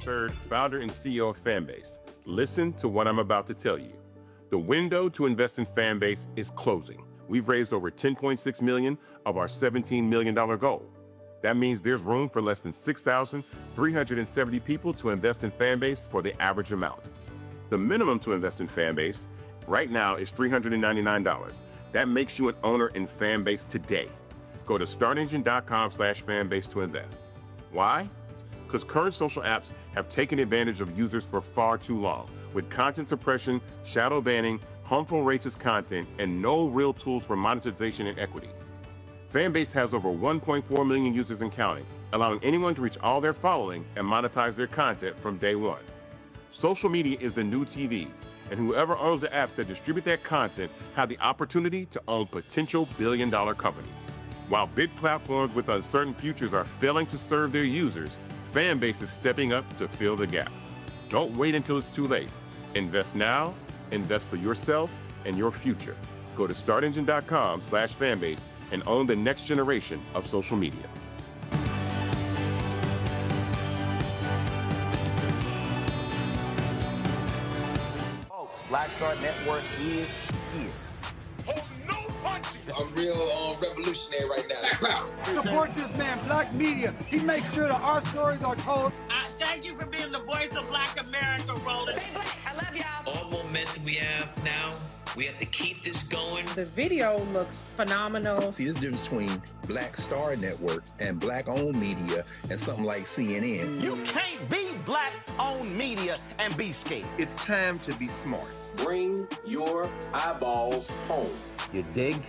Third, founder and CEO of Fanbase. Listen to what I'm about to tell you. The window to invest in Fanbase is closing. We've raised over $10.6 million of our $17 million goal. That means there's room for less than 6,370 people to invest in Fanbase for the average amount. The minimum to invest in Fanbase right now is $399. That makes you an owner in Fanbase today. Go to startengine.com/fanbase to invest. Why? Because current social apps have taken advantage of users for far too long, with content suppression, shadow banning, harmful racist content, and no real tools for monetization and equity. Fanbase has over 1.4 million users and counting, allowing anyone to reach all their following and monetize their content from day one. Social media is the new TV, and whoever owns the apps that distribute that content have the opportunity to own potential billion-dollar companies. While big platforms with uncertain futures are failing to serve their users, Fanbase is stepping up to fill the gap. Don't wait until it's too late. Invest now, invest for yourself and your future. Go to startengine.com/fanbase and own the next generation of social media. Folks, Black Star Network is here. I'm real revolutionary right now. Support this man, Black Media. He makes sure that our stories are told. Thank you for being the voice of Black America, Roland. Stay black. I love y'all. All momentum we have now, we have to keep this going. The video looks phenomenal. See, this difference between Black Star Network and Black-owned media and something like CNN. You can't be Black-owned media and be scared. It's time to be smart. Bring your eyeballs home. You dig?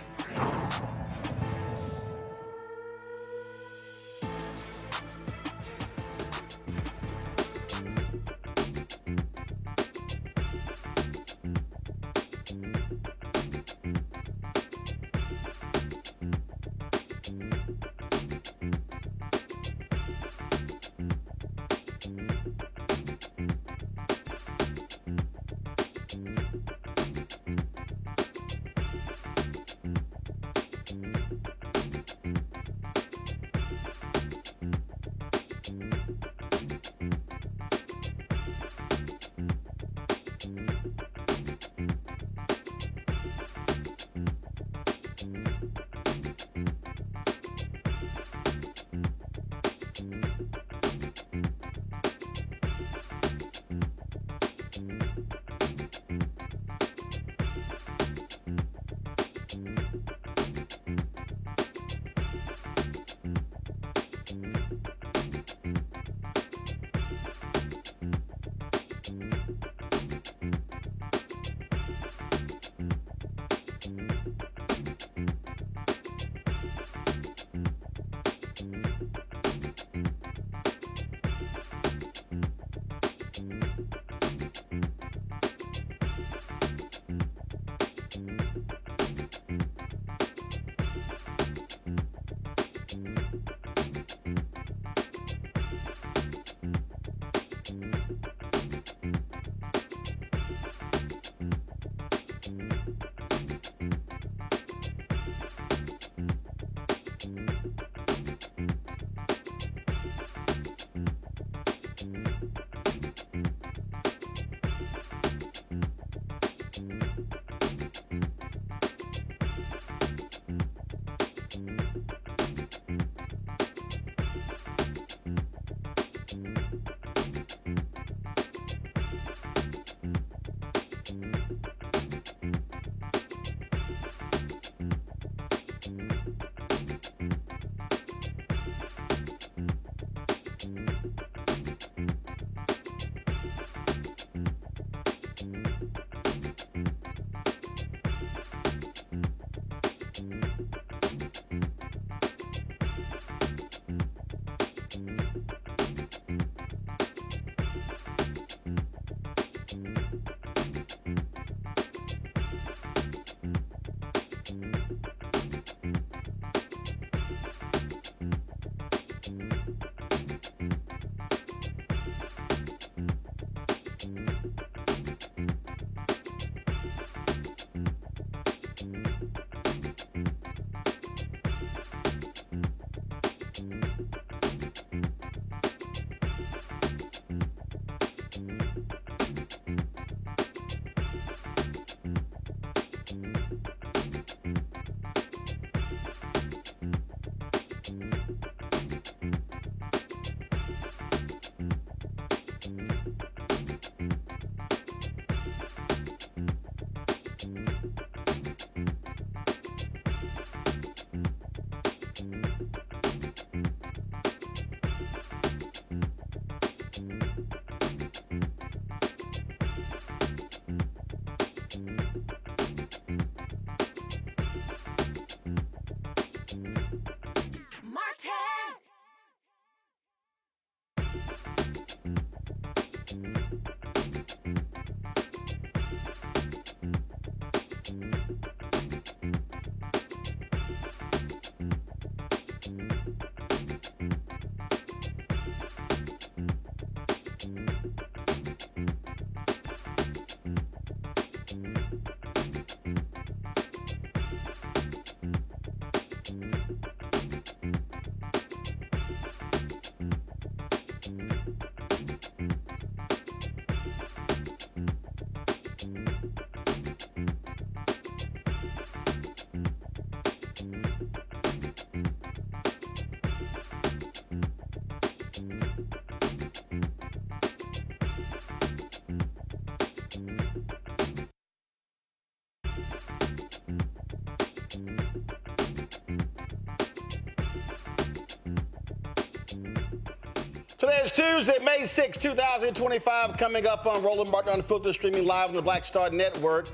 Today is Tuesday, May 6, 2025. Coming up on Roland Martin Unfiltered, streaming live on the Black Star Network.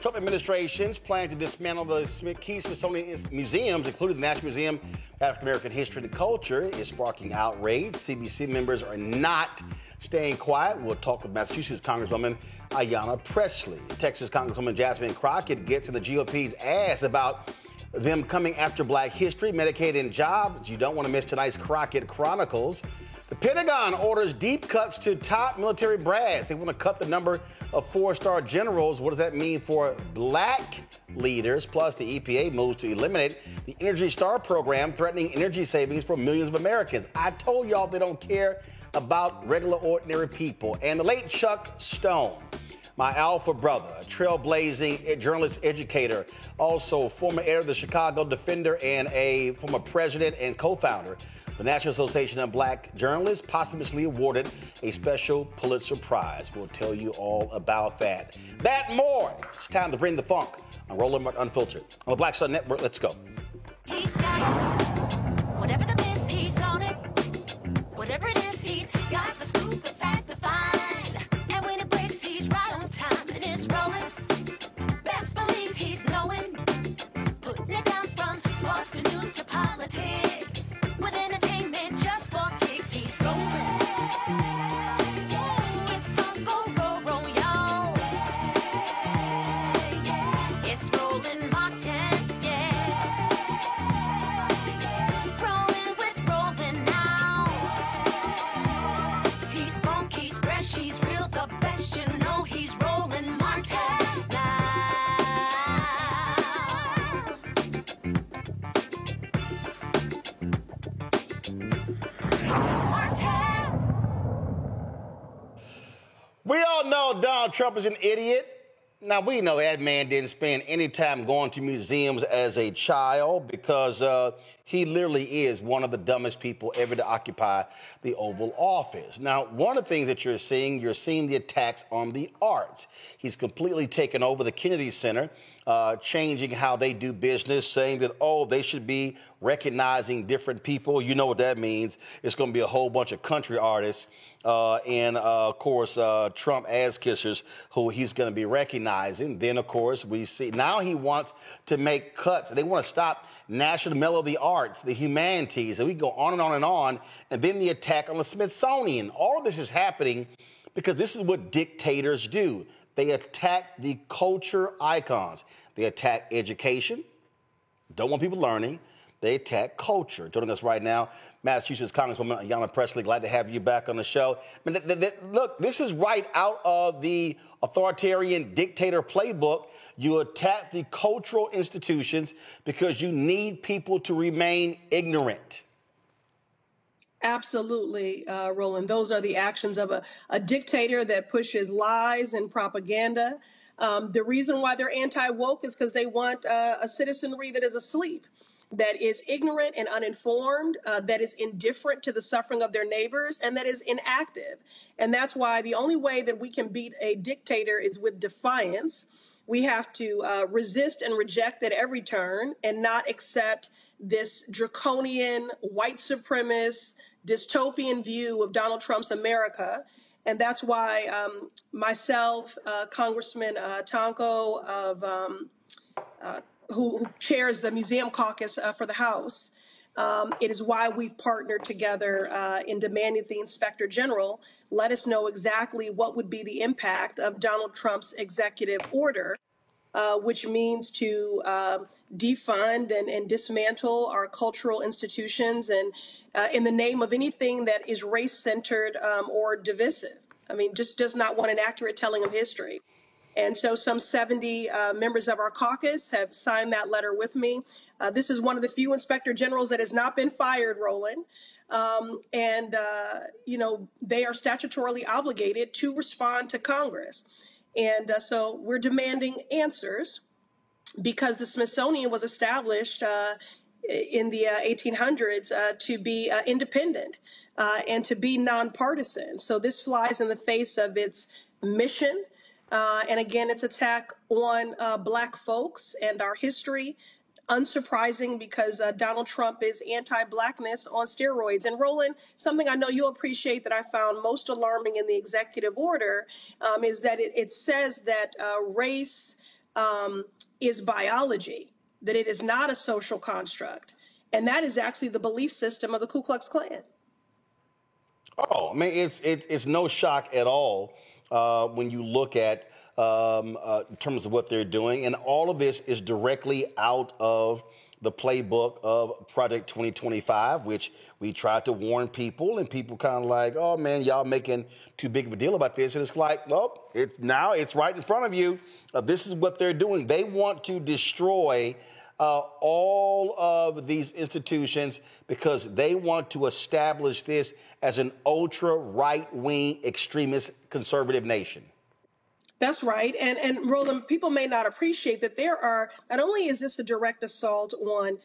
Trump administration's planning to dismantle the key Smithsonian museums, including the National Museum of African American History and Culture, is sparking outrage. CBC members are not staying quiet. We'll talk with Massachusetts Congresswoman Ayanna Pressley. Texas Congresswoman Jasmine Crockett gets in the GOP's ass about them coming after Black history, Medicaid, and jobs. You don't want to miss tonight's Crockett Chronicles. The Pentagon orders deep cuts to top military brass. They want to cut the number of four-star generals. What does that mean for Black leaders? Plus, the EPA moves to eliminate the Energy Star program, threatening energy savings for millions of Americans. I told y'all they don't care about regular, ordinary people. And the late Chuck Stone, my alpha brother, a trailblazing journalist educator, also former editor of the Chicago Defender and a former president and co-founder the National Association of Black Journalists, posthumously awarded a special Pulitzer Prize. We'll tell you all about that. That and more. It's time to bring the funk on Roland Martin Unfiltered. On the Black Star Network, let's go. He's got whatever the miss, he's on it. Whatever it is, he's got the scoop, the fact, the find. And when it breaks, he's right on time and it's rolling. Best believe he's knowing. Putting it down from sports to news to politics. With entertainment just for kicks, he's rolling. It's on go, y'all. It's Roland Martin, yeah. Rolling with Roland now. He's funk, he's fresh, he's real, the best, you know he's Roland Martin now. We all know Donald Trump is an idiot. Now, we know that man didn't spend any time going to museums as a child because he literally is one of the dumbest people ever to occupy the Oval Office. Now, one of the things that you're seeing the attacks on the arts. He's completely taken over the Kennedy Center, changing how they do business, saying that, they should be recognizing different people. You know what that means. It's going to be a whole bunch of country artists and, of course, Trump ass-kissers who he's going to be recognizing. Then, of course, we see now he wants to make cuts. They want to stop National Medal of the Arts, the humanities, and we go on and on and on. And then the attack on the Smithsonian. All of this is happening because this is what dictators do. They attack the culture icons. They attack education. Don't want people learning. They attack culture. Joining us right now, Massachusetts Congresswoman Ayanna Pressley. Glad to have you back on the show. I mean, look, this is right out of the authoritarian dictator playbook. You attack the cultural institutions because you need people to remain ignorant. Absolutely, Roland. Those are the actions of a dictator that pushes lies and propaganda. The reason why they're anti-woke is because they want a citizenry that is asleep, that is ignorant and uninformed, that is indifferent to the suffering of their neighbors, and that is inactive. And that's why the only way that we can beat a dictator is with defiance. We have to resist and reject at every turn and not accept this draconian, white supremacist, dystopian view of Donald Trump's America. And that's why myself, Congressman Tonko, who chairs the Museum Caucus for the House, it is why we've partnered together in demanding the Inspector General let us know exactly what would be the impact of Donald Trump's executive order, which means to defund and dismantle our cultural institutions and in the name of anything that is race-centered or divisive. I mean, just does not want an accurate telling of history. And so some 70 members of our caucus have signed that letter with me. This is one of the few inspector generals that has not been fired, Roland. You know, they are statutorily obligated to respond to Congress. And so we're demanding answers because the Smithsonian was established in the 1800s to be independent and to be nonpartisan. So this flies in the face of its mission. And again, its attack on Black folks and our history, unsurprising because Donald Trump is anti-blackness on steroids. And Roland, something I know you'll appreciate that I found most alarming in the executive order is that it says that race is biology, that it is not a social construct. And that is actually the belief system of the Ku Klux Klan. Oh, I mean, it's no shock at all when you look at in terms of what they're doing. And all of this is directly out of the playbook of Project 2025, which we tried to warn people, and people kind of like, oh, man, y'all making too big of a deal about this. And it's like, well, it's right in front of you. This is what they're doing. They want to destroy all of these institutions because they want to establish this as an ultra right-wing extremist conservative nation. That's right. And Roland, people may not appreciate that not only is this a direct assault on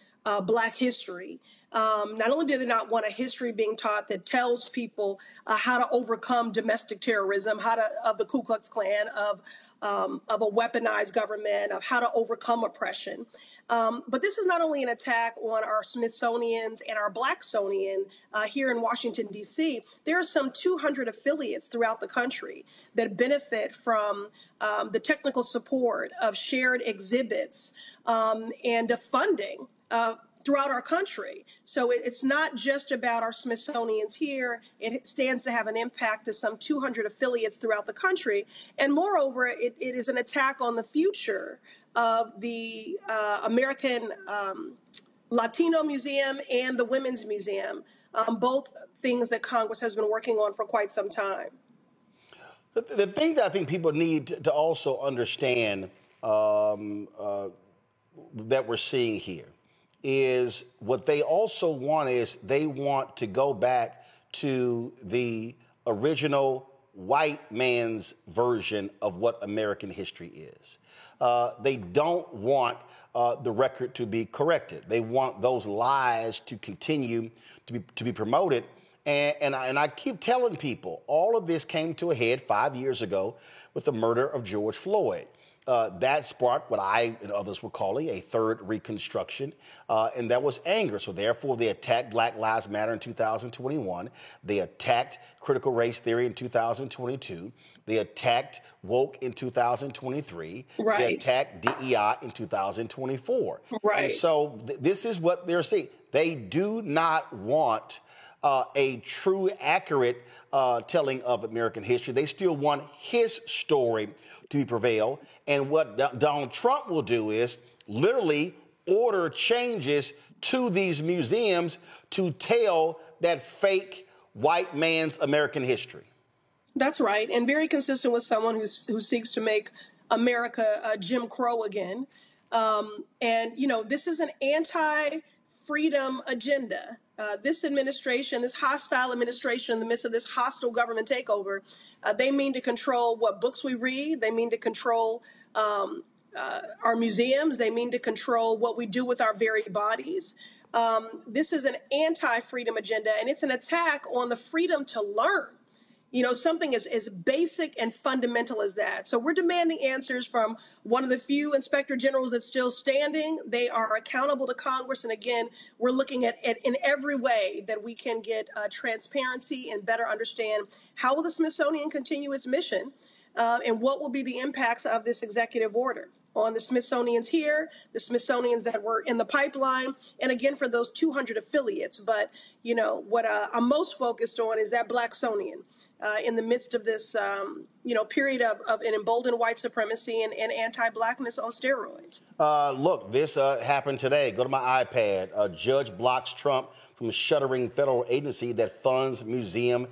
Black history, not only do they not want a history being taught that tells people how to overcome domestic terrorism, of the Ku Klux Klan, of a weaponized government, of how to overcome oppression. But this is not only an attack on our Smithsonians and our Blacksonian here in Washington, D.C. There are some 200 affiliates throughout the country that benefit from the technical support of shared exhibits and of funding throughout our country. So it's not just about our Smithsonians here. It stands to have an impact to some 200 affiliates throughout the country. And moreover, it is an attack on the future of the American Latino Museum and the Women's Museum, both things that Congress has been working on for quite some time. The thing that I think people need to also understand that we're seeing here is what they also want is they want to go back to the original white man's version of what American history is. They don't want the record to be corrected. They want those lies to continue to be promoted. And I keep telling people, all of this came to a head 5 years ago with the murder of George Floyd. That sparked what I and others were calling a third Reconstruction, and that was anger. So therefore, they attacked Black Lives Matter in 2021. They attacked critical race theory in 2022. They attacked woke in 2023. Right. They attacked DEI in 2024. Right. And so this is what they're saying. They do not want a true, accurate telling of American history. They still want his story to prevail. And what Donald Trump will do is literally order changes to these museums to tell that fake white man's American history. That's right. And very consistent with someone who seeks to make America Jim Crow again. And, you know, this is an anti-freedom agenda. This administration, this hostile administration in the midst of this hostile government takeover, they mean to control what books we read. They mean to control our museums. They mean to control what we do with our very bodies. This is an anti-freedom agenda, and it's an attack on the freedom to learn. You know, something as basic and fundamental as that. So we're demanding answers from one of the few inspector generals that's still standing. They are accountable to Congress. And again, we're looking at in every way that we can get transparency and better understand how will the Smithsonian continue its mission and what will be the impacts of this executive order on the Smithsonians here, the Smithsonians that were in the pipeline, and again, for those 200 affiliates. But, you know, what I'm most focused on is that Blacksonian in the midst of this, period of an emboldened white supremacy and anti-blackness on steroids. Look, this happened today. Go to my iPad. A judge blocks Trump from shuttering federal agency that funds museum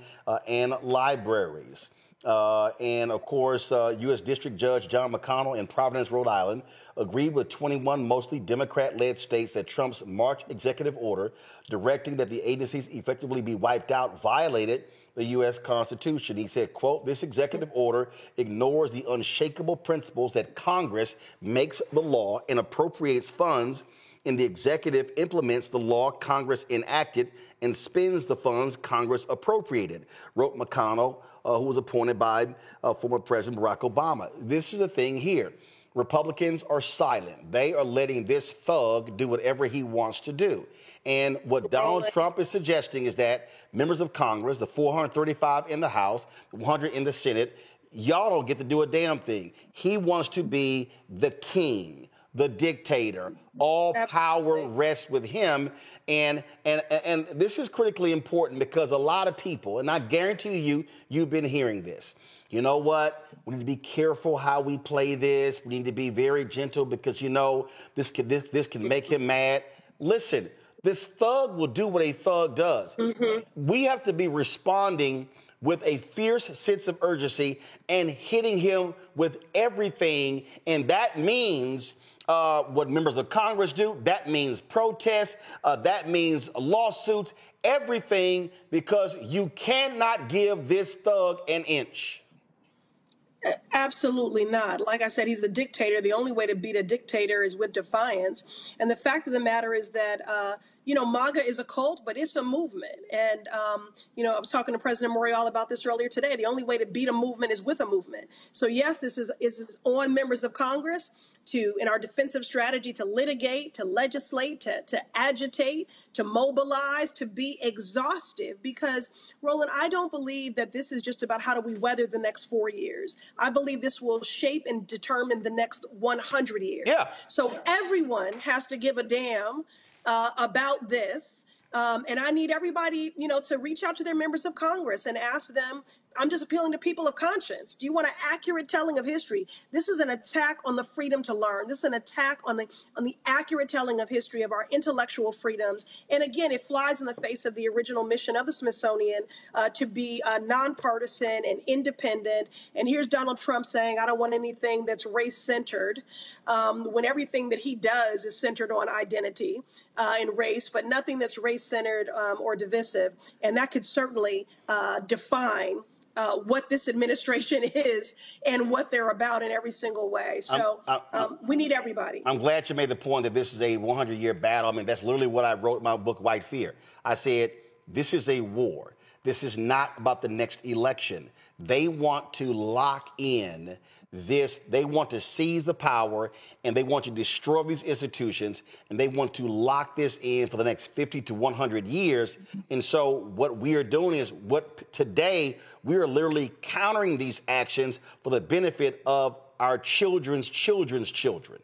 and libraries. And, of course, U.S. District Judge John McConnell in Providence, Rhode Island, agreed with 21 mostly Democrat-led states that Trump's March executive order directing that the agencies effectively be wiped out violated the U.S. Constitution. He said, quote, "This executive order ignores the unshakable principles that Congress makes the law and appropriates funds, and the executive implements the law Congress enacted and spends the funds Congress appropriated," wrote McConnell, who was appointed by former President Barack Obama. This is the thing here. Republicans are silent. They are letting this thug do whatever he wants to do. And what Donald Trump is suggesting is that members of Congress, the 435 in the House, the 100 in the Senate, y'all don't get to do a damn thing. He wants to be the king, the dictator. All power rests with him. And this is critically important because a lot of people, and I guarantee you, you've been hearing this. You know what? We need to be careful how we play this. We need to be very gentle because, you know, this can make him mad. Listen, this thug will do what a thug does. We have to be responding with a fierce sense of urgency and hitting him with everything. And that means what members of Congress do. That means protests. That means lawsuits, everything, because you cannot give this thug an inch. Absolutely not. Like I said, he's the dictator. The only way to beat a dictator is with defiance. And the fact of the matter is that, MAGA is a cult, but it's a movement. And, I was talking to President Morial about this earlier today. The only way to beat a movement is with a movement. So, yes, this is on members of Congress to, in our defensive strategy, to litigate, to legislate, to agitate, to mobilize, to be exhaustive. Because, Roland, I don't believe that this is just about how do we weather the next 4 years. I believe this will shape and determine the next 100 years. Yeah. So everyone has to give a damn about this. And I need everybody, to reach out to their members of Congress and ask them, I'm just appealing to people of conscience. Do you want an accurate telling of history? This is an attack on the freedom to learn. This is an attack on the accurate telling of history of our intellectual freedoms. And again, it flies in the face of the original mission of the Smithsonian to be nonpartisan and independent. And here's Donald Trump saying, I don't want anything that's race-centered, when everything that he does is centered on identity and race, but nothing that's race-centered or divisive. And that could certainly define what this administration is and what they're about in every single way. So we need everybody. I'm glad you made the point that this is a 100-year battle. I mean, that's literally what I wrote in my book, White Fear. I said, this is a war. This is not about the next election. They want to lock in this. They want to seize the power, and they want to destroy these institutions, and they want to lock this in for the next 50 to 100 years. And so what we are doing is today we are literally countering these actions for the benefit of our children's children's children.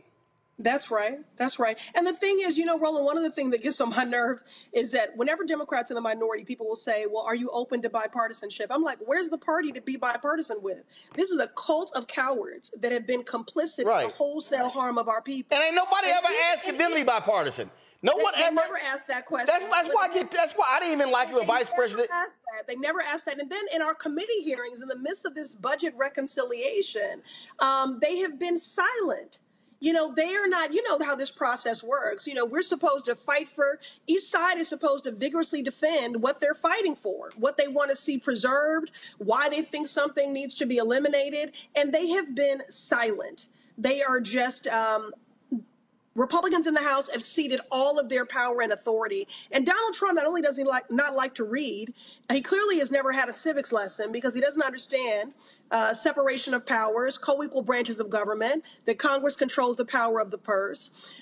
That's right. That's right. And the thing is, Roland, one of the things that gets on my nerve is that whenever Democrats in the minority, people will say, well, are you open to bipartisanship? I'm like, where's the party to be bipartisan with? This is a cult of cowards that have been complicit in the wholesale harm of our people. And ain't nobody ever asking them to be bipartisan. No one ever never asked that question. That's why I didn't even like you a vice president. They never asked that. And then in our committee hearings, in the midst of this budget reconciliation, they have been silent. They are not, how this process works. We're supposed to fight for, each side is supposed to vigorously defend what they're fighting for, what they want to see preserved, why they think something needs to be eliminated. And they have been silent. They are just, Republicans in the House have ceded all of their power and authority. And Donald Trump, not only does he not like to read, he clearly has never had a civics lesson because he doesn't understand separation of powers, co-equal branches of government, that Congress controls the power of the purse.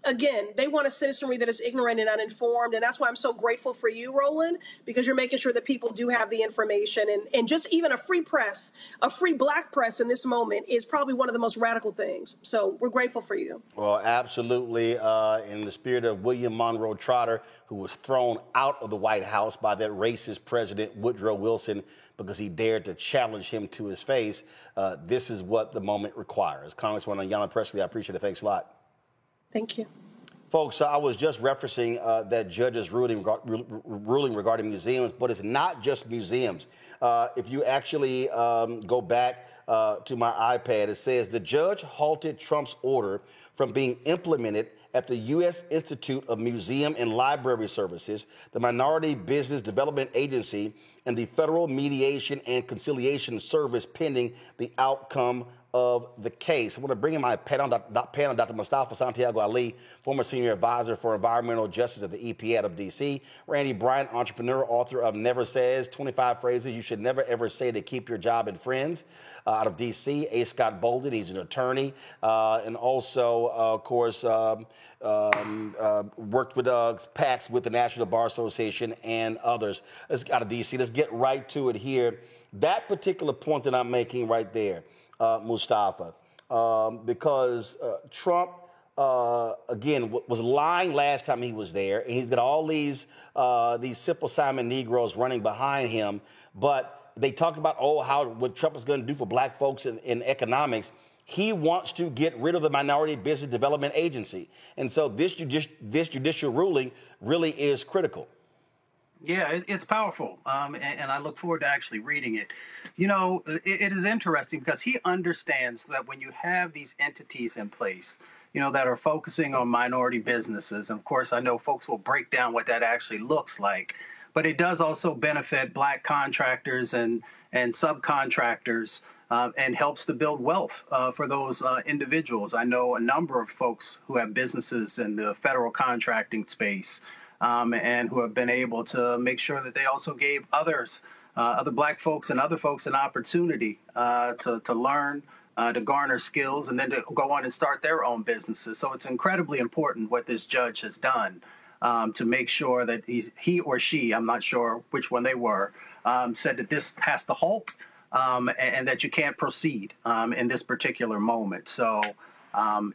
Again, they want a citizenry that is ignorant and uninformed. And that's why I'm so grateful for you, Roland, because you're making sure that people do have the information. And just even a free press, a free black press in this moment is probably one of the most radical things. So we're grateful for you. Well, absolutely. In the spirit of William Monroe Trotter, who was thrown out of the White House by that racist president, Woodrow Wilson, because he dared to challenge him to his face. This is what the moment requires. Congresswoman Ayanna Pressley, I appreciate it. Thanks a lot. Thank you. Folks, I was just referencing that judge's ruling regarding museums, but it's not just museums. If you actually go back to my iPad, it says the judge halted Trump's order from being implemented at the U.S. Institute of Museum and Library Services, the Minority Business Development Agency, and the Federal Mediation and Conciliation Service pending the outcome of the case. I want to bring in my panel, Dr. Mustafa Santiago Ali, former senior advisor for environmental justice at the EPA out of D.C. Randy Bryant, entrepreneur, author of Never Says, 25 Phrases You Should Never Ever Say to Keep Your Job and Friends, out of D.C. A. Scott Bolden, he's an attorney, and also, of course, worked with PACs with the National Bar Association and others. Out of D.C. Let's get right to it here. That particular point that I'm making right there, Mustafa, because Trump, again, was lying last time he was there, and he's got all these Simple Simon Negroes running behind him, but they talk about, what Trump is going to do for black folks in economics. He wants to get rid of the Minority Business Development Agency, and so this judicial ruling really is critical. Yeah, it's powerful, and I look forward to actually reading it. You know, it is interesting because he understands that when you have these entities in place, you know, that are focusing on minority businesses, and of course, I know folks will break down what that actually looks like, but it does also benefit black contractors and subcontractors, and helps to build wealth for those individuals. I know a number of folks who have businesses in the federal contracting space, and who have been able to make sure that they also gave others, other black folks and other folks, an opportunity to learn, to garner skills, and then to go on and start their own businesses. So it's incredibly important what this judge has done to make sure that he or she, I'm not sure which one they were, said that this has to halt and that you can't proceed in this particular moment. So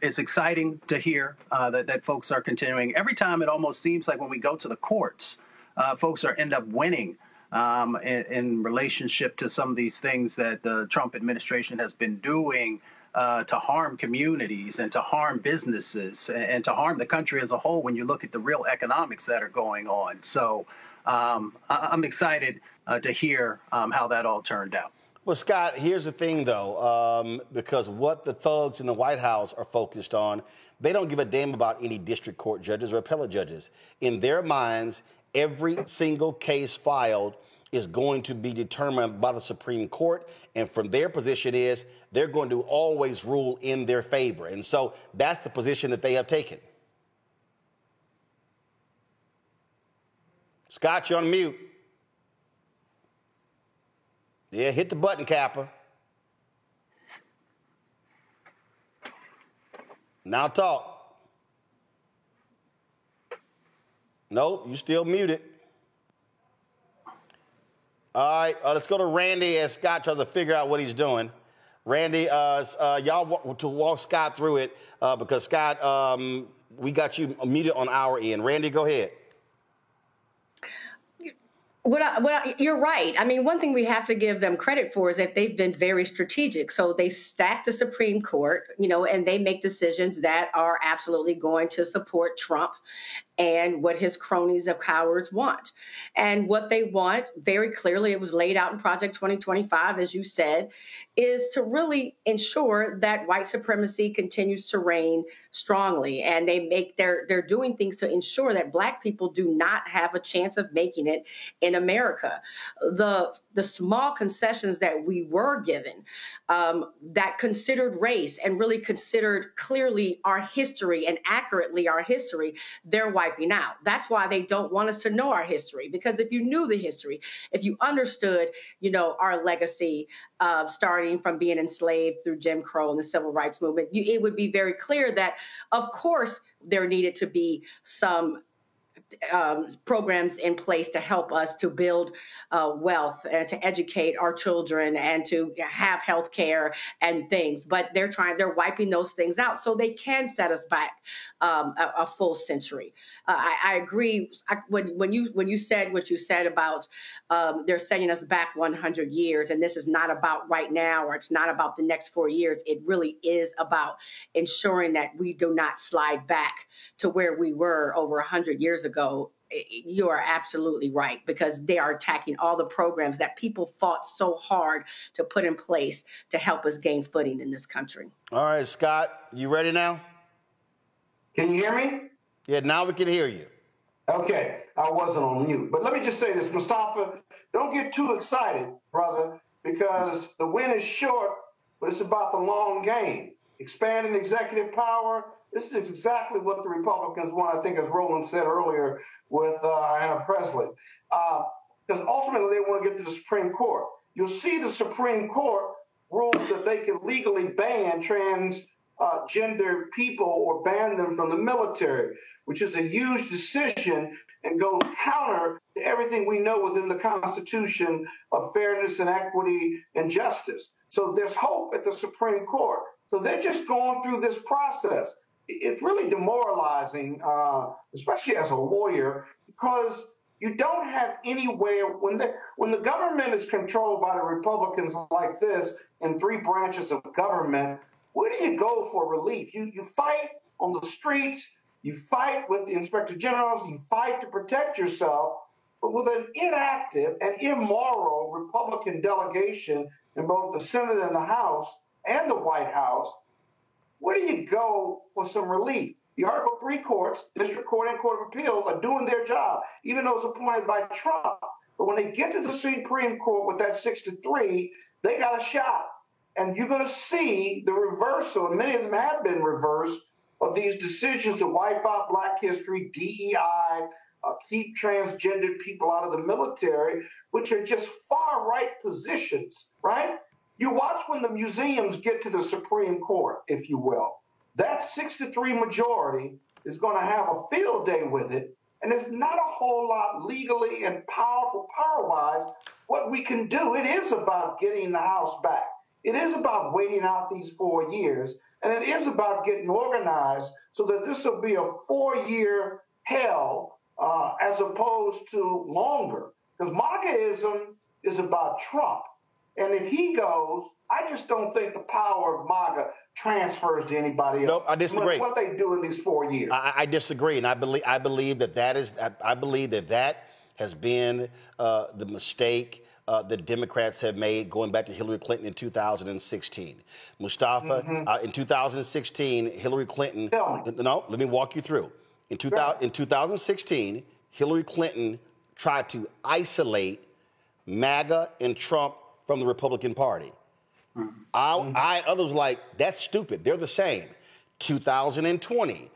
it's exciting to hear that folks are continuing. Every time it almost seems like when we go to the courts, folks end up winning in relationship to some of these things that the Trump administration has been doing to harm communities and to harm businesses and to harm the country as a whole when you look at the real economics that are going on. So I'm excited to hear how that all turned out. Well, Scott, here's the thing, though, because what the thugs in the White House are focused on, they don't give a damn about any district court judges or appellate judges. In their minds, every single case filed is going to be determined by the Supreme Court, and from their position is they're going to always rule in their favor. And so that's the position that they have taken. Scott, you're on mute. Yeah, hit the button, Kappa. Now talk. Nope, you still muted. All right, let's go to Randy as Scott tries to figure out what he's doing. Randy, y'all walk Scott through it because, Scott, we got you muted on our end. Randy, go ahead. You're right. I mean, one thing we have to give them credit for is that they've been very strategic. So they stack the Supreme Court, you know, and they make decisions that are absolutely going to support Trump and what his cronies of cowards want. And what they want, very clearly, it was laid out in Project 2025, as you said, is to really ensure that white supremacy continues to reign strongly. And they're doing things to ensure that black people do not have a chance of making it in America. The small concessions that we were given that considered race and really considered clearly our history and accurately our history, they're wiping out. That's why they don't want us to know our history, because if you knew the history, if you understood, you know, our legacy starting from being enslaved through Jim Crow and the Civil Rights Movement, it would be very clear that, of course, there needed to be some programs in place to help us to build wealth and to educate our children and to have health care and things. But they're wiping those things out so they can set us back a full century. I agree. When you said what you said about they're setting us back 100 years, and this is not about right now, or it's not about the next 4 years. It really is about ensuring that we do not slide back to where we were over 100 years ago. You are absolutely right, because they are attacking all the programs that people fought so hard to put in place to help us gain footing in this country. All right, Scott, you ready now? Can you hear me? Yeah, now we can hear you. Okay, I wasn't on mute. But let me just say this, Mustafa, don't get too excited, brother, because the win is short, but it's about the long game. Expanding executive power. This is exactly what the Republicans want, I think, as Roland said earlier with Anna Presley. Because ultimately they want to get to the Supreme Court. You'll see the Supreme Court rule that they can legally ban transgender people or ban them from the military, which is a huge decision and goes counter to everything we know within the Constitution of fairness and equity and justice. So there's hope at the Supreme Court. So they're just going through this process. It's really demoralizing, especially as a lawyer, because you don't have anywhere when the government is controlled by the Republicans like this in three branches of government. Where do you go for relief? You fight on the streets, you fight with the inspector generals, you fight to protect yourself, but with an inactive and immoral Republican delegation in both the Senate and the House and the White House, where do you go for some relief? The Article 3 courts, District Court and Court of Appeals, are doing their job, even those appointed by Trump. But when they get to the Supreme Court with that 6-3, they got a shot. And you're going to see the reversal, and many of them have been reversed, of these decisions to wipe out Black history, DEI, keep transgendered people out of the military, which are just far-right positions, right? You watch when the museums get to the Supreme Court, if you will. That 6-3 majority is going to have a field day with it, and there's not a whole lot legally and power-wise what we can do. It is about getting the House back. It is about waiting out these 4 years, and it is about getting organized so that this will be a 4-year hell as opposed to longer. Because MAGAism is about Trump. And if he goes, I just don't think the power of MAGA transfers to anybody else. No, I disagree. What they do in these 4 years. I disagree, and I believe that has been the mistake the Democrats have made going back to Hillary Clinton in 2016. Mustafa, in 2016, Hillary Clinton. No, let me walk you through. In 2016, Hillary Clinton tried to isolate MAGA and Trump from the Republican Party. Others were like, that's stupid. They're the same. 2020,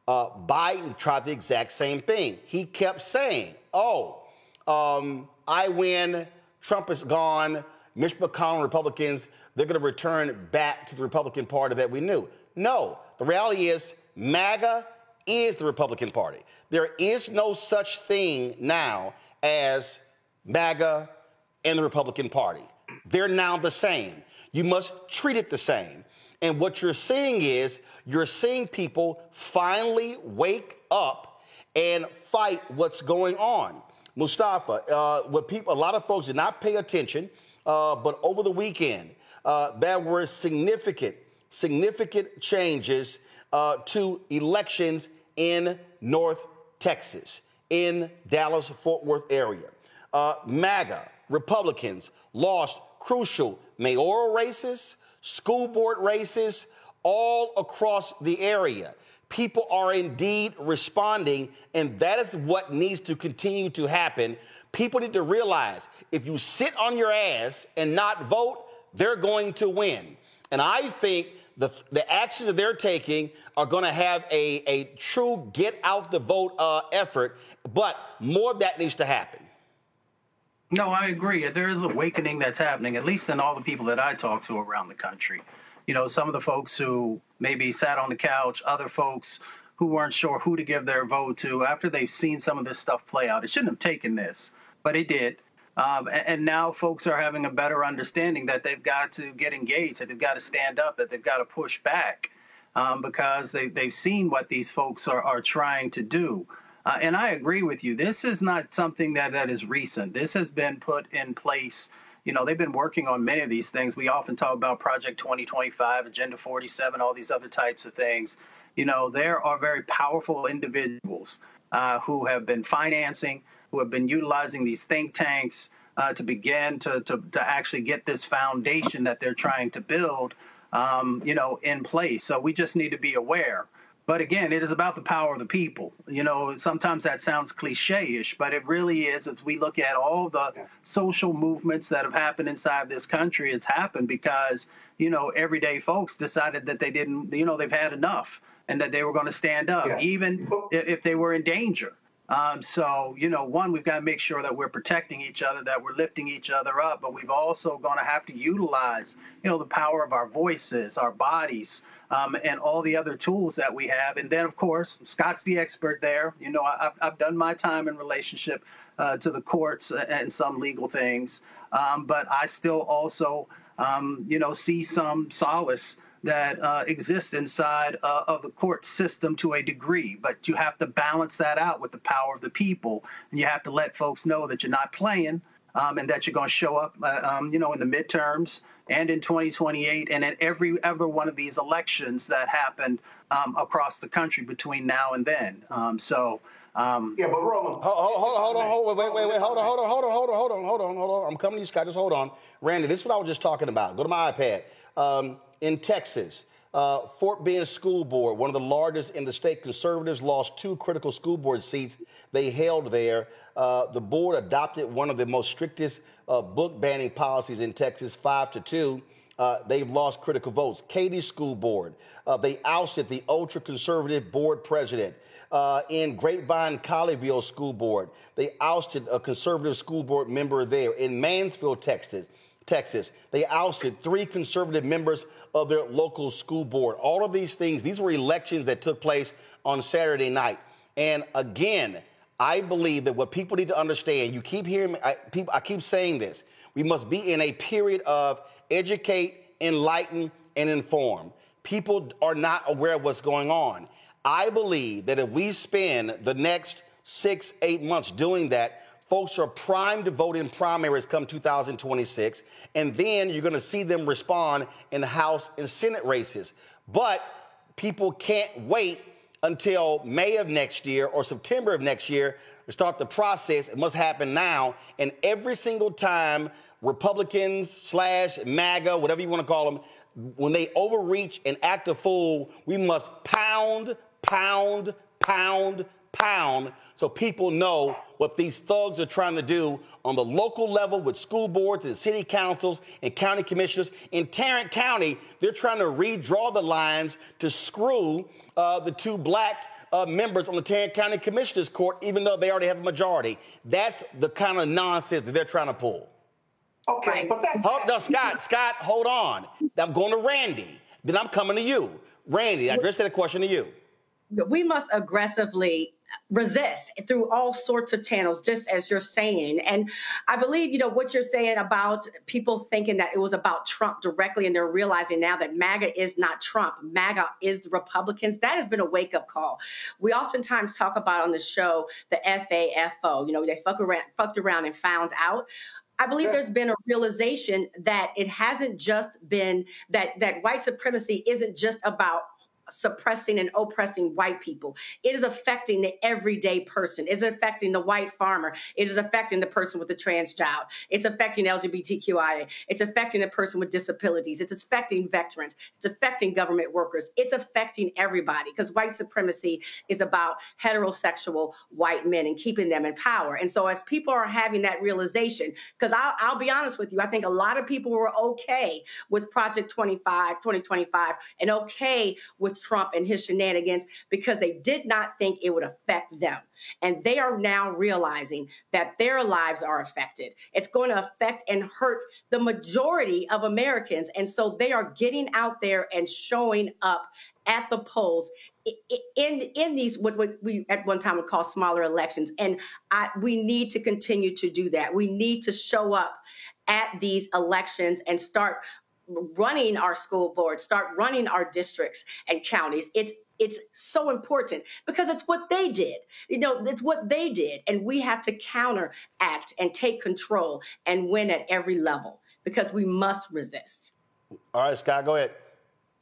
Biden tried the exact same thing. He kept saying, I win, Trump is gone, Mitch McConnell, Republicans, they're going to return back to the Republican Party that we knew. No, the reality is MAGA is the Republican Party. There is no such thing now as MAGA and the Republican Party. They're now the same. You must treat it the same. And what you're seeing is you're seeing people finally wake up and fight what's going on. Mustafa, a lot of folks did not pay attention, but over the weekend, there were significant changes to elections in North Texas, in Dallas-Fort Worth area. MAGA Republicans lost crucial mayoral races, school board races, all across the area. People are indeed responding, and that is what needs to continue to happen. People need to realize if you sit on your ass and not vote, they're going to win. And I think the actions that they're taking are going to have a true get out the vote effort, but more of that needs to happen. No, I agree. There is awakening that's happening, at least in all the people that I talk to around the country. You know, some of the folks who maybe sat on the couch, other folks who weren't sure who to give their vote to after they've seen some of this stuff play out. It shouldn't have taken this, but it did. And now folks are having a better understanding that they've got to get engaged, that they've got to stand up, that they've got to push back because they've seen what these folks are trying to do. And I agree with you. This is not something that is recent. This has been put in place. You know, they've been working on many of these things. We often talk about Project 2025, Agenda 47, all these other types of things. You know, there are very powerful individuals who have been financing, who have been utilizing these think tanks to begin to actually get this foundation that they're trying to build, in place. So we just need to be aware. But again, it is about the power of the people. You know, sometimes that sounds cliche-ish, but it really is. If we look at all the social movements that have happened inside this country, it's happened because, you know, everyday folks decided that they didn't, you know, they've had enough and that they were going to stand up, even if they were in danger. So, you know, one, we've got to make sure that we're protecting each other, that we're lifting each other up, but we've also going to have to utilize, you know, the power of our voices, our bodies, and all the other tools that we have. And then, of course, Scott's the expert there. You know, I've done my time in relationship to the courts and some legal things, but I still also, you know, see some solace that exists inside of the court system to a degree, but you have to balance that out with the power of the people, and you have to let folks know that you're not playing, and that you're going to show up, you know, in the midterms and in 2028 and in every ever one of these elections that happened across the country between now and then. Yeah, but Roland, hold on. I'm coming to you, Scott. Just hold on. Randy, this is what I was just talking about. Go to my iPad. In Texas, Fort Bend School Board, one of the largest in the state, conservatives lost 2 critical school board seats they held there. The board adopted one of the most strictest book banning policies in Texas, 5-2. They've lost critical votes. Katy School Board, they ousted the ultra-conservative board president. In Grapevine Colleyville School Board, they ousted a conservative school board member there. In Mansfield, Texas, they ousted 3 conservative members of their local school board. All of these things, these were elections that took place on Saturday night. And again, I believe that what people need to understand, you keep hearing me, I keep saying this, we must be in a period of educate, enlighten, and inform. People are not aware of what's going on. I believe that if we spend the next 6-8 months doing that, folks are primed to vote in primaries come 2026, and then you're going to see them respond in the House and Senate races. But people can't wait until May of next year or September of next year to start the process. It must happen now. And every single time Republicans / MAGA, whatever you want to call them, when they overreach and act a fool, we must pound, so people know what these thugs are trying to do on the local level with school boards and city councils and county commissioners. In Tarrant County, they're trying to redraw the lines to screw the 2 black members on the Tarrant County Commissioners Court, even though they already have a majority. That's the kind of nonsense that they're trying to pull. Okay, but that's... Scott, hold on. I'm going to Randy. Then I'm coming to you. Randy, I addressed that question to you. We must aggressively resist through all sorts of channels, just as you're saying. And I believe, you know, what you're saying about people thinking that it was about Trump directly, and they're realizing now that MAGA is not Trump. MAGA is the Republicans. That has been a wake-up call. We oftentimes talk about on the show the FAFO. You know, they fucked around and found out. I believe there's been a realization that it hasn't just been that white supremacy isn't just about suppressing and oppressing white people. It is affecting the everyday person. It's affecting the white farmer. It is affecting the person with the trans child. It's affecting LGBTQIA. It's affecting the person with disabilities. It's affecting veterans. It's affecting government workers. It's affecting everybody, because white supremacy is about heterosexual white men and keeping them in power. And so as people are having that realization, because I'll be honest with you, I think a lot of people were okay with Project 2025 and okay with Trump and his shenanigans because they did not think it would affect them. And they are now realizing that their lives are affected. It's going to affect and hurt the majority of Americans. And so they are getting out there and showing up at the polls in these what we at one time would call smaller elections. And we need to continue to do that. We need to show up at these elections and start running our school boards, start running our districts and counties. It's so important because it's what they did. You know, it's what they did. And we have to counteract and take control and win at every level because we must resist. All right, Scott, go ahead.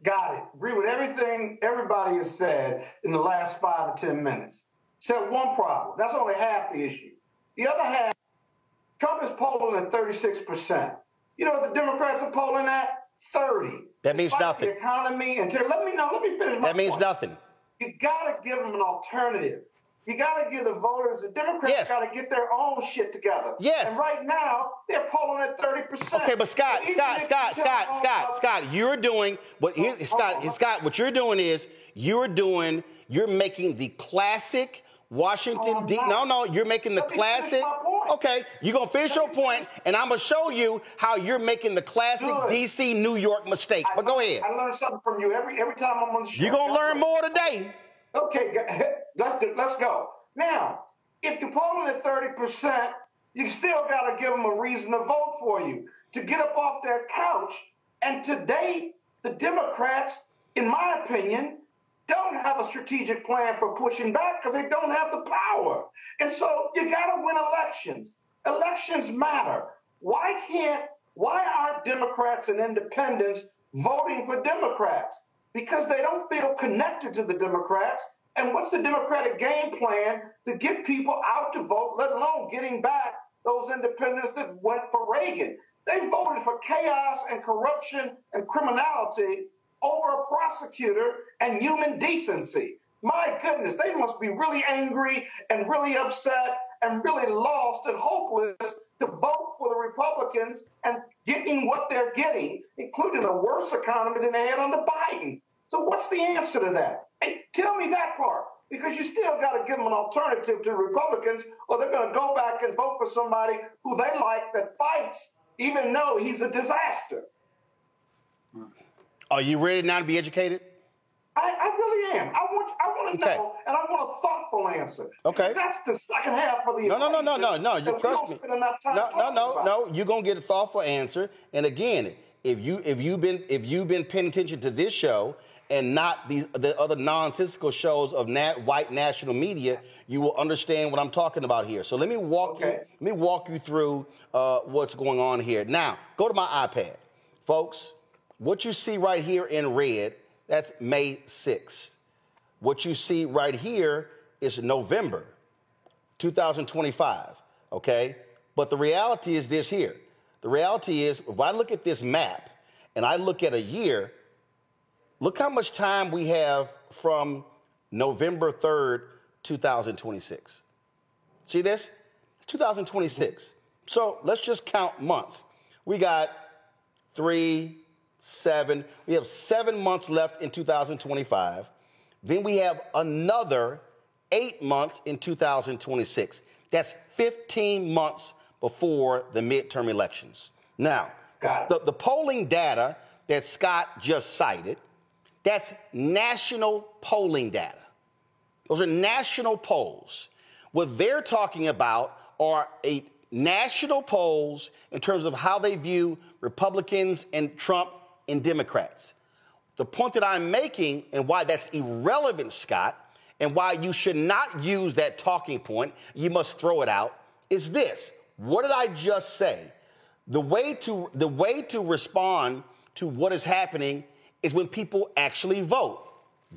Got it. Agree with everything everybody has said in the last 5 or 10 minutes. Except one problem. That's only half the issue. The other half, Trump is polling at 36%. You know what the Democrats are polling at? 30. That means nothing. The economy, let me finish my That means point. nothing. You got to give them an alternative. You got to give the voters, the Democrats got to get their own shit together. Yes. And right now, they're polling at 30%. Okay, but Scott, you're doing what Scott, what you're doing is you're making the classic Washington you're making the classic. Okay, you're gonna finish your point, and I'm gonna show you how you're making the classic DC New York mistake. But go ahead. I learn something from you every time I'm on the show. You're gonna learn more today. Okay, let's go. Now, if you're polling at 30%, you still got to give them a reason to vote for you, to get up off their couch. And today, the Democrats, in my opinion, don't have a strategic plan for pushing back because they don't have the power. And so you got to win elections. Elections matter. Why aren't Democrats and independents voting for Democrats? Because they don't feel connected to the Democrats. And what's the Democratic game plan to get people out to vote, let alone getting back those independents that went for Reagan? They voted for chaos and corruption and criminality over a prosecutor and human decency. My goodness, they must be really angry and really upset and really lost and hopeless to vote for the Republicans and getting what they're getting, including a worse economy than they had under Biden. So what's the answer to that? Hey, tell me that part, because you still got to give them an alternative to the Republicans, or they're going to go back and vote for somebody who they like that fights, even though he's a disaster. Are you ready now to be educated? I really am. I want to know, and I want a thoughtful answer. Okay. That's the second half of the No. You trust me. No. You're gonna get a thoughtful answer. And again, if you've been paying attention to this show and not the other nonsensical shows of white national media, you will understand what I'm talking about here. So let me walk you through what's going on here. Now, go to my iPad, folks. What you see right here in red, that's May 6th. What you see right here is November 2025, okay? But the reality is this here. The reality is, if I look at this map and I look at a year, look how much time we have from November 3rd, 2026. See this? 2026. So let's just count months. We got 3, 7. We have 7 months left in 2025. Then we have another 8 months in 2026. That's 15 months before the midterm elections. Now, the polling data that Scott just cited, that's national polling data. Those are national polls. What they're talking about are national polls in terms of how they view Republicans and Trump and Democrats. The point that I'm making and why that's irrelevant, Scott, and why you should not use that talking point, you must throw it out, is this. What did I just say? The way to respond to what is happening is when people actually vote.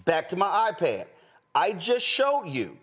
Back to my iPad. I just showed you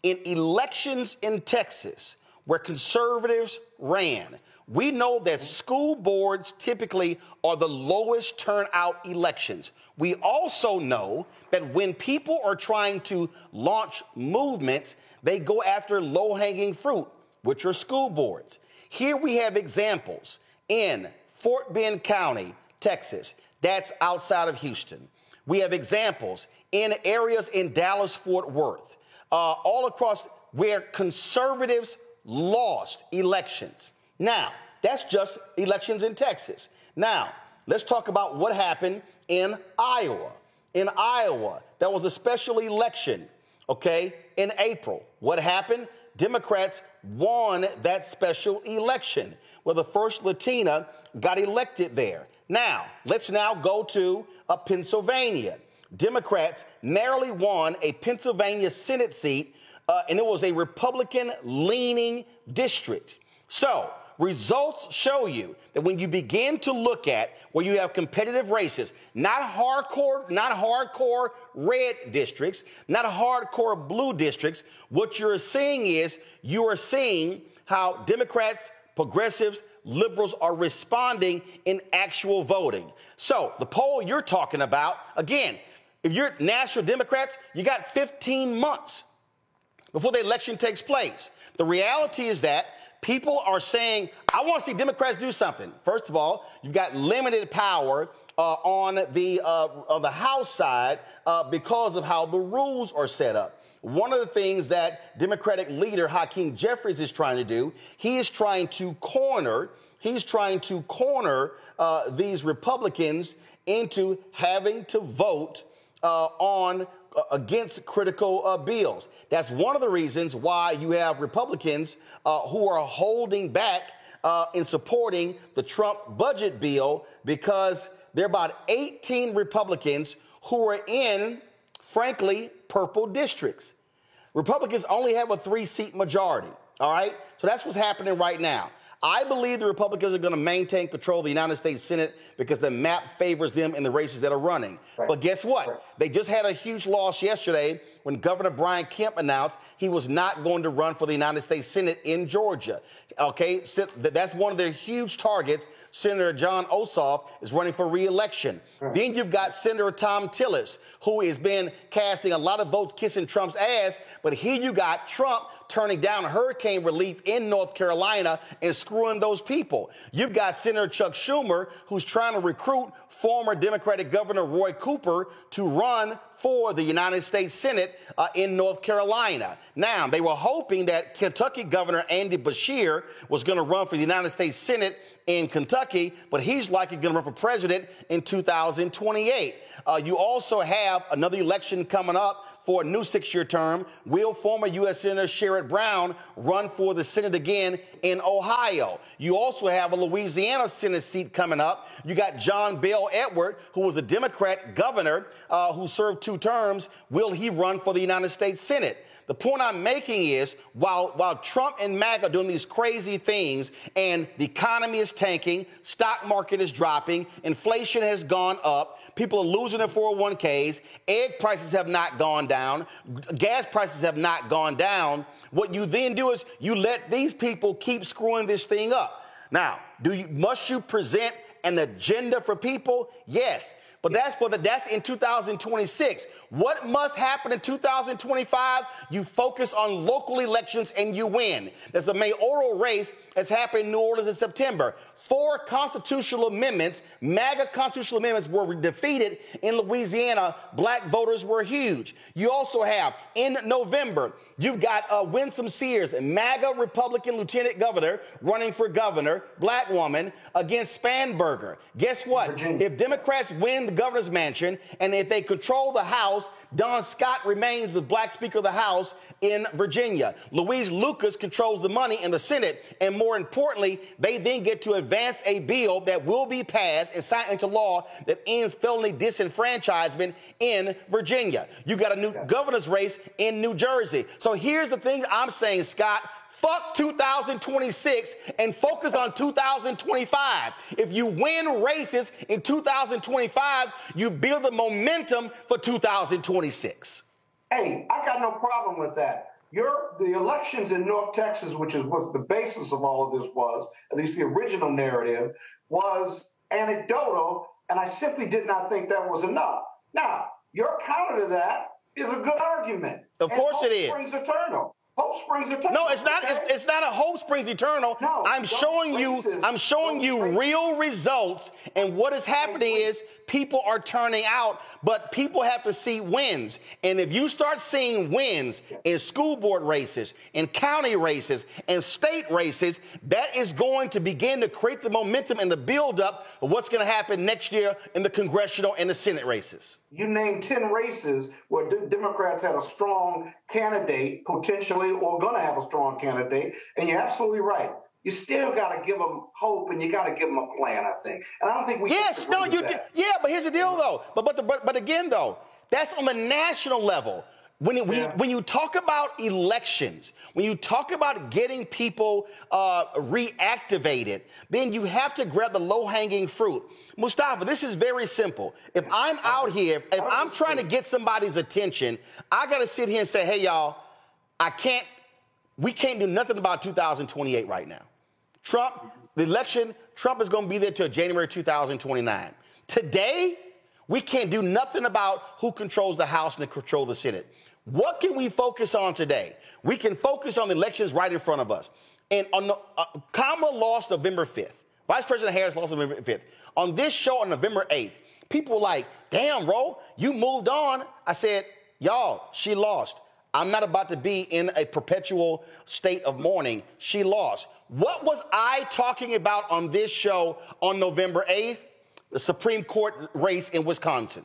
in elections in Texas where conservatives ran. We know that school boards typically are the lowest turnout elections. We also know that when people are trying to launch movements, they go after low-hanging fruit, which are school boards. Here we have examples in Fort Bend County, Texas. That's outside of Houston. We have examples in areas in Dallas-Fort Worth, all across where conservatives lost elections. Now, that's just elections in Texas. Now, let's talk about what happened in Iowa. In Iowa, there was a special election, okay, in April. What happened? Democrats won that special election where the first Latina got elected there. Now, let's now go to Pennsylvania. Democrats narrowly won a Pennsylvania Senate seat, and it was a Republican-leaning district. So, results show you that when you begin to look at where you have competitive races, not hardcore red districts, not hardcore blue districts, what you're seeing is you are seeing how Democrats, progressives, liberals are responding in actual voting. So the poll you're talking about, again, If you're National Democrats, you got 15 months before the election takes place. The reality is that people are saying, I want to see Democrats do something. First of all, you've got limited power on the House side because of how the rules are set up. One of the things that Democratic leader Hakeem Jeffries is trying to do, he is trying to corner these Republicans into having to vote against critical bills. That's one of the reasons why you have Republicans who are holding back in supporting the Trump budget bill, because there are about 18 Republicans who are in, frankly, purple districts. Republicans only have a 3-seat majority, all right? So that's what's happening right now. I believe the Republicans are going to maintain control of the United States Senate because the map favors them in the races that are running. Right. But guess what? Right. They just had a huge loss yesterday when Governor Brian Kemp announced he was not going to run for the United States Senate in Georgia. Okay, so that's one of their huge targets. Senator Jon Ossoff is running for re-election. Right. Then you've got Senator Thom Tillis, who has been casting a lot of votes kissing Trump's ass. But here you got Trump turning down hurricane relief in North Carolina and screwing those people. You've got Senator Chuck Schumer, who's trying to recruit former Democratic Governor Roy Cooper to run for the United States Senate in North Carolina. Now, they were hoping that Kentucky Governor Andy Beshear was going to run for the United States Senate in Kentucky, but he's likely going to run for president in 2028. You also have another election coming up for a new 6-year term. Will former U.S. Senator Sherrod Brown run for the Senate again in Ohio? You also have a Louisiana Senate seat coming up. You got John Bel Edwards, who was a Democrat governor who served 2 terms. Will he run for the United States Senate? The point I'm making is, while Trump and MAGA are doing these crazy things and the economy is tanking, stock market is dropping, inflation has gone up, people are losing their 401ks, egg prices have not gone down, gas prices have not gone down, what you then do is you let these people keep screwing this thing up. Now, must you present an agenda for people? Yes. But that's in 2026. What must happen in 2025? You focus on local elections and you win. There's a mayoral race that's happening in New Orleans in September. 4 constitutional amendments, MAGA constitutional amendments, were defeated in Louisiana. Black voters were huge. You also have, in November, you've got Winsome Sears, a MAGA Republican lieutenant governor, running for governor, black woman, against Spanberger. Guess what? Virginia. If Democrats win the governor's mansion and if they control the House, Don Scott remains the black Speaker of the House in Virginia. Louise Lucas controls the money in the Senate. And more importantly, they then get to advance a bill that will be passed and signed into law that ends felony disenfranchisement in Virginia. You got a new governor's race in New Jersey. So here's the thing I'm saying, Scott. Fuck 2026 and focus on 2025. If you win races in 2025, you build the momentum for 2026. Hey, I got no problem with that. The elections in North Texas, which is what the basis of all of this was, at least the original narrative, was anecdotal, and I simply did not think that was enough. Now, your counter to that is a good argument. Of course it is. Hope springs eternal. Hope springs eternal. No, it's not. Okay? It's not a hope springs eternal. No, I'm showing you real results, and what is happening is people are turning out, but people have to see wins. And if you start seeing wins in school board races, in county races, and state races, that is going to begin to create the momentum and the buildup of what's going to happen next year in the congressional and the Senate races. You named 10 races where Democrats had a strong candidate, potentially, or going to have a strong candidate, and you're absolutely right. You still got to give them hope, and you got to give them a plan, I think. And I don't think we Yes, no, you that. Yeah, but here's the deal, though. But again, though, that's on the national level. When you talk about elections, when you talk about getting people reactivated, then you have to grab the low-hanging fruit. Mustafa, this is very simple. If I'm out here, if I'm trying to get somebody's attention, I got to sit here and say, hey, y'all, we can't do nothing about 2028 right now. Trump is going to be there till January 2029. Today, We can't do nothing about who controls the House and control the Senate. What can we focus on today? We can focus on the elections right in front of us. And on Kamala lost November 5th. Vice President Harris lost November 5th. On this show on November 8th, people were like, damn, bro, you moved on. I said, y'all, she lost. I'm not about to be in a perpetual state of mourning. She lost. What was I talking about on this show on November 8th? The Supreme Court race in Wisconsin.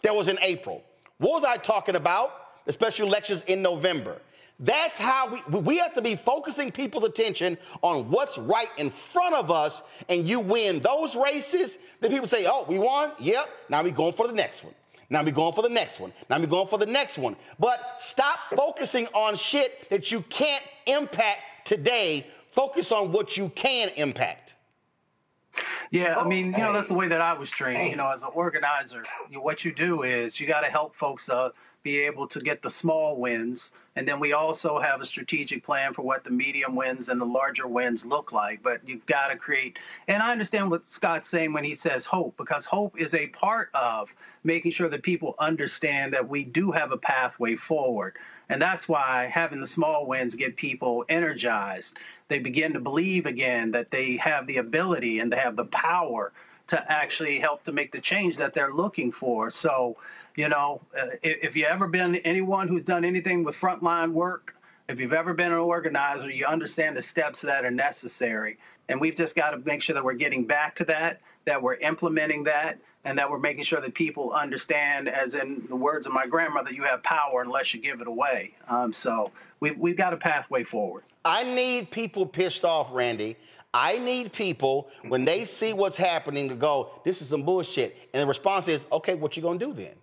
That was in April. What was I talking about? The special elections in November. That's how we have to be focusing people's attention on what's right in front of us, and you win those races. Then people say, oh, we won? Yep. Now we're going for the next one. Now we're going for the next one. Now we're going for the next one. But stop focusing on shit that you can't impact today. Focus on what you can impact. Yeah, I mean, that's the way that I was trained. As an organizer, what you do is you got to help folks be able to get the small wins. And then we also have a strategic plan for what the medium wins and the larger wins look like. But you've got to create. And I understand what Scott's saying when he says hope, because hope is a part of making sure that people understand that we do have a pathway forward. And that's why having the small wins get people energized. They begin to believe again that they have the ability and they have the power to actually help to make the change that they're looking for. So, if you've ever been anyone who's done anything with frontline work, if you've ever been an organizer, you understand the steps that are necessary. And we've just got to make sure that we're getting back to that we're implementing that, and that we're making sure that people understand, as in the words of my grandmother, you have power unless you give it away. So we've got a pathway forward. I need people pissed off, Randy. I need people, when they see what's happening, to go, this is some bullshit. And the response is, okay, what you going to do then?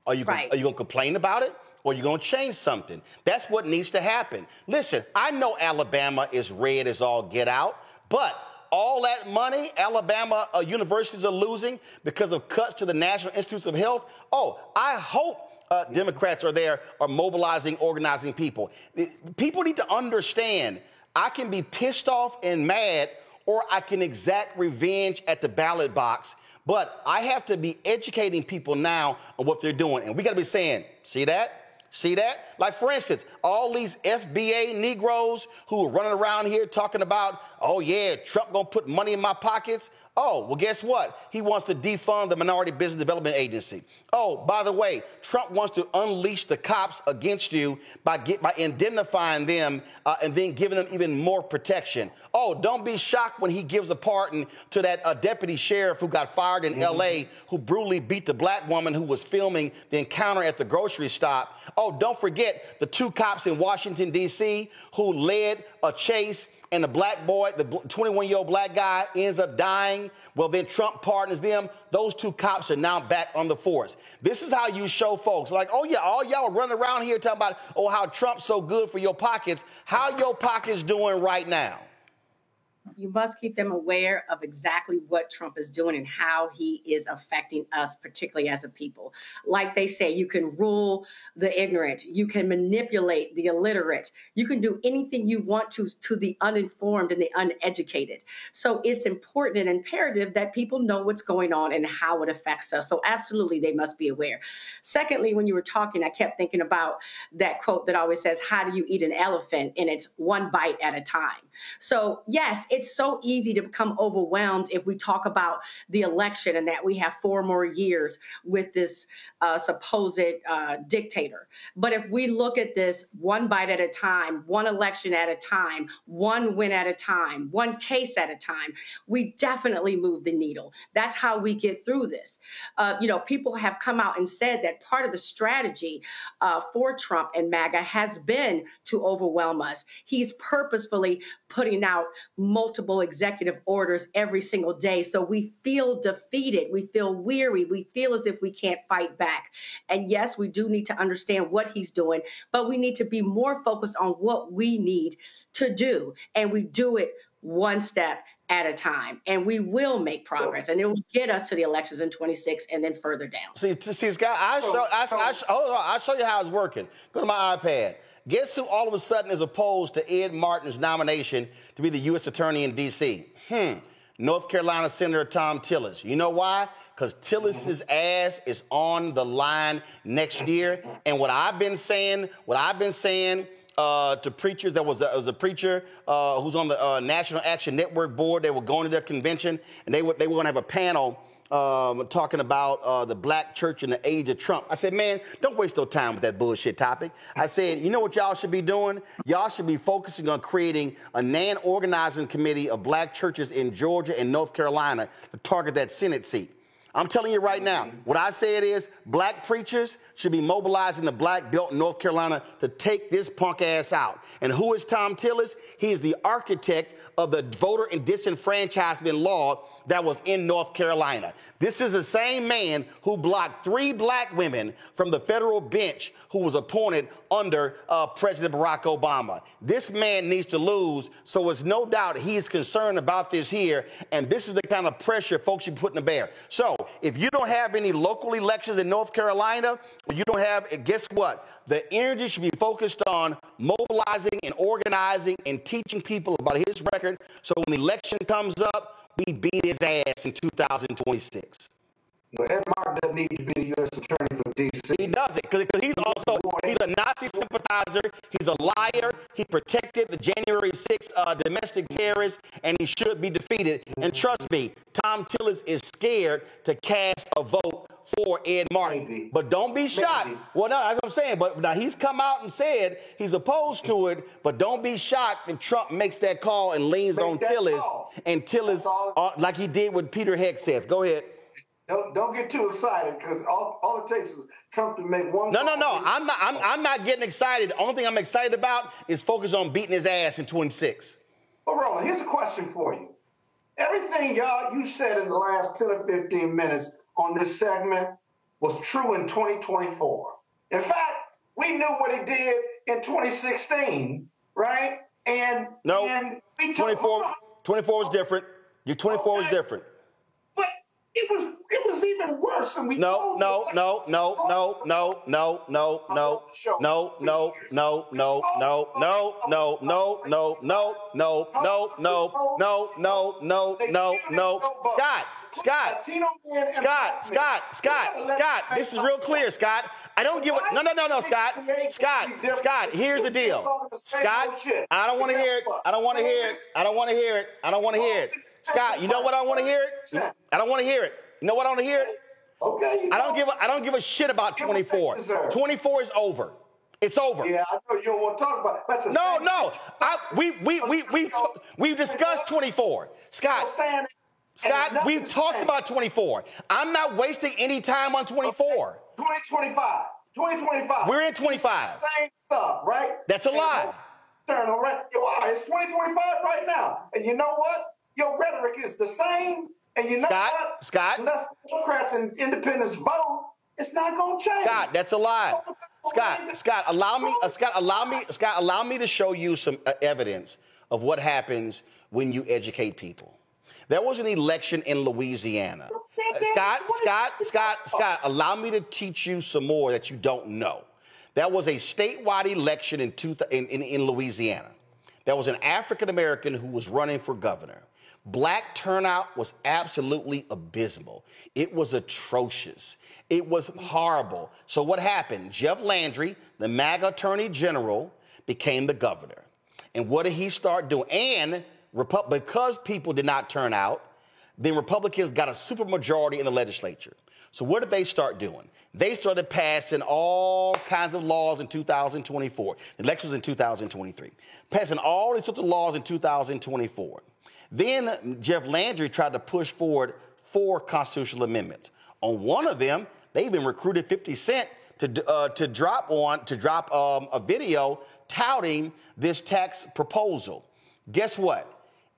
Are you going to complain about it? Or are you going to change something? That's what needs to happen. Listen, I know Alabama is red as all get out, but all that money Alabama universities are losing because of cuts to the National Institutes of Health. Oh, I hope Democrats are mobilizing, organizing people. People need to understand, I can be pissed off and mad, or I can exact revenge at the ballot box. But I have to be educating people now on what they're doing. And we got to be saying, see that? See that? Like, for instance, all these FBA Negroes who are running around here talking about, oh, yeah, Trump going to put money in my pockets. Oh, well, guess what? He wants to defund the Minority Business Development Agency. Oh, by the way, Trump wants to unleash the cops against you by indemnifying them and then giving them even more protection. Oh, don't be shocked when he gives a pardon to that deputy sheriff who got fired in L.A., who brutally beat the black woman who was filming the encounter at the grocery stop. Oh, don't forget the 2 cops in Washington, D.C., who led a chase, and the black boy, the 21-year-old black guy, ends up dying. Well, then Trump pardons them. Those 2 cops are now back on the force. This is how you show folks, like, oh, yeah, all y'all are running around here talking about, oh, how Trump's so good for your pockets. How your pockets doing right now? You must keep them aware of exactly what Trump is doing and how he is affecting us, particularly as a people. Like they say, you can rule the ignorant. You can manipulate the illiterate. You can do anything you want to the uninformed and the uneducated. So it's important and imperative that people know what's going on and how it affects us. So absolutely, they must be aware. Secondly, when you were talking, I kept thinking about that quote that always says, how do you eat an elephant? And it's one bite at a time. So yes, it's so easy to become overwhelmed if we talk about the election and that we have 4 more years with this supposed dictator. But if we look at this one bite at a time, one election at a time, one win at a time, one case at a time, we definitely move the needle. That's how we get through this. People have come out and said that part of the strategy for Trump and MAGA has been to overwhelm us. He's purposefully putting out multiple executive orders every single day. So we feel defeated. We feel weary. We feel as if we can't fight back. And yes, we do need to understand what he's doing, but we need to be more focused on what we need to do. And we do it one step at a time. And we will make progress. And it will get us to the elections in 26 and then further down. See, Scott, I'll show you how it's working. Go to my iPad. Guess who all of a sudden is opposed to Ed Martin's nomination to be the U.S. Attorney in D.C.? North Carolina Senator Thom Tillis. You know why? Because Tillis's ass is on the line next year. And what I've been saying to preachers, there was a preacher who's on the National Action Network board. They were going to their convention, and they were going to have a panel talking about the black church in the age of Trump. I said, man, don't waste your time with that bullshit topic. I said, you know what y'all should be doing? Y'all should be focusing on creating a non-organizing committee of black churches in Georgia and North Carolina to target that Senate seat. I'm telling you right now, what I said is black preachers should be mobilizing the black belt in North Carolina to take this punk ass out. And who is Thom Tillis? He is the architect of the voter and disenfranchisement law that was in North Carolina. This is the same man who blocked 3 black women from the federal bench who was appointed under President Barack Obama. This man needs to lose, so it's no doubt he is concerned about this here, and this is the kind of pressure folks should be putting to bear. So if you don't have any local elections in North Carolina, you don't have, guess what? The energy should be focused on mobilizing and organizing and teaching people about his record, so when the election comes up, we beat his ass in 2026. Ed Markey doesn't need to be the U.S. Attorney for D.C. He doesn't, because he's a Nazi sympathizer. He's a liar. He protected the January 6th domestic terrorists, and he should be defeated. And trust me, Thom Tillis is scared to cast a vote for Ed Markey. But don't be shocked. Well, no, that's what I'm saying. But now he's come out and said he's opposed to it, but don't be shocked if Trump makes that call and leans on Tillis, and Tillis, like he did with Peter Hegseth. Go ahead. Don't get too excited, because all it takes is Trump to make one. No. I'm not getting excited. The only thing I'm excited about is focus on beating his ass in 26. Well, Roland, here's a question for you. Everything you said in the last 10 or 15 minutes on this segment was true in 2024. In fact, we knew what he did in 2016, right? And no, and 24 was different. Your 24 was different. But it was even worse, and we No. Scott, this is real clear, Scott. I don't give a no, Scott, here's the deal. Scott, I don't want to hear it. Scott, you know what I want to hear it? I don't want to hear it. You know what I want to hear it? Okay. I don't give a shit about 24. 24 is over. It's over. Yeah, I know you don't want to talk about it. No. We've discussed 24. Scott, we've talked about 24. I'm not wasting any time on 24. 2025. We're in 25. Same stuff, right? That's a lie. It's 2025 right now. And you know what? Your rhetoric is the same. And you know what? Scott, unless Democrats and independents vote, it's not going to change. Scott, that's a lie. Scott, allow me to show you some evidence of what happens when you educate people. There was an election in Louisiana. Scott, allow me to teach you some more that you don't know. There was a statewide election in Louisiana. There was an African American who was running for governor. Black turnout was absolutely abysmal. It was atrocious. It was horrible. So what happened? Jeff Landry, the MAGA attorney general, became the governor. And what did he start doing? And because people did not turn out, then Republicans got a supermajority in the legislature. So what did they start doing? They started passing all kinds of laws in 2024. The election was in 2023. Passing all these sorts of laws in 2024. Then Jeff Landry tried to push forward 4 constitutional amendments. On one of them, they even recruited 50 Cent to drop a video touting this tax proposal. Guess what?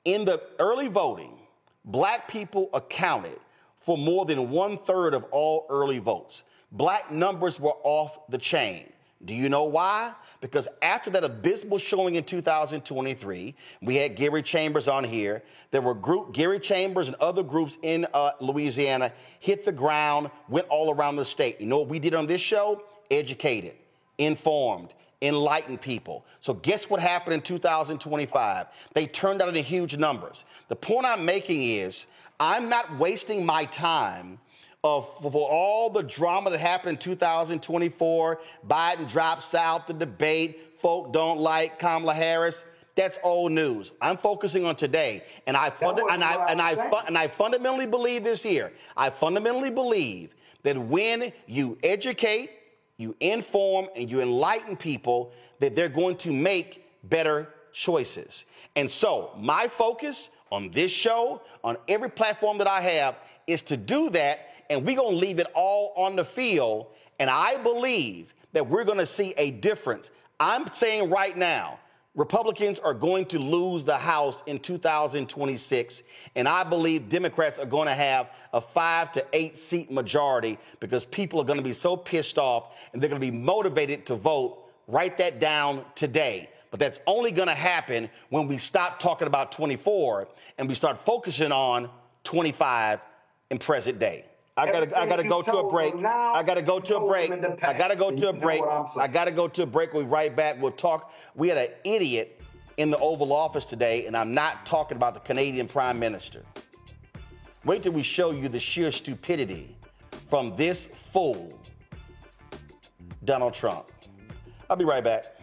In the early voting, black people accounted for more than 1/3 of all early votes. Black numbers were off the chain. Do you know why? Because after that abysmal showing in 2023, we had Gary Chambers on here. There were Gary Chambers and other groups in Louisiana hit the ground, went all around the state. You know what we did on this show? Educated, informed, enlighten people. So guess what happened in 2025? They turned out into huge numbers. The point I'm making is I'm not wasting my time for all the drama that happened in 2024. Biden drops out, the debate, folk don't like Kamala Harris. That's old news. I'm focusing on today, and I fundamentally believe this here. I fundamentally believe that when you educate, you inform, and you enlighten people, that they're going to make better choices. And so my focus on this show, on every platform that I have, is to do that, and we're going to leave it all on the field. And I believe that we're going to see a difference. I'm saying right now, Republicans are going to lose the House in 2026, and I believe Democrats are going to have a 5 to 8 seat majority because people are going to be so pissed off and they're going to be motivated to vote. Write that down today. But that's only going to happen when we stop talking about 24 and we start focusing on 25 in present day. I gotta go to a break. I gotta go to a break. I gotta go to a break. I gotta go to a break. We'll be right back. We'll talk. We had an idiot in the Oval Office today, and I'm not talking about the Canadian Prime Minister. Wait till we show you the sheer stupidity from this fool, Donald Trump. I'll be right back.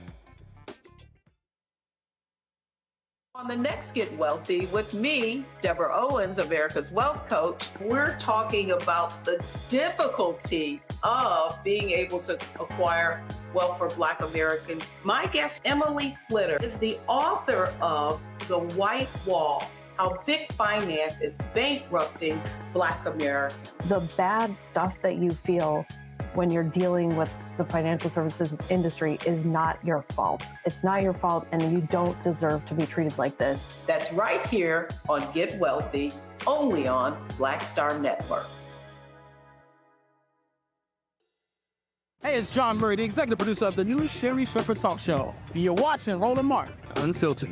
On the next Get Wealthy with me, Deborah Owens, America's Wealth Coach, we're talking about the difficulty of being able to acquire wealth for Black Americans. My guest, Emily Flitter, is the author of The White Wall, How Big Finance is Bankrupting Black America. The bad stuff that you feel when you're dealing with the financial services industry is not your fault. It's not your fault, and you don't deserve to be treated like this. That's right here on Get Wealthy, only on Black Star Network. Hey, it's John Murray, the executive producer of the new Sherry Shepherd Talk Show. You're watching Roland Martin Unfiltered.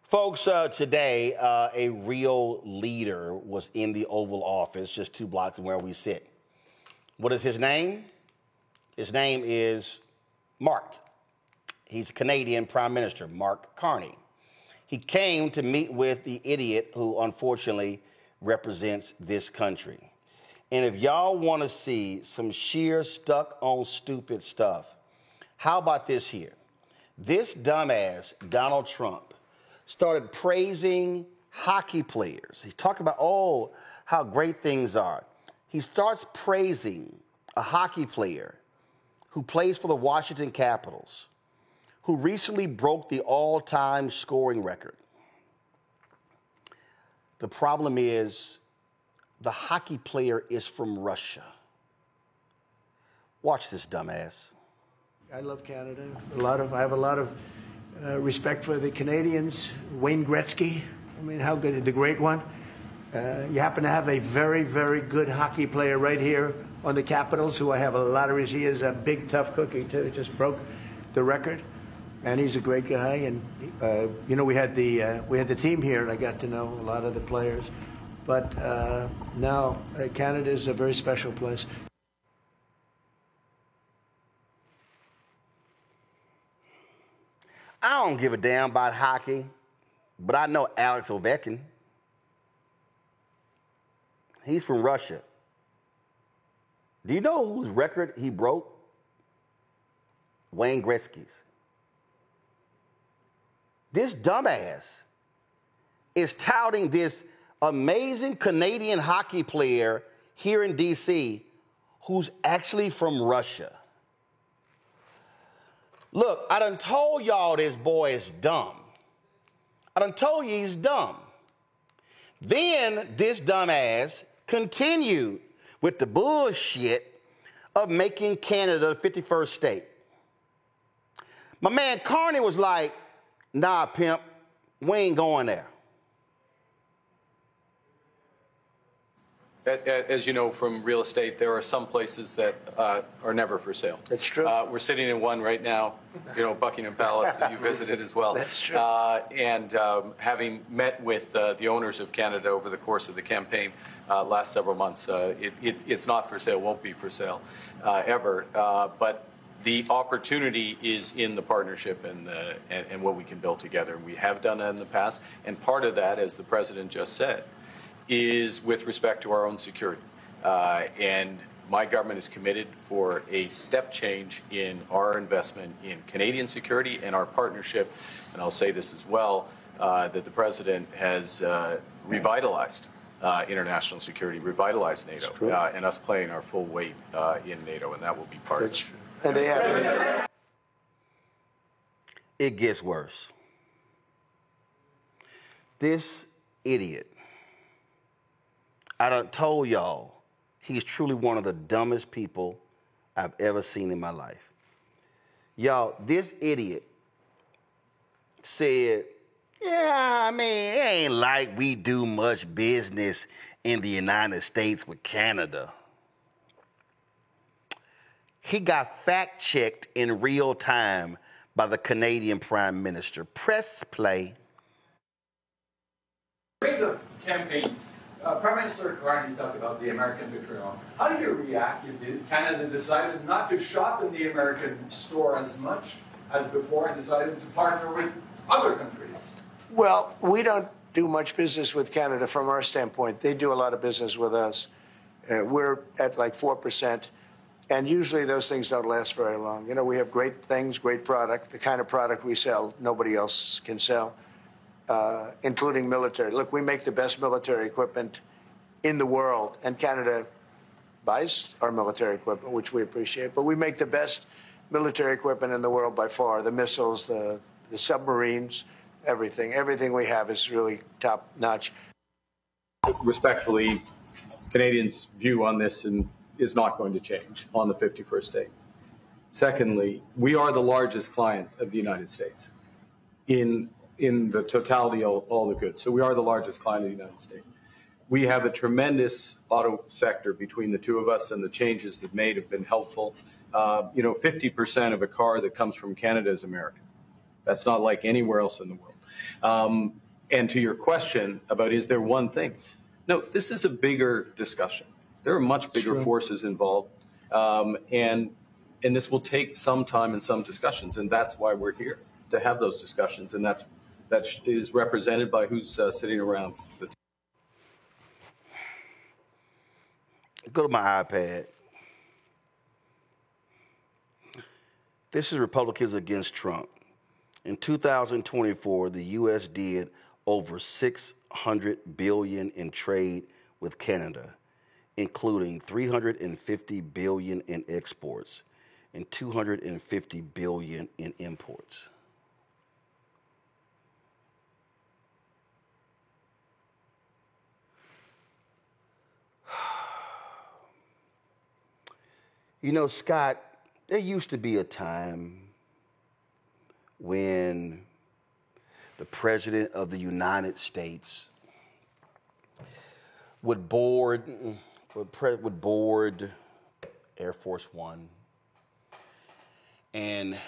Folks, today, a real leader was in the Oval Office, just 2 blocks from where we sit. What is his name? His name is Mark. He's Canadian Prime Minister, Mark Carney. He came to meet with the idiot who unfortunately represents this country. And if y'all want to see some sheer stuck on stupid stuff, how about this here? This dumbass, Donald Trump, started praising hockey players. He's talking about, how great things are. He starts praising a hockey player who plays for the Washington Capitals, who recently broke the all-time scoring record. The problem is the hockey player is from Russia. Watch this dumbass. I love Canada. I have a lot of respect for the Canadians. Wayne Gretzky, I mean, how good, the great one. You happen to have a very, very good hockey player right here on the Capitals, who I have a lot of respect. He is a big, tough cookie, too. Just broke the record, and he's a great guy. And we had the team here, and I got to know a lot of the players. But now Canada is a very special place. I don't give a damn about hockey, but I know Alex Ovechkin. He's from Russia. Do you know whose record he broke? Wayne Gretzky's. This dumbass is touting this amazing Canadian hockey player here in D.C. who's actually from Russia. Look, I done told y'all this boy is dumb. I done told you he's dumb. Then this dumbass continued with the bullshit of making Canada the 51st state. My man Carney was like, nah, pimp, we ain't going there. As you know from real estate, there are some places that are never for sale. That's true. We're sitting in one right now, Buckingham Palace that you visited as well. That's true. And having met with the owners of Canada over the course of the campaign last several months, it's not for sale, won't be for sale ever. But the opportunity is in the partnership and what we can build together. And we have done that in the past. And part of that, as the president just said, is with respect to our own security. And my government is committed for a step change in our investment in Canadian security and our partnership. And I'll say this as well, that the president has revitalized international security, revitalized NATO, and us playing our full weight in NATO, and that will be part of it. True. And they have. It gets worse. This idiot, I done told y'all, he's truly one of the dumbest people I've ever seen in my life. Y'all, this idiot said, yeah, I mean, it ain't like we do much business in the United States with Canada. He got fact-checked in real time by the Canadian Prime Minister. Press play. During the campaign, Prime Minister Carney talked about the American vitriol. How do you react if Canada decided not to shop in the American store as much as before and decided to partner with other countries? Well, we don't do much business with Canada from our standpoint. They do a lot of business with us. We're at like 4%. And usually those things don't last very long. We have great things, great product. The kind of product we sell, nobody else can sell, including military. Look, we make the best military equipment in the world, and Canada buys our military equipment, which we appreciate. But we make the best military equipment in the world by far. The missiles, the submarines, everything. Everything we have is really top notch. Respectfully, Canadians' view on this is not going to change on the 51st day. Secondly, we are the largest client of the United States in the totality of all the goods. So we are the largest client of the United States. We have a tremendous auto sector between the two of us, and the changes that made have been helpful. 50% of a car that comes from Canada is American. That's not like anywhere else in the world. And to your question about is there one thing? No, this is a bigger discussion. There are much bigger forces involved, and this will take some time and some discussions, and that's why we're here, to have those discussions, and that is represented by who's sitting around the table. Go to my iPad. This is Republicans against Trump. In 2024, the U.S. did over $600 billion in trade with Canada, including $350 billion in exports and $250 billion in imports. Scott, there used to be a time when the President of the United States would board Air Force One, and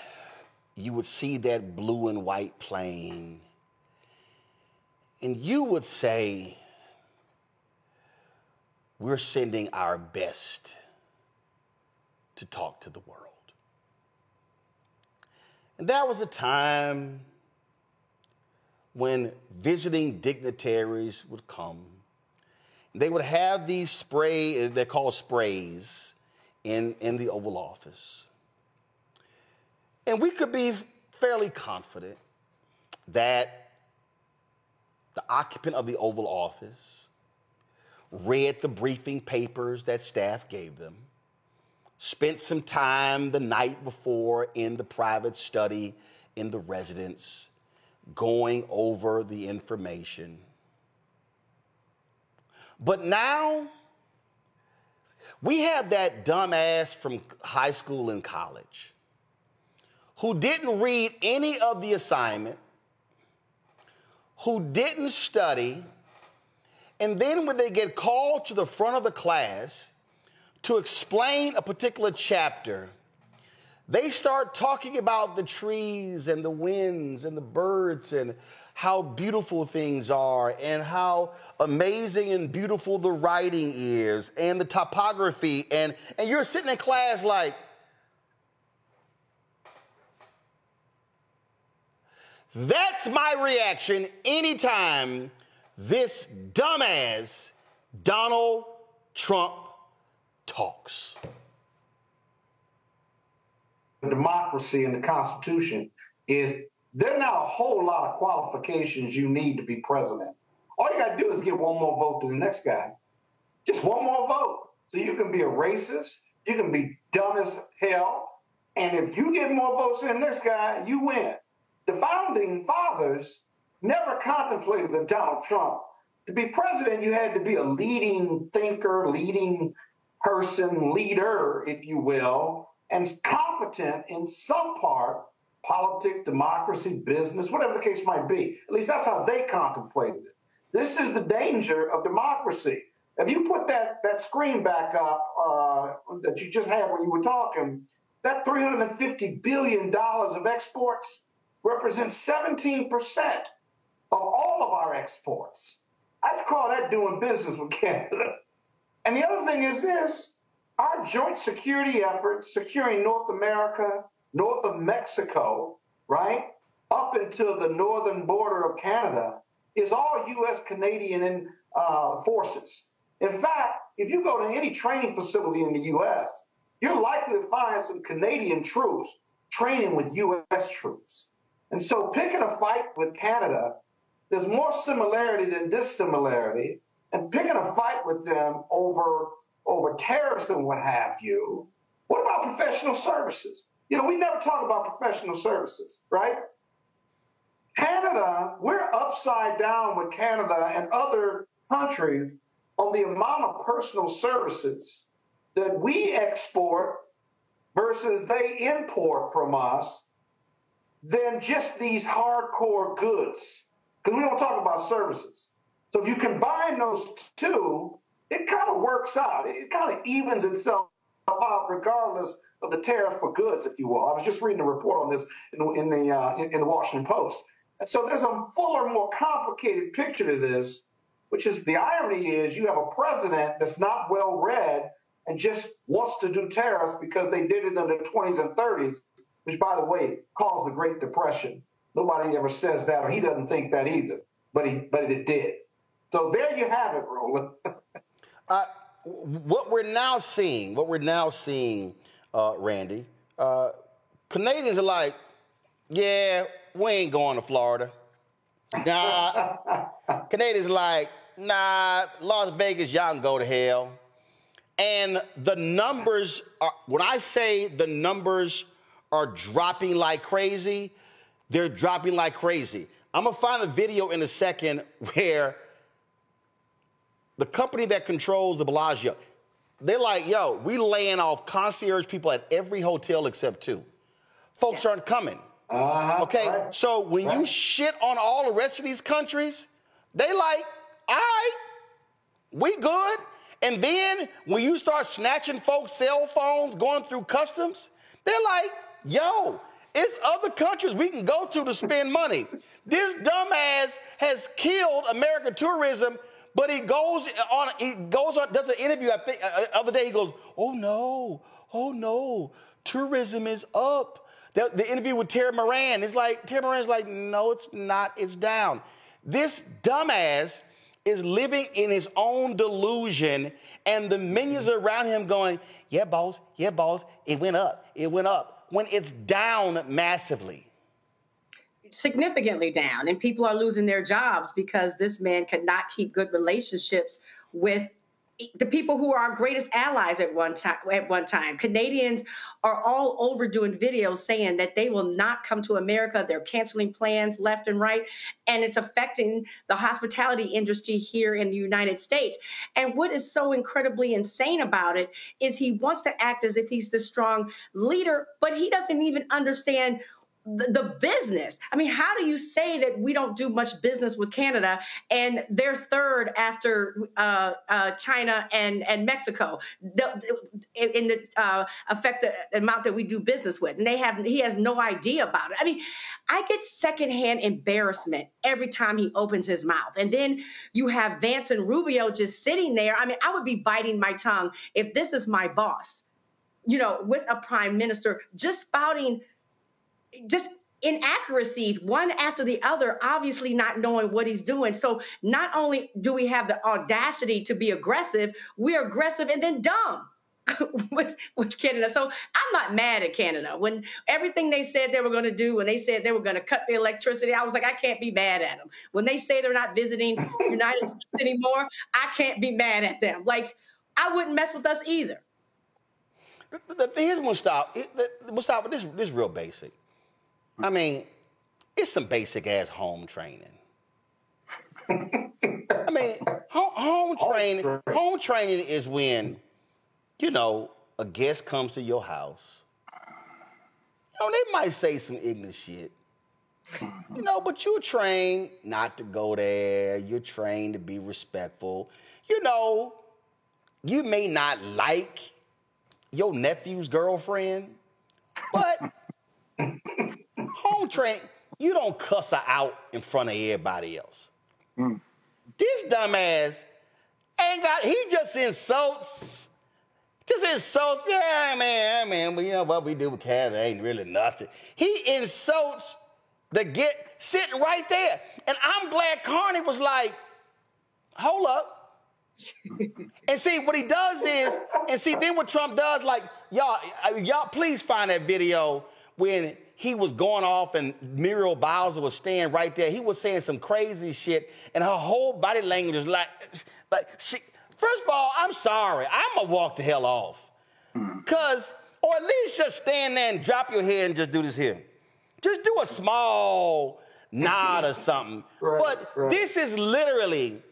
you would see that blue and white plane, and you would say, we're sending our best to talk to the world. And that was a time when visiting dignitaries would come. They would have these sprays, they're called sprays, in the Oval Office. And we could be fairly confident that the occupant of the Oval Office read the briefing papers that staff gave them, spent some time the night before in the private study in the residence, going over the information. But now, we have that dumbass from high school and college who didn't read any of the assignment, who didn't study, And then when they get called to the front of the class to explain a particular chapter, they start talking about the trees and the winds and the birds and how beautiful things are and how amazing and beautiful the writing is and the topography. And you're sitting in class like, that's my reaction anytime this dumbass Donald Trump talks. Democracy and the Constitution is there are not a whole lot of qualifications you need to be president. All you got to do is give one more vote to the next guy. Just one more vote. So you can be a racist, you can be dumb as hell, and if you get more votes than the next guy, you win. The founding fathers never contemplated that Donald Trump. To be president, you had to be a leading thinker, leading person, leader, if you will, and competent in some part, politics, democracy, business, whatever the case might be. At least that's how they contemplated it. This is the danger of democracy. If you put that screen back up that you just had when you were talking, that $350 billion of exports represents 17% of all of our exports. I'd call that doing business with Canada. And the other thing is this, our joint security efforts, securing North America, north of Mexico, right, up until the northern border of Canada, is all U.S.-Canadian forces. In fact, if you go to any training facility in the U.S., you're likely to find some Canadian troops training with U.S. troops. And so picking a fight with Canada, there's more similarity than dissimilarity, and picking a fight with them over tariffs and what have you. What about professional services? You know, we never talk about professional services, right? Canada, we're upside down with Canada and other countries on the amount of personal services that we export versus they import from us than just these hardcore goods. Because we don't talk about services. So if you combine those two, it kind of works out. It kind of evens itself out regardless of the tariff for goods, if you will. I was just reading a report on this in the Washington Post. And so there's a fuller, more complicated picture to this, which is the irony is you have a president that's not well read and just wants to do tariffs because they did it in the 20s and 30s, which, by the way, caused the Great Depression. Nobody ever says that, or he doesn't think that either, but it did. So there you have it, Roland. What we're now seeing, Randy, Canadians are like, yeah, we ain't going to Florida. Nah, Canadians are like, nah, Las Vegas, y'all can go to hell. And the numbers are, when I say the numbers are dropping like crazy, they're dropping like crazy. I'm going to find a video in a second where the company that controls the Bellagio, they're like, yo, we laying off concierge people at every hotel except 2. Folks aren't coming. Okay, right. So when you shit on all the rest of these countries, they like, all right, we good. And then when you start snatching folks' cell phones, going through customs, they're like, yo, it's other countries we can go to spend money. This dumbass has killed American tourism, but he goes on, does an interview, I think, other day, he goes, oh no, tourism is up. The interview with Terry Moran, Terry Moran's like, no, it's not, it's down. This dumbass is living in his own delusion, and the minions around him going, yeah, boss, it went up, when it's down massively. Significantly down, and people are losing their jobs because this man could not keep good relationships with the people who are our greatest allies at one time. Canadians are all over doing videos saying that they will not come to America. They're canceling plans left and right, and it's affecting the hospitality industry here in the United States. And what is so incredibly insane about it is he wants to act as if he's the strong leader, but he doesn't even understand the business. I mean, how do you say that we don't do much business with Canada and they're third after China and Mexico in the effective amount that we do business with? And he has no idea about it. I mean, I get secondhand embarrassment every time he opens his mouth. And then you have Vance and Rubio just sitting there. I mean, I would be biting my tongue if this is my boss, with a prime minister just spouting just inaccuracies one after the other, obviously not knowing what he's doing. So not only do we have the audacity to be aggressive, we're aggressive and then dumb with Canada. So I'm not mad at Canada. When everything they said they were going to do, when they said they were going to cut the electricity, I was like, I can't be mad at them. When they say they're not visiting the United States anymore, I can't be mad at them. Like, I wouldn't mess with us either. Here's Mustafa. Mustafa, this is real basic. I mean, it's some basic-ass home training. I mean, home training is when, a guest comes to your house. They might say some ignorant shit. But you're trained not to go there. You're trained to be respectful. You may not like your nephew's girlfriend, but home training, you don't cuss her out in front of everybody else. This dumbass he just insults. Yeah, man, but what we do with Canada ain't really nothing. He insults sitting right there. And I'm glad Carney was like, hold up. And see, what he does is, then what Trump does, like, y'all please find that video when he was going off and Muriel Bowser was staying right there. He was saying some crazy shit, and her whole body language was like first of all, I'm sorry. I'm going to walk the hell off. Or at least just stand there and drop your head and just do this here. Just do a small nod or something. Right. This is literally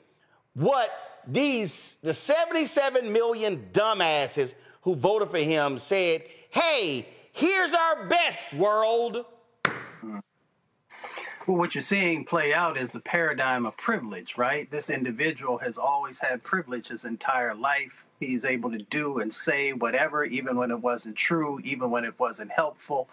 what the 77 million dumbasses who voted for him said, hey, here's our best, world. Well, what you're seeing play out is the paradigm of privilege, right? This individual has always had privilege his entire life. He's able to do and say whatever, even when it wasn't true, even when it wasn't helpful.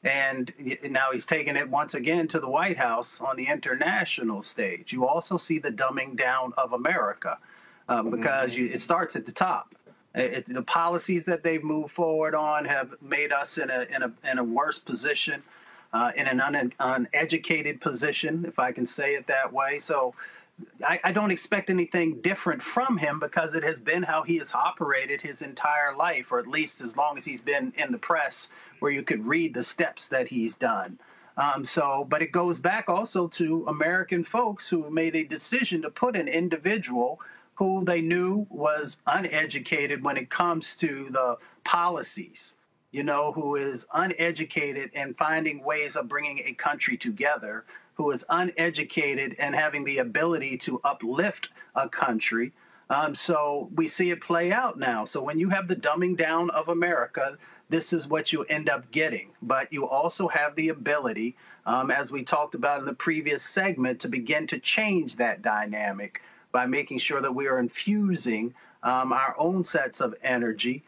And now he's taking it once again to the White House on the international stage. You also see the dumbing down of America because it starts at the top. The policies that they've moved forward on have made us in a worse position, in an uneducated position, if I can say it that way. So I don't expect anything different from him because it has been how he has operated his entire life, or at least as long as he's been in the press where you could read the steps that he's done. But it goes back also to American folks who made a decision to put an individual who they knew was uneducated when it comes to the policies, who is uneducated in finding ways of bringing a country together, who is uneducated and having the ability to uplift a country. So we see it play out now. So when you have the dumbing down of America, this is what you end up getting. But you also have the ability, as we talked about in the previous segment, to begin to change that dynamic by making sure that we are infusing our own sets of energy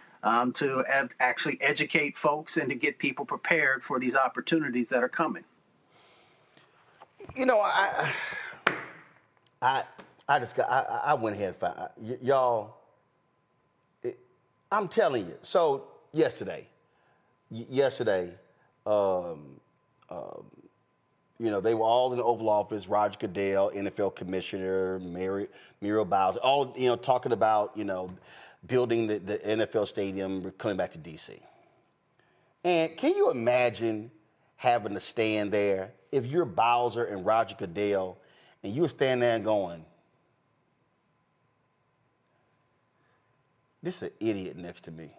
to actually educate folks and to get people prepared for these opportunities that are coming. I went ahead and found y'all. I'm telling you. So yesterday, they were all in the Oval Office. Roger Goodell, NFL Commissioner, Muriel Bowser, all talking about building the NFL stadium, coming back to D.C. And can you imagine having to stand there if you're Bowser and Roger Goodell, and you stand there and going, this is an idiot next to me.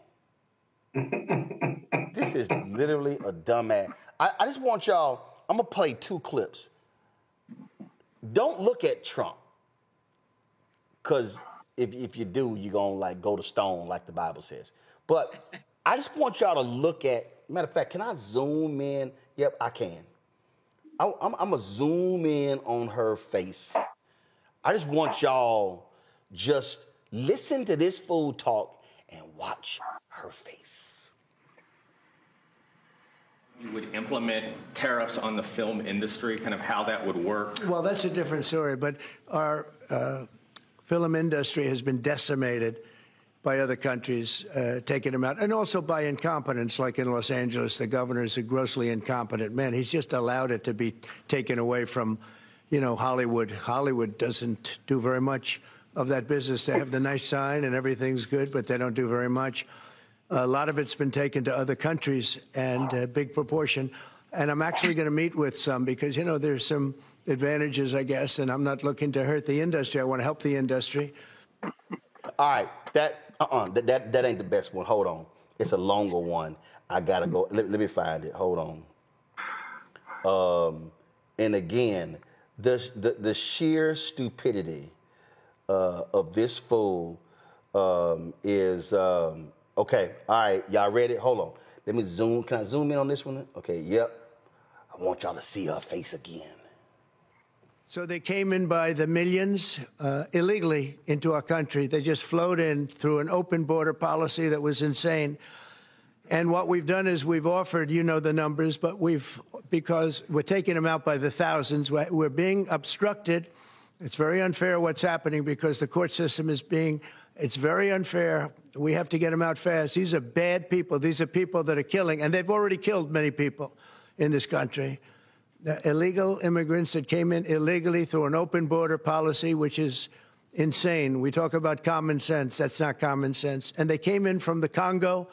This is literally a dumbass. I just want y'all, I'm going to play 2 clips. Don't look at Trump, because if you do, you're going to go to stone like the Bible says. But I just want y'all to look at, matter of fact, can I zoom in? Yep, I can. I'm going to zoom in on her face. I just want y'all just listen to this fool talk and watch her face. You would implement tariffs on the film industry, kind of how that would work? Well, that's a different story, but our film industry has been decimated by other countries taking them out, and also by incompetence, like in Los Angeles. The governor is a grossly incompetent man. He's just allowed it to be taken away from, Hollywood. Hollywood doesn't do very much of that business. They have the nice sign and everything's good, but they don't do very much. A lot of it's been taken to other countries, and a big proportion. And I'm actually going to meet with some because, there's some advantages, I guess, and I'm not looking to hurt the industry. I want to help the industry. All right, that ain't the best one. Hold on. It's a longer one. I got to go. Let me find it. Hold on. And again, the sheer stupidity of this fool is... okay, all right, y'all ready? Hold on. Let me zoom. Can I zoom in on this one? Okay, yep. I want y'all to see her face again. So they came in by the millions illegally into our country. They just flowed in through an open border policy that was insane. And what we've done is we've offered, the numbers, but because we're taking them out by the thousands, we're being obstructed. It's very unfair what's happening because the court system it's very unfair. We have to get them out fast. These are bad people. These are people that are killing, and they've already killed many people in this country. The illegal immigrants that came in illegally through an open border policy, which is insane. We talk about common sense. That's not common sense. And they came in from the Congo,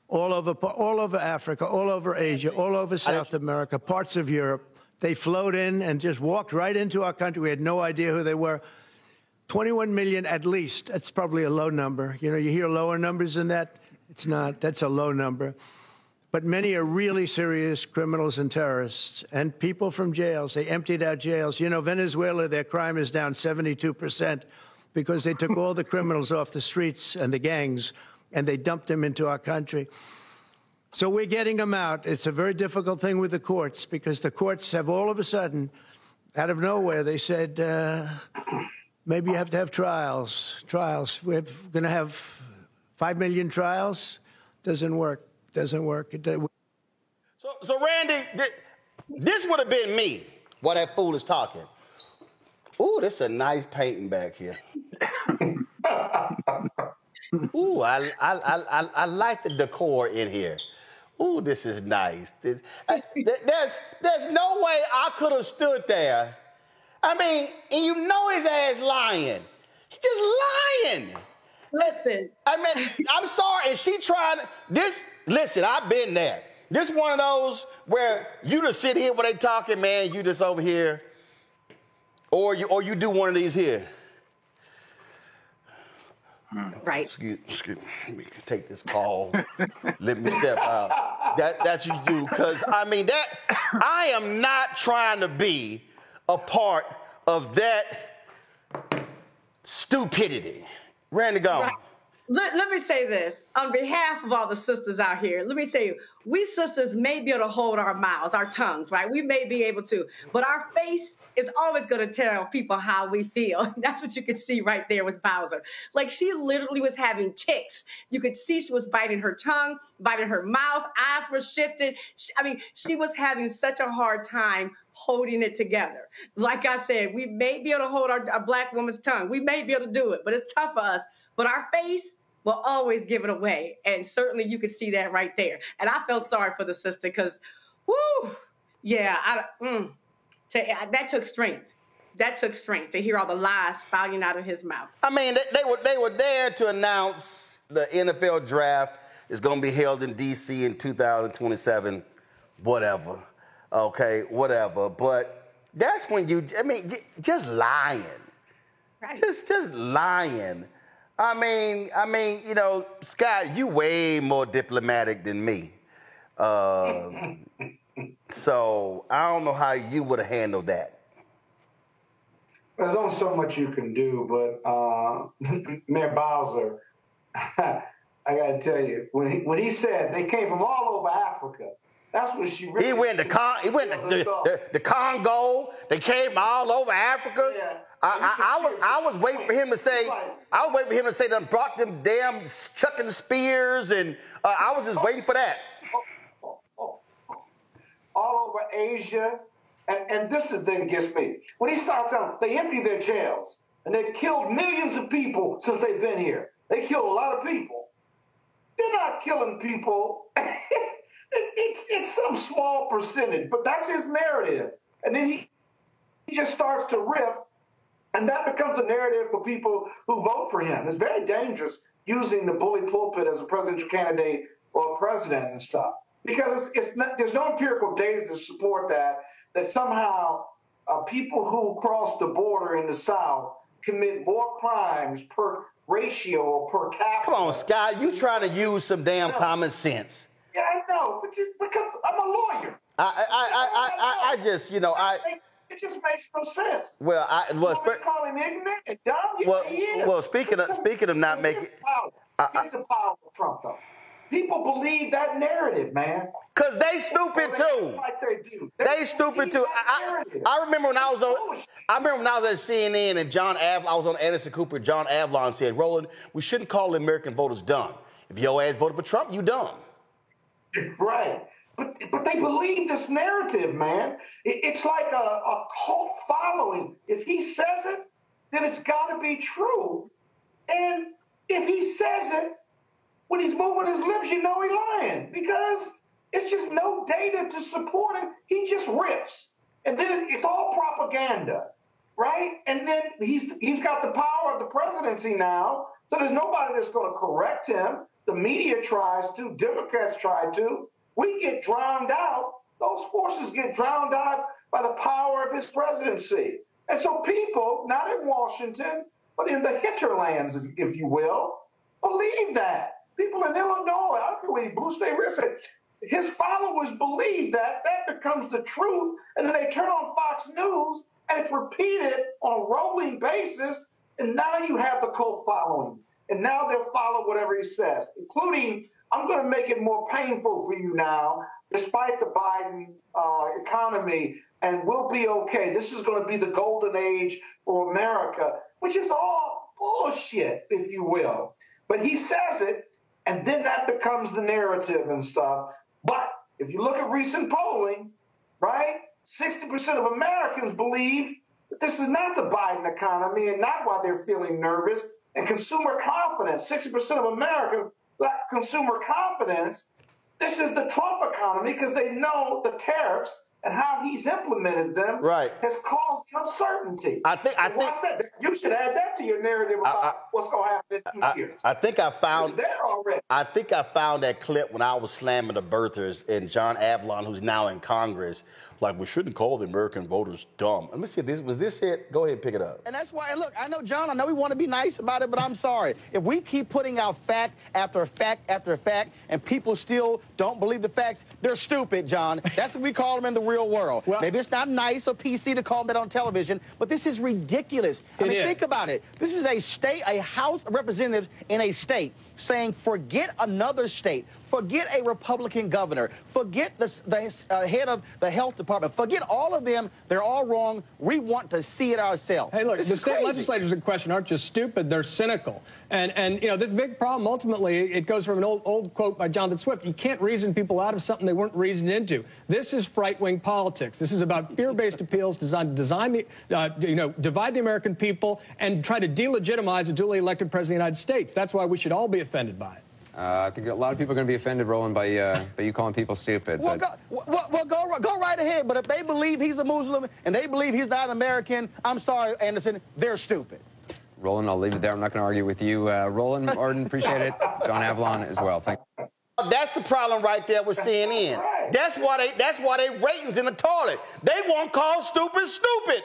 all over Africa, all over Asia, all over South America, parts of Europe. They flowed in and just walked right into our country. We had no idea who they were. 21 million at least. That's probably a low number. You hear lower numbers than that. It's not. That's a low number. But many are really serious criminals and terrorists and people from jails. They emptied out jails. Venezuela, their crime is down 72% because they took all the criminals off the streets and the gangs and they dumped them into our country. So we're getting them out. It's a very difficult thing with the courts because the courts have all of a sudden, out of nowhere, they said, maybe you have to have trials. We're going to have 5 million trials. Doesn't work. So Randy, this would have been me while that fool is talking. Ooh, this is a nice painting back here. Ooh, I like the decor in here. Ooh, this is nice. There's no way I could have stood there. I mean, and his ass lying. He's just lying. Listen. I mean, I'm sorry. Is she trying this? Listen, I've been there. This one of those where you just sit here when they talking, man, you just over here. Or you do one of these here. Right. Excuse me. Let me take this call. Let me step out. That's what you do. Because, I am not trying to be a part of that stupidity. Randy, go. Right. Let me say this. On behalf of all the sisters out here, let me say, we sisters may be able to hold our mouths, our tongues, right? We may be able to, but our face is always going to tell people how we feel. That's what you could see right there with Bowser. Like, she literally was having tics. You could see she was biting her tongue, biting her mouth, eyes were shifted. She was having such a hard time holding it together. Like I said, we may be able to hold our Black woman's tongue. We may be able to do it, but it's tough for us. But our face will always give it away. And certainly you could see that right there. And I felt sorry for the sister because, that took strength. That took strength to hear all the lies spouting out of his mouth. I mean, they were there to announce the NFL draft is going to be held in D.C. in 2027, whatever. Okay, whatever. But that's when just lying. Right. Just lying. I mean, Scott, you way more diplomatic than me. So I don't know how you would have handled that. There's only so much you can do, but Mayor Bowser, I got to tell you, when he said they came from all over Africa, That's what she really. He went to the Congo. They came all over Africa. Yeah. I was waiting for him to say. I was waiting for him to say, "Done brought them damn chucking spears," and I was just waiting for that. All over Asia, and this is the thing that gets me. When he starts out, they empty their jails, and they've killed millions of people since they've been here. They killed a lot of people. They're not killing people. It's some small percentage, but that's his narrative. And then he just starts to riff, and that becomes a narrative for people who vote for him. It's very dangerous using the bully pulpit as a presidential candidate or a president and stuff, because there's no empirical data to support that somehow people who cross the border in the South commit more crimes per ratio or per capita. Come on, Scott, you trying to use some damn common sense. Yeah, I know, but because I'm a lawyer. I just, you know, it just makes no sense. Well, call him ignorant and dumb. Yeah, he is. Well, speaking of not making, here's the power of Trump, though. People believe that narrative, man. Cause they stupid too. Like they do. They stupid too. I remember when I was at CNN and I was on Anderson Cooper. John Avlon said, "Roland, we shouldn't call the American voters dumb. If your ass voted for Trump, you dumb." Right. But they believe this narrative, man. It's like a cult following. If he says it, then it's got to be true. And if he says it, when he's moving his lips, you know he's lying, because it's just no data to support it. He just riffs. And then it's all propaganda, right? And then he's got the power of the presidency now, so there's nobody that's going to correct him. The media tries to. Democrats try to. We get drowned out. Those forces get drowned out by the power of his presidency. And so people, not in Washington, but in the hinterlands, if you will, believe that. People in Illinois, I believe, Blue State Red State, his followers believe that. That becomes the truth. And then they turn on Fox News, and it's repeated on a rolling basis. And now you have the cult following. And now they'll follow whatever he says, including, I'm going to make it more painful for you now, despite the Biden economy, and we'll be okay. This is going to be the golden age for America, which is all bullshit, if you will. But he says it, and then that becomes the narrative and stuff. But if you look at recent polling, right, 60% of Americans believe that this is not the Biden economy and not why they're feeling nervous. And consumer confidence, 60% of Americans lack consumer confidence. This is the Trump economy, because they know the tariffs and how he's implemented them has caused uncertainty. I think you should add that to your narrative about what's going to happen in 2 years. I think I found it's there already. I think I found that clip when I was slamming the birthers, and John Avlon, who's now in Congress, like, we shouldn't call the American voters dumb. Let me see if was this it? Go ahead and pick it up. And that's why, look, I know, John, I know we want to be nice about it, but I'm sorry. If we keep putting out fact after fact after fact, and people still don't believe the facts, they're stupid, John. That's what we call them in the real world. Well, maybe it's not nice or PC to call them that on television, but this is ridiculous. I mean, think about it. This is a House of Representatives in a state saying, forget another state, forget a Republican governor, forget the head of the health department, forget all of them. They're all wrong. We want to see it ourselves. Hey, look, the state legislators in question aren't just stupid, they're cynical. And you know, this big problem, ultimately, it goes from an old quote by Jonathan Swift: you can't reason people out of something they weren't reasoned into. This is right-wing politics. This is about fear-based appeals designed to divide the American people and try to delegitimize a duly elected president of the United States. That's why we should all be offended by it. I think a lot of people are going to be offended, Roland, by you calling people stupid. Well, go right ahead. But if they believe he's a Muslim and they believe he's not American, I'm sorry, Anderson, they're stupid. Roland, I'll leave it there. I'm not going to argue with you. Roland, Martin, appreciate it. John Avlon as well. Thank you. That's the problem right there with CNN. That's why they ratings in the toilet. They won't call stupid stupid.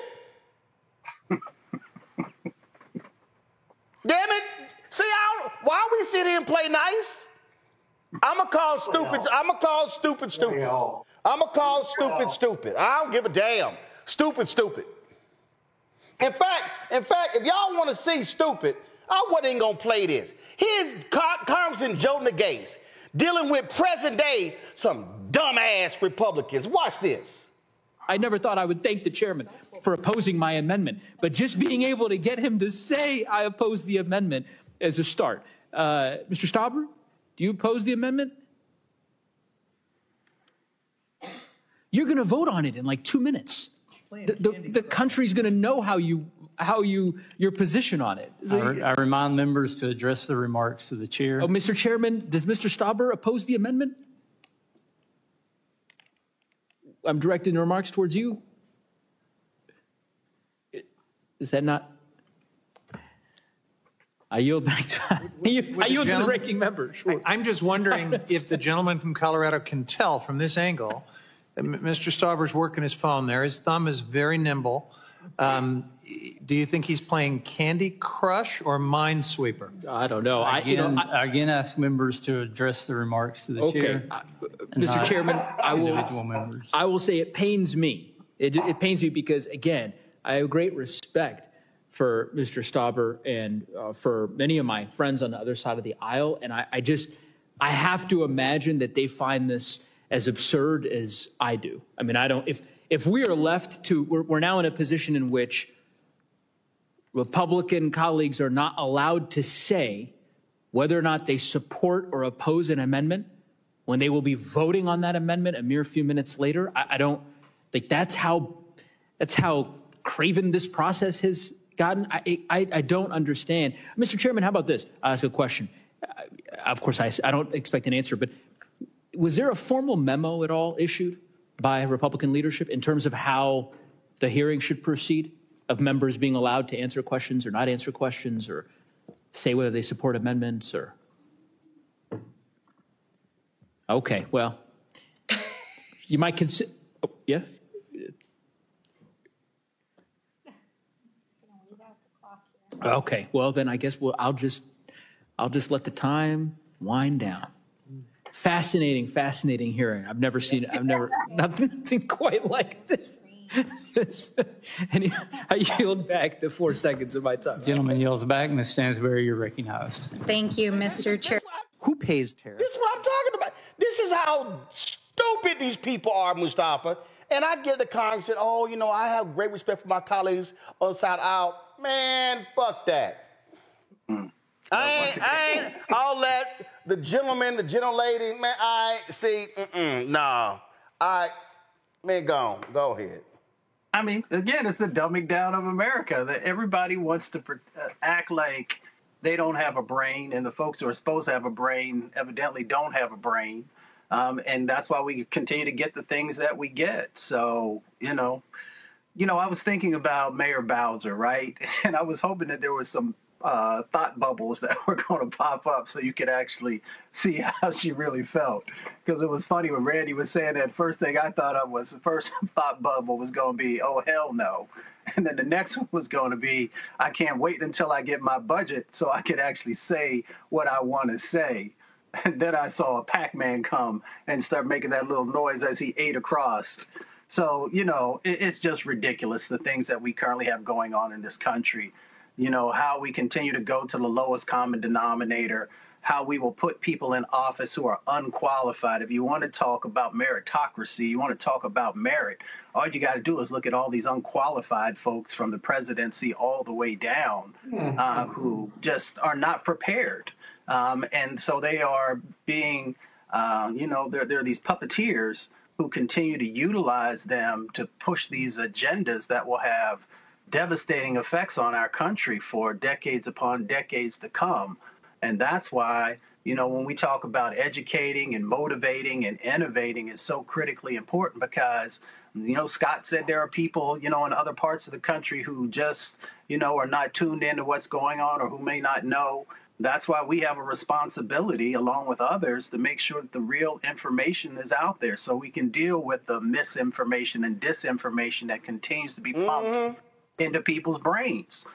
Damn it. See, why we sit here and play nice? I'm going to call stupid stupid. I'm going to call stupid stupid. I don't give a damn. Stupid stupid. In fact, if y'all want to see stupid, I wasn't even going to play this. Here's Congressman Joe Nagase. dealing with present day some dumbass Republicans. Watch this. I never thought I would thank the chairman for opposing my amendment, but just being able to get him to say I oppose the amendment is a start. Mr. Stauber, do you oppose the amendment? You're going to vote on it in like 2 minutes. The country's going to know your position on it. I remind members to address the remarks to the chair. Oh, Mr. Chairman, does Mr. Stauber oppose the amendment? I'm directing the remarks towards you. Is that not? I yield back to, I yield to the ranking member. Sure. I'm just wondering if the gentleman from Colorado can tell from this angle. Mr. Stauber's working his phone there. His thumb is very nimble. Do you think he's playing Candy Crush or Minesweeper? I don't know. I again ask members to address the remarks to the chair. Mr. Chairman, I will say it pains me. It pains me because, again, I have great respect for Mr. Stauber and for many of my friends on the other side of the aisle. And I have to imagine that they find this as absurd as I do. I mean, if we are left to, we're now in a position in which Republican colleagues are not allowed to say whether or not they support or oppose an amendment when they will be voting on that amendment a mere few minutes later. I don't think that's how craven this process has gotten. I don't understand. Mr. Chairman, how about this? I'll ask a question. Of course, I don't expect an answer, but was there a formal memo at all issued by Republican leadership in terms of how the hearing should proceed, of members being allowed to answer questions or not answer questions or say whether they support amendments or? Okay, well, you might consider, yeah? Okay, well then I guess I'll just let the time wind down. Fascinating hearing. I've never nothing quite like this. And I yield back the 4 seconds of my time. Gentleman yields back. Ms. Stansbury, you're recognized. Thank you, Mr. Chair. Who pays tariffs? This is what I'm talking about. This is how stupid these people are, Mustafa. And I get the Congress and, I have great respect for my colleagues on the side aisle. Man, fuck that. I'll let the gentleman, the gentlelady, man, man, go ahead. I mean, again, it's the dumbing down of America that everybody wants to act like they don't have a brain, and the folks who are supposed to have a brain evidently don't have a brain. And that's why we continue to get the things that we get. So, I was thinking about Mayor Bowser, right? And I was hoping that there was some thought bubbles that were going to pop up so you could actually see how she really felt. Because it was funny when Randy was saying that, first thing I thought of was the first thought bubble was going to be, oh, hell no. And then the next one was going to be, I can't wait until I get my budget so I could actually say what I want to say. And then I saw a Pac-Man come and start making that little noise as he ate across. So, it's just ridiculous, the things that we currently have going on in this country. How we continue to go to the lowest common denominator, how we will put people in office who are unqualified. If you want to talk about meritocracy, you want to talk about merit, all you got to do is look at all these unqualified folks from the presidency all the way down who just are not prepared. And so they are being, there are these puppeteers who continue to utilize them to push these agendas that will have devastating effects on our country for decades upon decades to come. And that's why, when we talk about educating and motivating and innovating is so critically important because, Scott said there are people, in other parts of the country who just, are not tuned into what's going on or who may not know. That's why we have a responsibility, along with others, to make sure that the real information is out there so we can deal with the misinformation and disinformation that continues to be pumped into people's brains.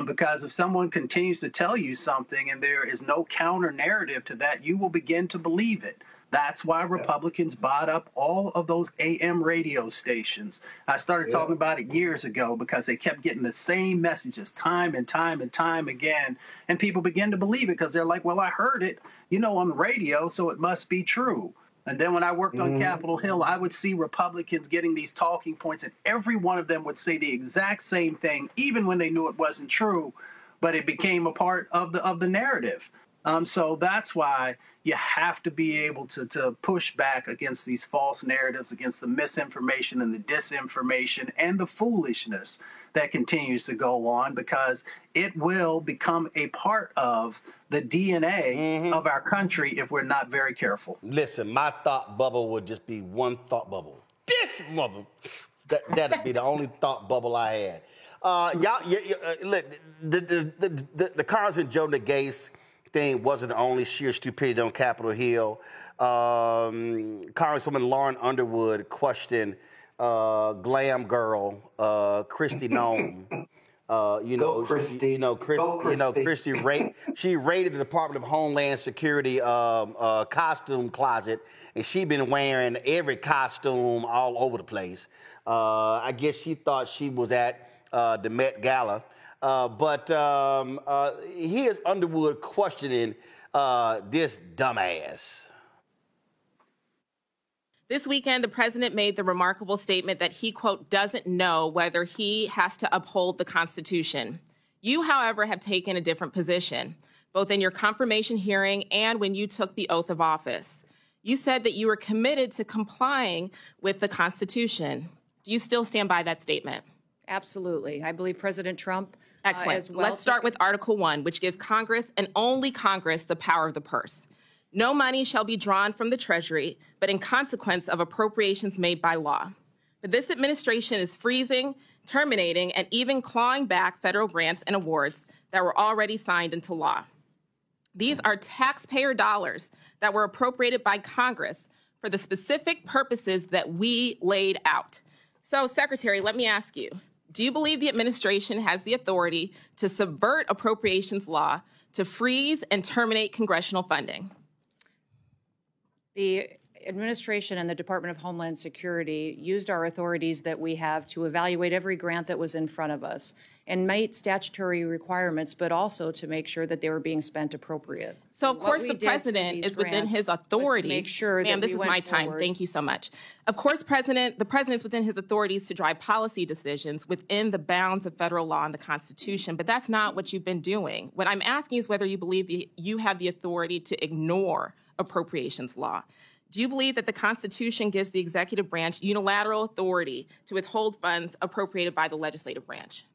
Because if someone continues to tell you something and there is no counter narrative to that, you will begin to believe it. That's why Republicans bought up all of those AM radio stations. I started talking about it years ago because they kept getting the same messages time and time and time again. And people began to believe it because they're like, well, I heard it, on the radio, so it must be true. And then when I worked on Capitol Hill, I would see Republicans getting these talking points, and every one of them would say the exact same thing, even when they knew it wasn't true, but it became a part of the narrative. So that's why you have to be able to push back against these false narratives, against the misinformation and the disinformation and the foolishness that continues to go on, because it will become a part of the DNA of our country if we're not very careful. Listen, my thought bubble would just be one thought bubble. This mother, that'd be the only thought bubble I had. Look, the Congressman Joe Nagase thing wasn't the only sheer stupidity on Capitol Hill. Congresswoman Lauren Underwood questioned glam girl Kristi Noem. She raided the Department of Homeland Security costume closet, and she been wearing every costume all over the place. I guess she thought she was at the Met Gala. But here's Underwood questioning this dumbass. This weekend, the president made the remarkable statement that he, quote, doesn't know whether he has to uphold the Constitution. You, however, have taken a different position, both in your confirmation hearing and when you took the oath of office. You said that you were committed to complying with the Constitution. Do you still stand by that statement? Absolutely. I believe President Trump Excellent. as well. Let's start with Article 1, which gives Congress and only Congress the power of the purse. No money shall be drawn from the Treasury, but in consequence of appropriations made by law. But this administration is freezing, terminating, and even clawing back federal grants and awards that were already signed into law. These are taxpayer dollars that were appropriated by Congress for the specific purposes that we laid out. So, Secretary, let me ask you, do you believe the administration has the authority to subvert appropriations law to freeze and terminate congressional funding? The administration and the Department of Homeland Security used our authorities that we have to evaluate every grant that was in front of us and meet statutory requirements, but also to make sure that they were being spent appropriate. So, of course, the president is within his authorities. Make sure Ma'am, that this is my time. Thank you so much. Of course, the president's within his authorities to drive policy decisions within the bounds of federal law and the Constitution, but that's not what you've been doing. What I'm asking is whether you believe you have the authority to ignore appropriations law. Do you believe that the Constitution gives the executive branch unilateral authority to withhold funds appropriated by the legislative branch?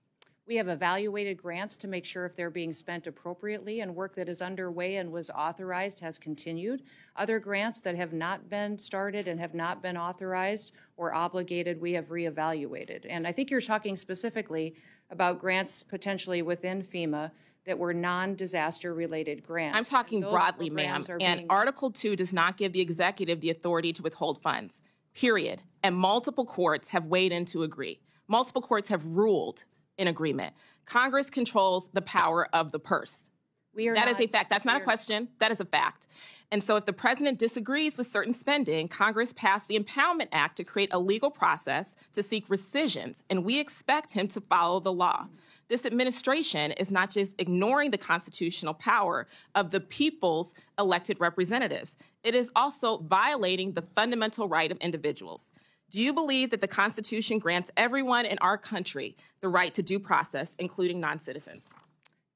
We have evaluated grants to make sure if they're being spent appropriately, and work that is underway and was authorized has continued. Other grants that have not been started and have not been authorized or obligated, we have reevaluated. And I think you're talking specifically about grants potentially within FEMA that were non-disaster related grants. I'm talking broadly, ma'am, and Article 2 does not give the executive the authority to withhold funds, period. And multiple courts have weighed in to agree. Multiple courts have ruled in agreement. Congress controls the power of the purse. That is a fact. That's not a question. That is a fact. And so if the president disagrees with certain spending, Congress passed the Impoundment Act to create a legal process to seek rescissions, and we expect him to follow the law. This administration is not just ignoring the constitutional power of the people's elected representatives. It is also violating the fundamental right of individuals. Do you believe that the Constitution grants everyone in our country the right to due process, including non-citizens?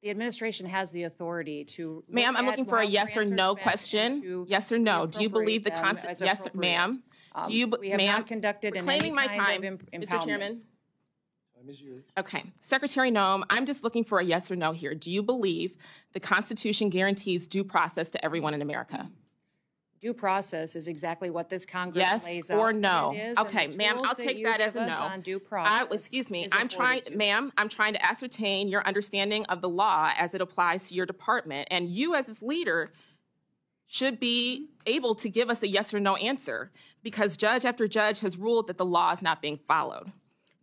The administration has the authority to. Ma'am, I'm looking for a yes or no question. Yes or no. Do you believe the Constitution? Yes, ma'am. Do you, we have not conducted in claiming my time, Mr. Chairman? Okay. Secretary Noem, I'm just looking for a yes or no here. Do you believe the Constitution guarantees due process to everyone in America? Due process is exactly what this Congress lays out. Yes or no? Okay, ma'am, I'll take that as a no. On due process excuse me, I'm trying to ascertain your understanding of the law as it applies to your department, and you as its leader should be able to give us a yes or no answer, because judge after judge has ruled that the law is not being followed.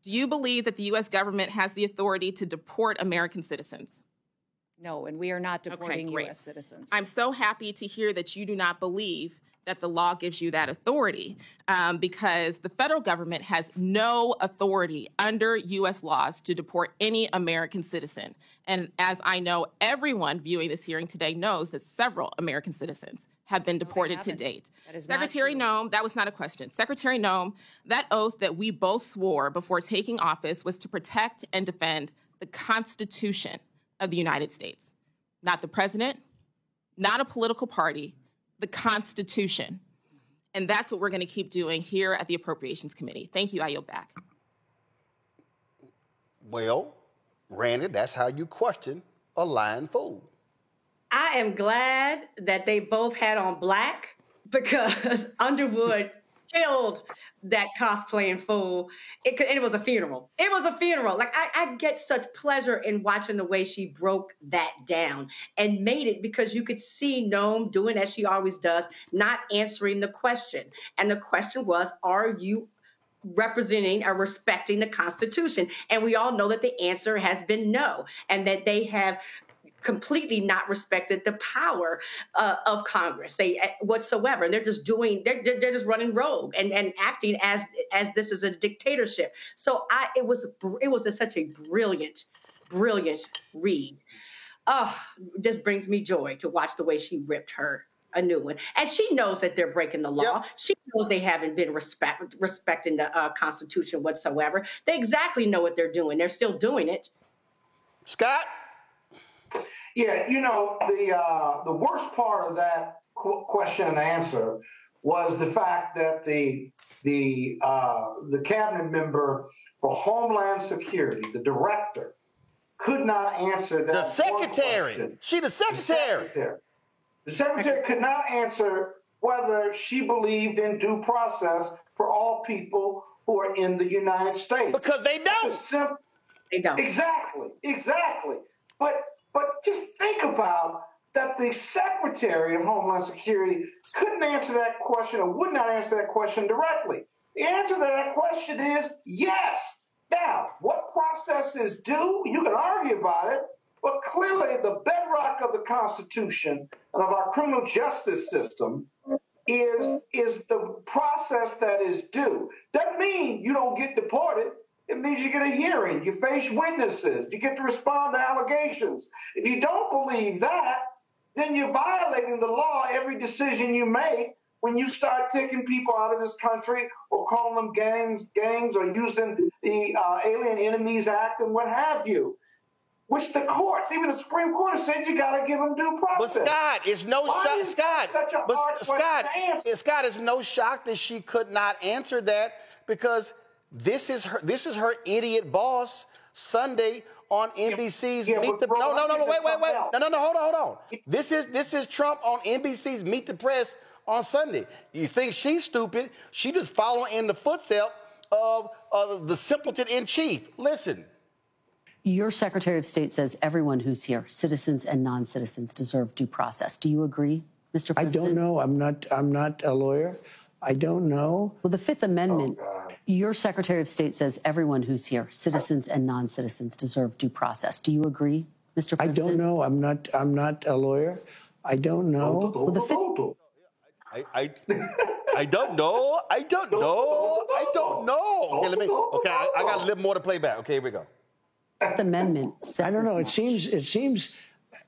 Do you believe that the U.S. government has the authority to deport American citizens? No, and we are not deporting U.S. citizens. I'm so happy to hear that you do not believe that the law gives you that authority, because the federal government has no authority under U.S. laws to deport any American citizen. And as I know, everyone viewing this hearing today knows that several American citizens have been deported to date. Secretary Noem, that was not a question. Secretary Noem, that oath that we both swore before taking office was to protect and defend the Constitution of the United States. Not the president, not a political party, the Constitution. And that's what we're going to keep doing here at the Appropriations Committee. Thank you. I yield back. Well, Randy, that's how you question a lying fool. I am glad that they both had on black, because Underwood killed that cosplaying fool. And it was a funeral. It was a funeral. Like, I get such pleasure in watching the way she broke that down and made it, because you could see Noem doing as she always does, not answering the question. And the question was, are you representing or respecting the Constitution? And we all know that the answer has been no, and that they have completely not respected the power of Congress whatsoever. And they're just they're just running rogue and acting as this is a dictatorship. So it was such a brilliant read. Oh, this brings me joy to watch the way she ripped her a new one. And she knows that they're breaking the law. Yep. She knows they haven't been respecting the Constitution whatsoever. They exactly know what they're doing. They're still doing it. Scott? Yeah, the worst part of that question and answer was the fact that the cabinet member for Homeland Security, the director, could not answer that. The secretary. The secretary. The secretary could not answer whether she believed in due process for all people who are in the United States. Because they don't. They don't. Exactly. But just think about that the Secretary of Homeland Security couldn't answer that question, or would not answer that question directly. The answer to that question is yes. Now, what process is due? You can argue about it, but clearly the bedrock of the Constitution and of our criminal justice system is the process that is due. Doesn't mean you don't get deported. It means you get a hearing, you face witnesses, you get to respond to allegations. If you don't believe that, then you're violating the law every decision you make when you start taking people out of this country or calling them gangs or using the Alien Enemies Act and what have you. Which the courts, even the Supreme Court, has said you got to give them due process. But Scott, it's no shock. Scott, it's no shock that she could not answer that, because this is her idiot boss Sunday on NBC's Meet the Press. Hold on. This is Trump on NBC's Meet the Press on Sunday. You think she's stupid? She just following in the footsteps of the simpleton in chief. Listen. Your Secretary of State says everyone who's here, citizens and non-citizens, deserve due process. Do you agree, Mr. President? I don't know. I'm not a lawyer. I don't know. Well, the Fifth Amendment, your Secretary of State says everyone who's here, citizens and non-citizens, deserve due process. Do you agree, Mr. President? I don't know. I'm not a lawyer. I don't know. Well, the Fifth... I don't know. I don't know. Okay, I got a little more to play back. Okay, here we go. Fifth Amendment says I don't know. It seems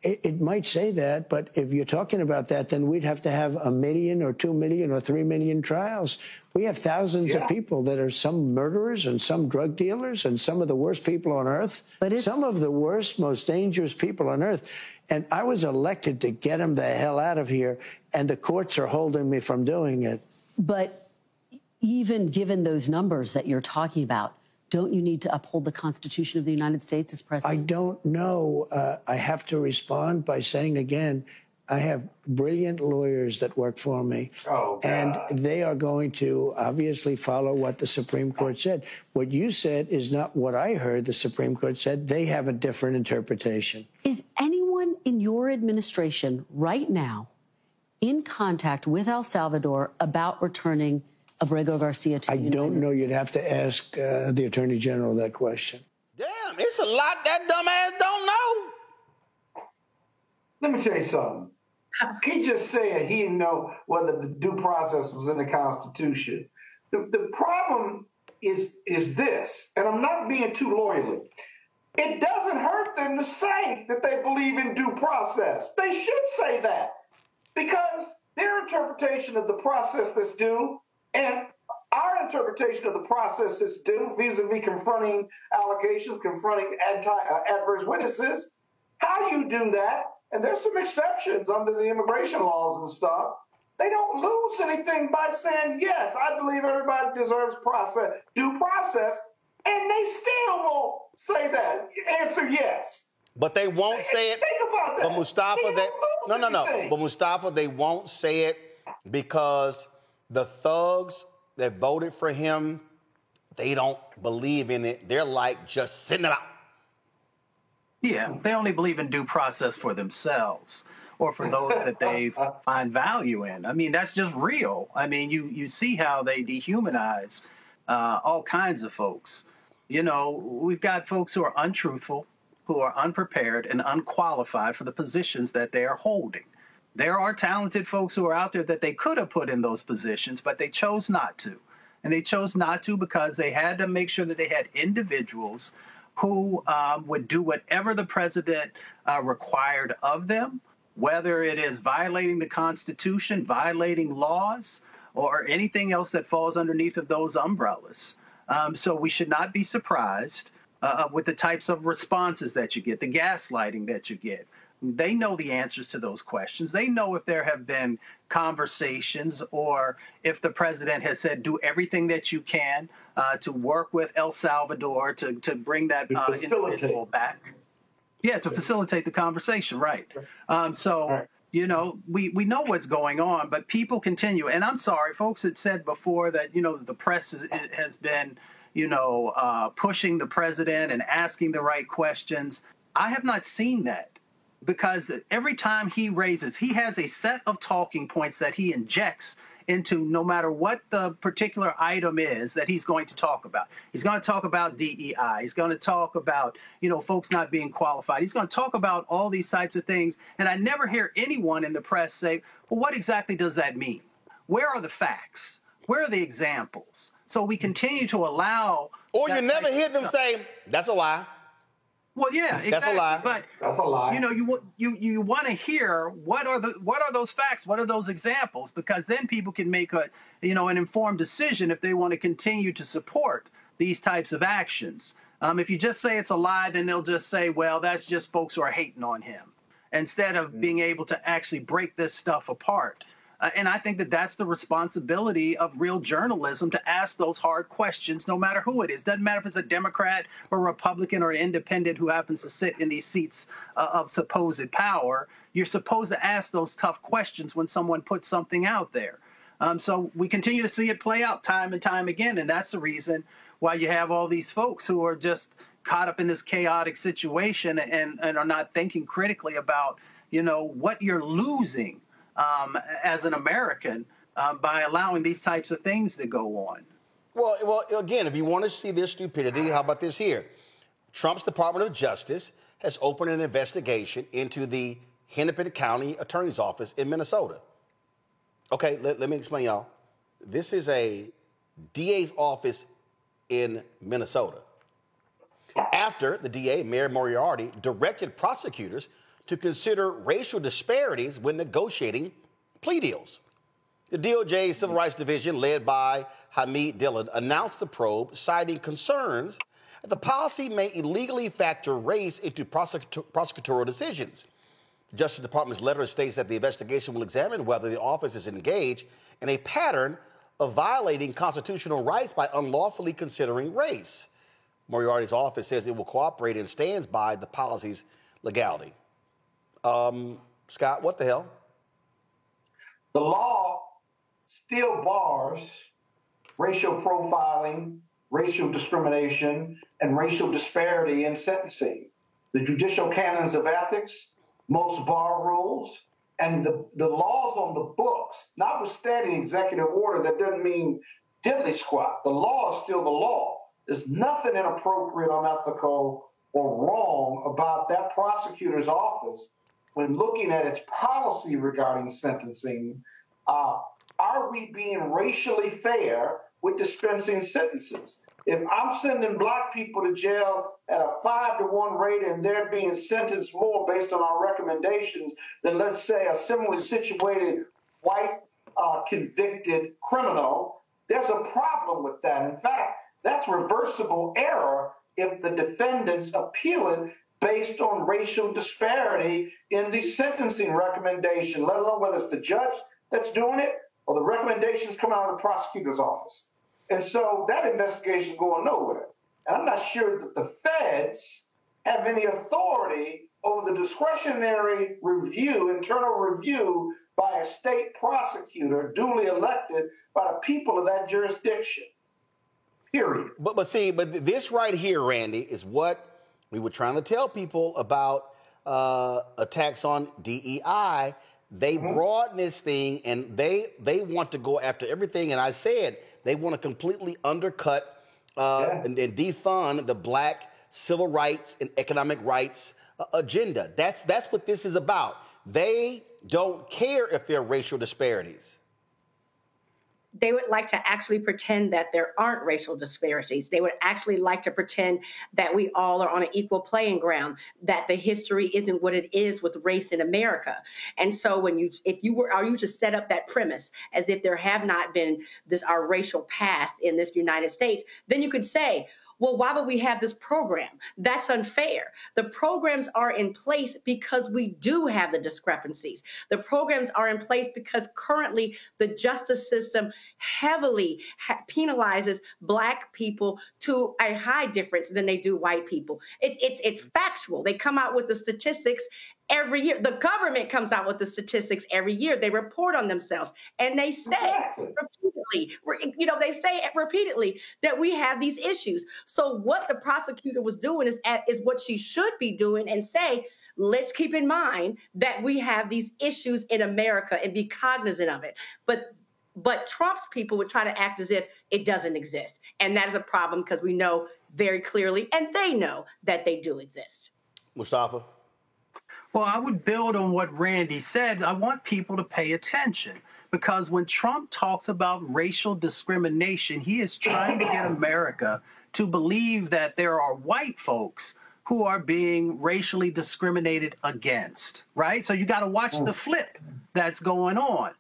it might say that, but if you're talking about that, then we'd have to have 1 million or 2 million or 3 million trials. We have thousands of people that are some murderers and some drug dealers and some of the worst people on earth. Some of the worst, most dangerous people on earth. And I was elected to get them the hell out of here, and the courts are holding me from doing it. But even given those numbers that you're talking about, don't you need to uphold the Constitution of the United States as president? I don't know. I have to respond by saying again, I have brilliant lawyers that work for me. And they are going to obviously follow what the Supreme Court said. What you said is not what I heard the Supreme Court said. They have a different interpretation. Is anyone in your administration right now in contact with El Salvador about returning Abrego Garcia to the United States? I don't know. You'd have to ask the Attorney General that question. Damn, it's a lot that dumbass don't know. Let me tell you something. He just said he didn't know whether the due process was in the Constitution. The problem is this, and I'm not being too loyally. It doesn't hurt them to say that they believe in due process. They should say that, because their interpretation of the process that's due and our interpretation of the process that's due vis-a-vis confronting allegations, confronting adverse witnesses, how you do that, and there's some exceptions under the immigration laws and stuff, they don't lose anything by saying, yes, I believe everybody deserves due process, and they still won't say that. Answer yes. But they won't say it. Think about that. But Mustafa, no. But Mustafa, they won't say it because the thugs that voted for him, they don't believe in it. They're like just sitting it out. Yeah, they only believe in due process for themselves or for those that they find value in. I mean, that's just real. I mean, you see how they dehumanize all kinds of folks. You know, we've got folks who are untruthful, who are unprepared and unqualified for the positions that they are holding. There are talented folks who are out there that they could have put in those positions, but they chose not to. And they chose not to because they had to make sure that they had individuals who would do whatever the president required of them, whether it is violating the Constitution, violating laws, or anything else that falls underneath of those umbrellas. So we should not be surprised with the types of responses that you get, the gaslighting that you get. They know the answers to those questions. They know if there have been conversations or if the president has said, do everything that you can to work with El Salvador to bring that individual back. Yeah, to facilitate the conversation, right. You know, we know what's going on, but people continue. And I'm sorry, folks had said before that, you know, the press has been, you know, pushing the president and asking the right questions. I have not seen that. Because every time he has a set of talking points that he injects into no matter what the particular item is that he's going to talk about. He's going to talk about DEI. He's going to talk about, you know, folks not being qualified. He's going to talk about all these types of things. And I never hear anyone in the press say, well, what exactly does that mean? Where are the facts? Where are the examples? So we continue to allow. Or you never hear them say, that's a lie. Well, yeah, exactly. That's a lie. But that's a lie. You know, you want to hear what are those facts? What are those examples? Because then people can make an informed decision if they want to continue to support these types of actions. If you just say it's a lie, then they'll just say, well, that's just folks who are hating on him, instead of being able to actually break this stuff apart. And I think that that's the responsibility of real journalism, to ask those hard questions, no matter who it is. Doesn't matter if it's a Democrat or a Republican or an independent who happens to sit in these seats of supposed power. You're supposed to ask those tough questions when someone puts something out there. So we continue to see it play out time and time again. And that's the reason why you have all these folks who are just caught up in this chaotic situation and are not thinking critically about, you know, what you're losing as an American by allowing these types of things to go on. Well, again, if you want to see their stupidity, how about this here? Trump's Department of Justice has opened an investigation into the Hennepin County Attorney's Office in Minnesota. Okay, let me explain, y'all. This is a DA's office in Minnesota. After the DA, Mayor Moriarty, directed prosecutors to consider racial disparities when negotiating plea deals. The DOJ Civil Rights Division, led by Hamid Dillon, announced the probe, citing concerns that the policy may illegally factor race into prosecutorial decisions. The Justice Department's letter states that the investigation will examine whether the office is engaged in a pattern of violating constitutional rights by unlawfully considering race. Moriarty's office says it will cooperate and stands by the policy's legality. Scott, what the hell? The law still bars racial profiling, racial discrimination, and racial disparity in sentencing. The judicial canons of ethics, most bar rules, and the laws on the books, notwithstanding executive order, that doesn't mean diddly squat. The law is still the law. There's nothing inappropriate, unethical, or wrong about that prosecutor's office when looking at its policy regarding sentencing, are we being racially fair with dispensing sentences? If I'm sending black people to jail at a 5-to-1 rate and they're being sentenced more based on our recommendations than, let's say, a similarly situated white convicted criminal, there's a problem with that. In fact, that's reversible error if the defendants appeal it based on racial disparity in the sentencing recommendation, let alone whether it's the judge that's doing it or the recommendations coming out of the prosecutor's office. And so that investigation is going nowhere. And I'm not sure that the feds have any authority over the discretionary review, internal review by a state prosecutor duly elected by the people of that jurisdiction. Period. But this right here, Randy, is what we were trying to tell people about attacks on DEI. They broaden this thing and they want to go after everything. And I said they want to completely undercut and defund the black civil rights and economic rights agenda. That's what this is about. They don't care if there are racial disparities. They would like to actually pretend that there aren't racial disparities. They would actually like to pretend that we all are on an equal playing ground, that the history isn't what it is with race in America. And so if you were to set up that premise as if there have not been our racial past in this United States, then you could say, well, why would we have this program? That's unfair. The programs are in place because we do have the discrepancies. The programs are in place because currently the justice system heavily penalizes black people to a high difference than they do white people. It's factual. They come out with the statistics every year. The government comes out with the statistics every year. They report on themselves, and they say repeatedly, that we have these issues. So what the prosecutor was doing is what she should be doing, and say, let's keep in mind that we have these issues in America and be cognizant of it. But Trump's people would try to act as if it doesn't exist, and that is a problem because we know very clearly, and they know that they do exist. Mustafa? Well, I would build on what Randy said. I want people to pay attention because when Trump talks about racial discrimination, he is trying to get America to believe that there are white folks who are being racially discriminated against, right? So you got to watch the flip that's going on.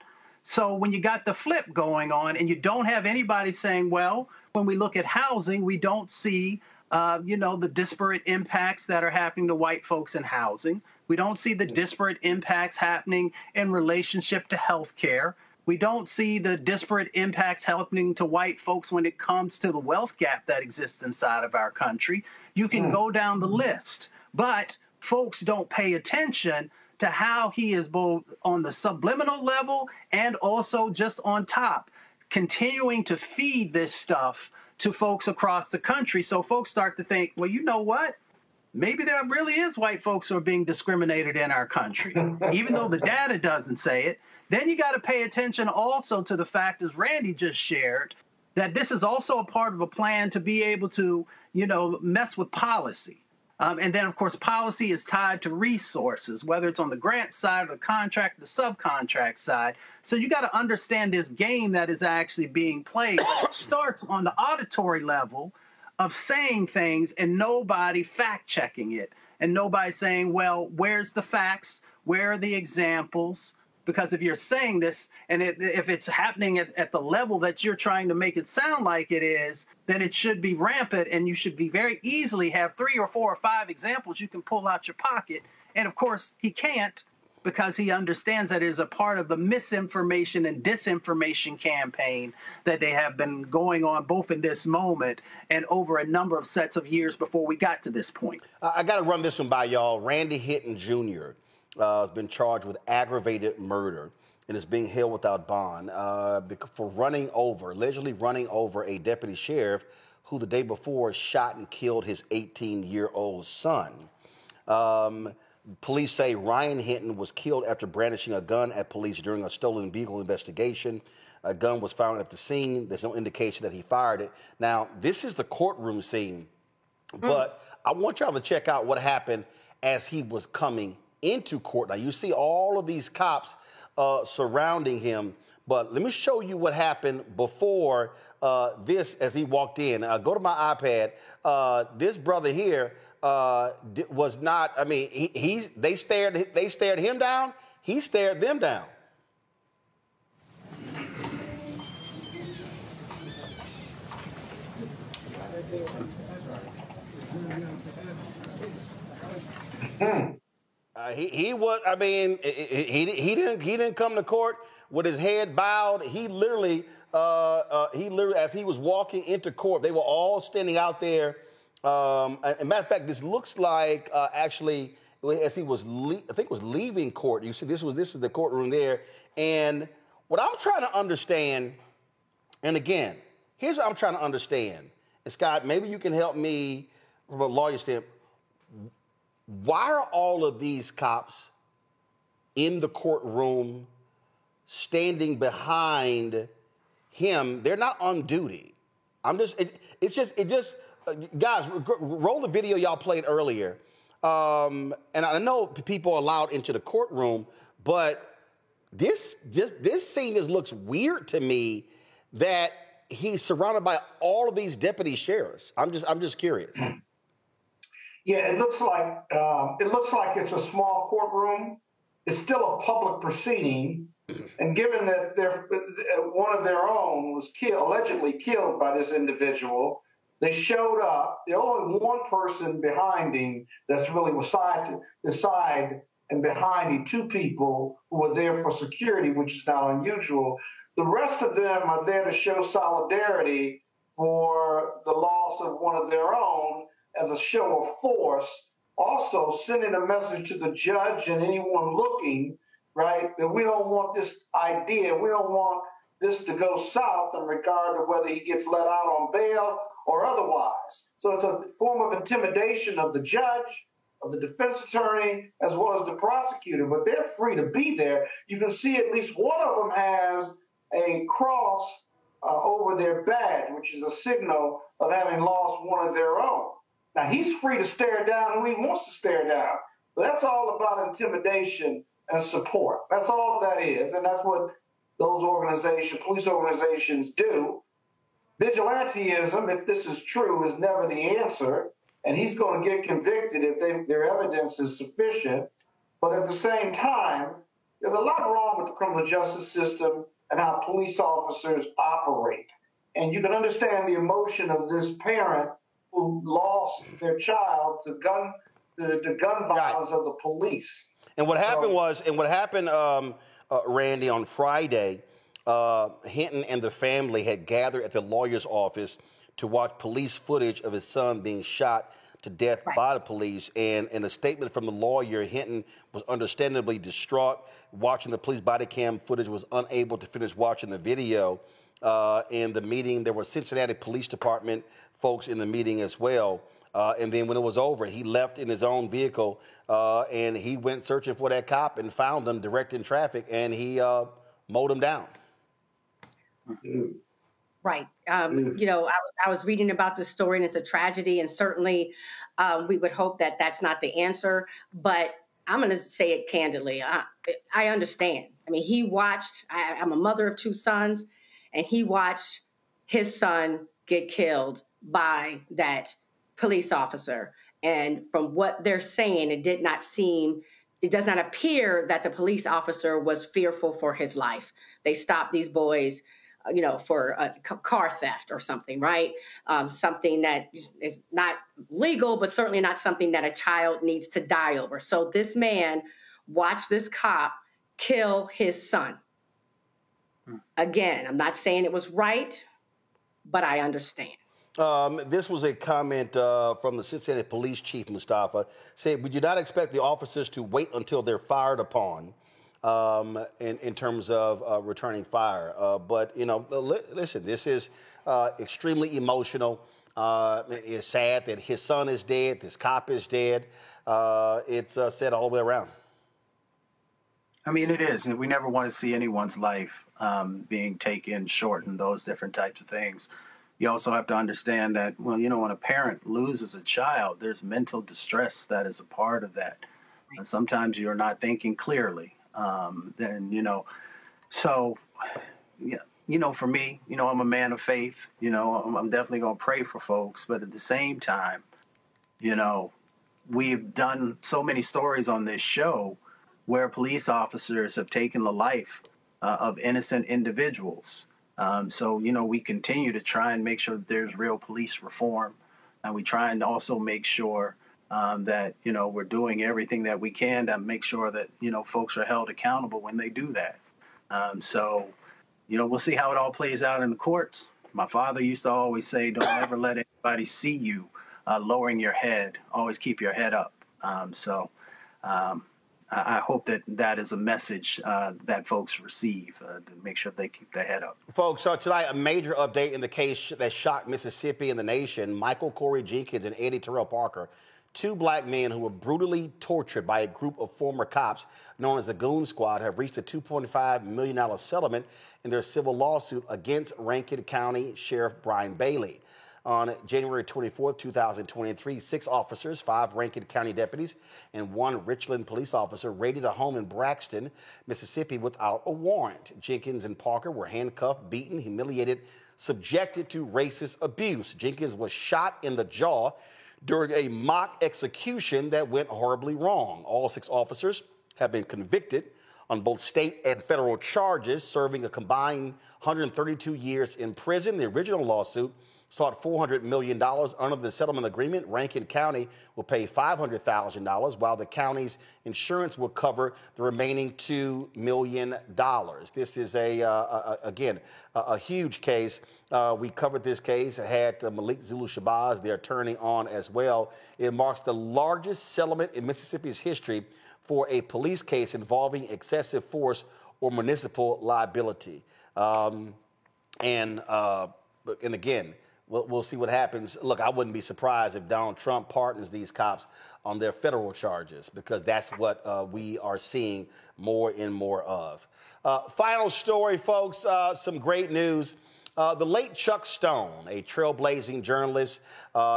So when you got the flip going on and you don't have anybody saying, well, when we look at housing, we don't see, the disparate impacts that are happening to white folks in housing. We don't see the disparate impacts happening in relationship to health care. We don't see the disparate impacts happening to white folks when it comes to the wealth gap that exists inside of our country. You can go down the list, but folks don't pay attention to how he is both on the subliminal level and also just on top, continuing to feed this stuff to folks across the country. So folks start to think, well, you know what? Maybe there really is white folks who are being discriminated in our country, even though the data doesn't say it. Then you got to pay attention also to the fact, as Randy just shared, that this is also a part of a plan to be able to, mess with policy. And then, of course, policy is tied to resources, whether it's on the grant side or the contract, the subcontract side. So you got to understand this game that is actually being played. It starts on the auditory level of saying things and nobody fact-checking it, and nobody saying, well, where's the facts? Where are the examples? Because if you're saying this, and if it's happening at the level that you're trying to make it sound like it is, then it should be rampant, and you should be very easily have 3 or 4 or 5 examples you can pull out your pocket. And, of course, he can't, because he understands that it is a part of the misinformation and disinformation campaign that they have been going on both in this moment and over a number of sets of years before we got to this point. I got to run this one by y'all. Randy Hinton Jr. Has been charged with aggravated murder and is being held without bond for allegedly running over a deputy sheriff who the day before shot and killed his 18-year-old son. Police say Ryan Hinton was killed after brandishing a gun at police during a stolen vehicle investigation. A gun was found at the scene. There's no indication that he fired it. Now, this is the courtroom scene, but I want y'all to check out what happened as he was coming into court. Now, you see all of these cops surrounding him, but let me show you what happened before this as he walked in. Go to my iPad. This brother here was not, I mean, they stared him down, he stared them down. He was. I mean, he didn't come to court with his head bowed. He literally, as he was walking into court, they were all standing out there. As a matter of fact, this looks like actually as he was, I think it was leaving court. You see, this is the courtroom there. And what I'm trying to understand, and again, here's what I'm trying to understand. And Scott, maybe you can help me from a lawyer standpoint. Why are all of these cops in the courtroom standing behind him? They're not on duty. Guys, roll the video y'all played earlier. And I know people are allowed into the courtroom, but this scene just looks weird to me that he's surrounded by all of these deputy sheriffs. I'm just curious. Yeah, it looks like it's a small courtroom. It's still a public proceeding, and given that one of their own was allegedly killed by this individual, they showed up. There's only one person behind him that's really was side to side and behind him, two people who were there for security, which is not unusual. The rest of them are there to show solidarity for the loss of one of their own, as a show of force, also sending a message to the judge and anyone looking, right, that we don't want this idea, we don't want this to go south in regard to whether he gets let out on bail or otherwise. So it's a form of intimidation of the judge, of the defense attorney, as well as the prosecutor, but they're free to be there. You can see at least one of them has a cross over their badge, which is a signal of having lost one of their own. Now, he's free to stare down who he wants to stare down. But that's all about intimidation and support. That's all that is. And that's what those organizations, police organizations, do. Vigilantism, if this is true, is never the answer. And he's going to get convicted if their evidence is sufficient. But at the same time, there's a lot wrong with the criminal justice system and how police officers operate. And you can understand the emotion of this parent who lost their child to gun violence of the police. And what happened Randy, on Friday, Hinton and the family had gathered at the lawyer's office to watch police footage of his son being shot to death by the police. And in a statement from the lawyer, Hinton was understandably distraught watching the police body cam footage, was unable to finish watching the video. In the meeting, there were Cincinnati Police Department folks in the meeting as well. And then when it was over, he left in his own vehicle and he went searching for that cop and found him directing traffic, and he mowed him down. Right. You know, I was reading about this story, and it's a tragedy, and certainly we would hope that that's not the answer. But I'm going to say it candidly. I understand. I mean, he watched, I'm a mother of two sons, and he watched his son get killed by that police officer. And from what they're saying, it does not appear that the police officer was fearful for his life. They stopped these boys, you know, for a car theft or something, right? Something that is not legal, but certainly not something that a child needs to die over. So this man watched this cop kill his son. Again, I'm not saying it was right, but I understand. This was a comment from the Cincinnati Police Chief, Mustafa, said, we do not expect the officers to wait until they're fired upon in terms of returning fire. But, you know, listen, this is extremely emotional. It's sad that his son is dead, this cop is dead. It's sad all the way around. I mean, it is. We never want to see anyone's life being taken, shortened, those different types of things. You also have to understand that, well, you know, when a parent loses a child, there's mental distress that is a part of that. and sometimes you're not thinking clearly. Then, so, yeah, for me, I'm a man of faith. I'm definitely going to pray for folks. But at the same time, we've done so many stories on this show where police officers have taken the life of innocent individuals. So, we continue to try and make sure that there's real police reform. And we try and also make sure that, we're doing everything that we can to make sure that, folks are held accountable when they do that. So, we'll see how it all plays out in the courts. My father used to always say, don't ever let anybody see you lowering your head. Always keep your head up. I hope that is a message that folks receive to make sure they keep their head up. Folks, so tonight, a major update in the case that shocked Mississippi and the nation. Michael Corey Jenkins and Eddie Terrell Parker, two black men who were brutally tortured by a group of former cops known as the Goon Squad, have reached a $2.5 million settlement in their civil lawsuit against Rankin County Sheriff Brian Bailey. On January 24, 2023, 6 officers, 5 Rankin County deputies, and 1 Richland police officer raided a home in Braxton, Mississippi without a warrant. Jenkins and Parker were handcuffed, beaten, humiliated, subjected to racist abuse. Jenkins was shot in the jaw during a mock execution that went horribly wrong. All 6 officers have been convicted on both state and federal charges, serving a combined 132 years in prison. The original lawsuit sought $400 million. Under the settlement agreement, Rankin County will pay $500,000, while the county's insurance will cover the remaining $2 million. This is again, a huge case. We covered this case, had Malik Zulu Shabazz, the attorney, on as well. It marks the largest settlement in Mississippi's history for a police case involving excessive force or municipal liability. And again, we'll see what happens. Look, I wouldn't be surprised if Donald Trump pardons these cops on their federal charges, because that's what we are seeing more and more of. Final story, folks, some great news. The late Chuck Stone, a trailblazing journalist,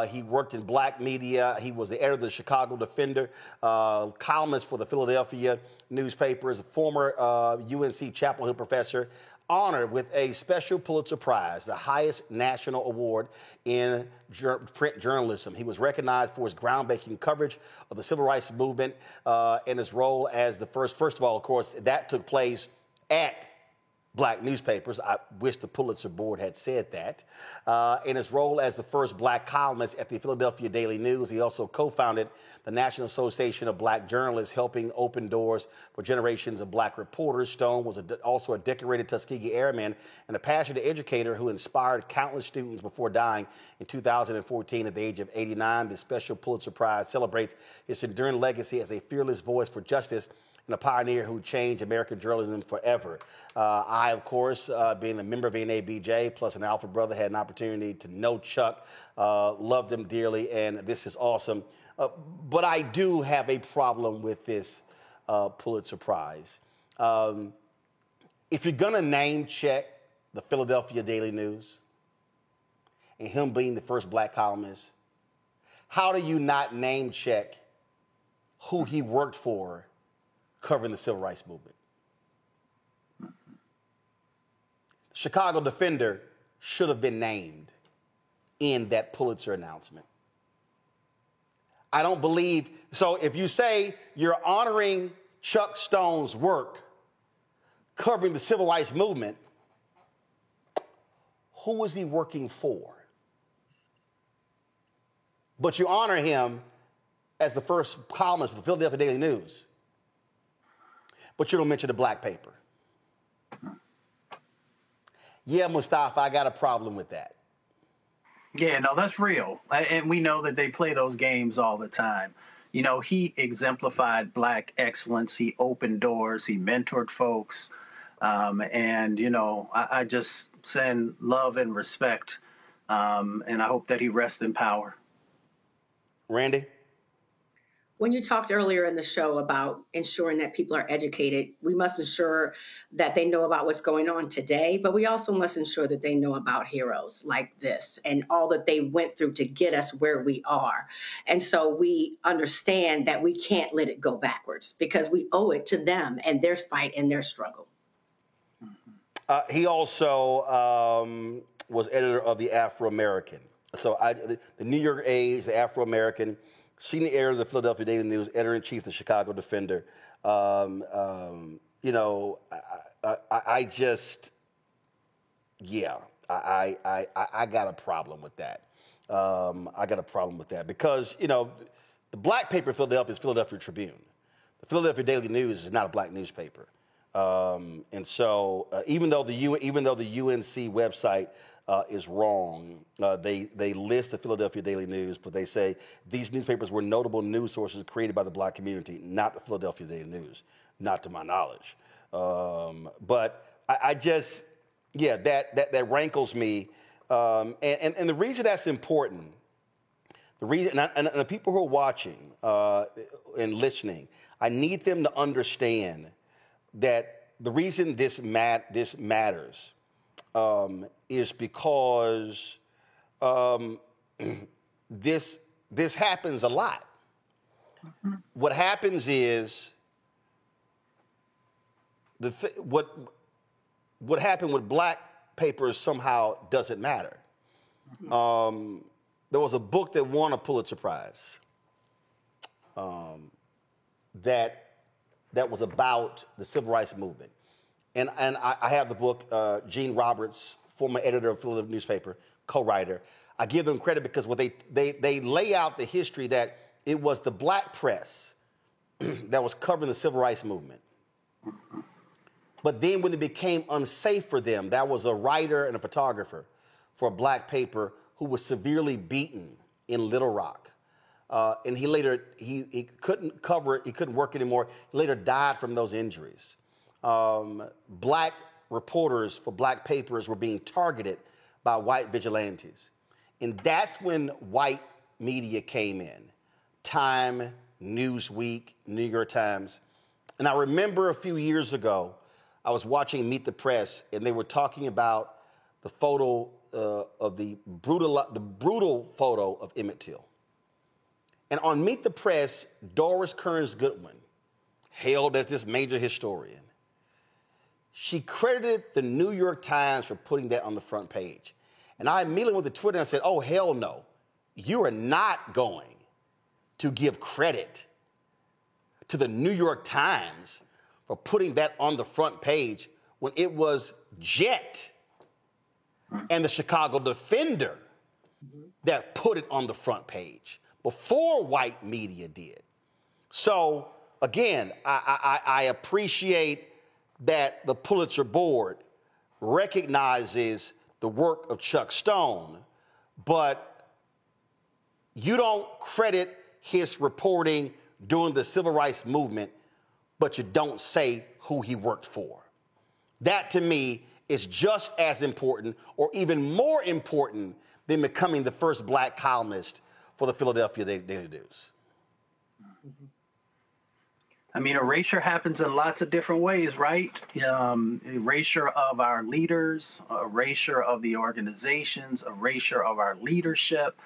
he worked in black media. He was the editor of the Chicago Defender, columnist for the Philadelphia newspapers, former UNC Chapel Hill professor, honored with a special Pulitzer Prize, the highest national award in print journalism. He was recognized for his groundbreaking coverage of the civil rights movement and his role as the first of all, of course, that took place at black newspapers. I wish the Pulitzer Board had said that. In his role as the first black columnist at the Philadelphia Daily News, he also co-founded the National Association of Black Journalists, helping open doors for generations of black reporters. Stone was also a decorated Tuskegee Airman and a passionate educator who inspired countless students before dying in 2014 at the age of 89. The Special Pulitzer Prize celebrates his enduring legacy as a fearless voice for justice and a pioneer who changed American journalism forever. I, of course, being a member of NABJ, plus an Alpha brother, had an opportunity to know Chuck, loved him dearly, and this is awesome. But I do have a problem with this Pulitzer Prize. If you're going to name check the Philadelphia Daily News and him being the first black columnist, how do you not name check who he worked for covering the civil rights movement? The Chicago Defender should have been named in that Pulitzer announcement. I don't believe, so if you say you're honoring Chuck Stone's work covering the civil rights movement, who was he working for? But you honor him as the first columnist for the Philadelphia Daily News, but you don't mention the black paper. Yeah, Mustafa, I got a problem with that. Yeah, no, that's real. And we know that they play those games all the time. He exemplified black excellence. He opened doors. He mentored folks. I just send love and respect. And I hope that he rests in power. Randy? When you talked earlier in the show about ensuring that people are educated, we must ensure that they know about what's going on today, but we also must ensure that they know about heroes like this and all that they went through to get us where we are. And so we understand that we can't let it go backwards because we owe it to them and their fight and their struggle. He also was editor of the Afro-American. So the New York Age, the Afro-American, senior editor of the Philadelphia Daily News, editor-in-chief of the Chicago Defender. You know, I just, yeah, I got a problem with that. I got a problem with that because, you know, the black paper in Philadelphia is Philadelphia Tribune. The Philadelphia Daily News is not a black newspaper. And so even though the UNC website is wrong, they list the Philadelphia Daily News, but they say these newspapers were notable news sources created by the black community, not the Philadelphia Daily News, not to my knowledge. But I just, yeah, that rankles me. And the reason that's important, the reason, and the people who are watching and listening, I need them to understand that the reason this matters is because this happens a lot. What happens is what happened with black papers somehow doesn't matter. There was a book that won a Pulitzer Prize that was about the civil rights movement. And I have the book, Gene Roberts, former editor of Philadelphia newspaper, co-writer. I give them credit because what they lay out the history that it was the black press that was covering the civil rights movement. But then when it became unsafe for them, that was a writer and a photographer for a black paper who was severely beaten in Little Rock. And he later, he couldn't cover it, he couldn't work anymore. He later died from those injuries. Black reporters for black papers were being targeted by white vigilantes. And that's when white media came in. Time, Newsweek, New York Times. And I remember a few years ago, I was watching Meet the Press, and they were talking about the photo of the brutal photo of Emmett Till. And on Meet the Press, Doris Kearns Goodwin, hailed as this major historian, she credited the New York Times for putting that on the front page. And I immediately went to Twitter and said, oh, hell no. You are not going to give credit to the New York Times for putting that on the front page when it was Jet and the Chicago Defender that put it on the front page before white media did. So, again, I appreciate that the Pulitzer Board recognizes the work of Chuck Stone, but you don't credit his reporting during the civil rights movement, but you don't say who he worked for. That, to me, is just as important or even more important than becoming the first black columnist for the Philadelphia Daily News. I mean, erasure happens in lots of different ways, right? Erasure of our leaders, erasure of the organizations, erasure of our leadership,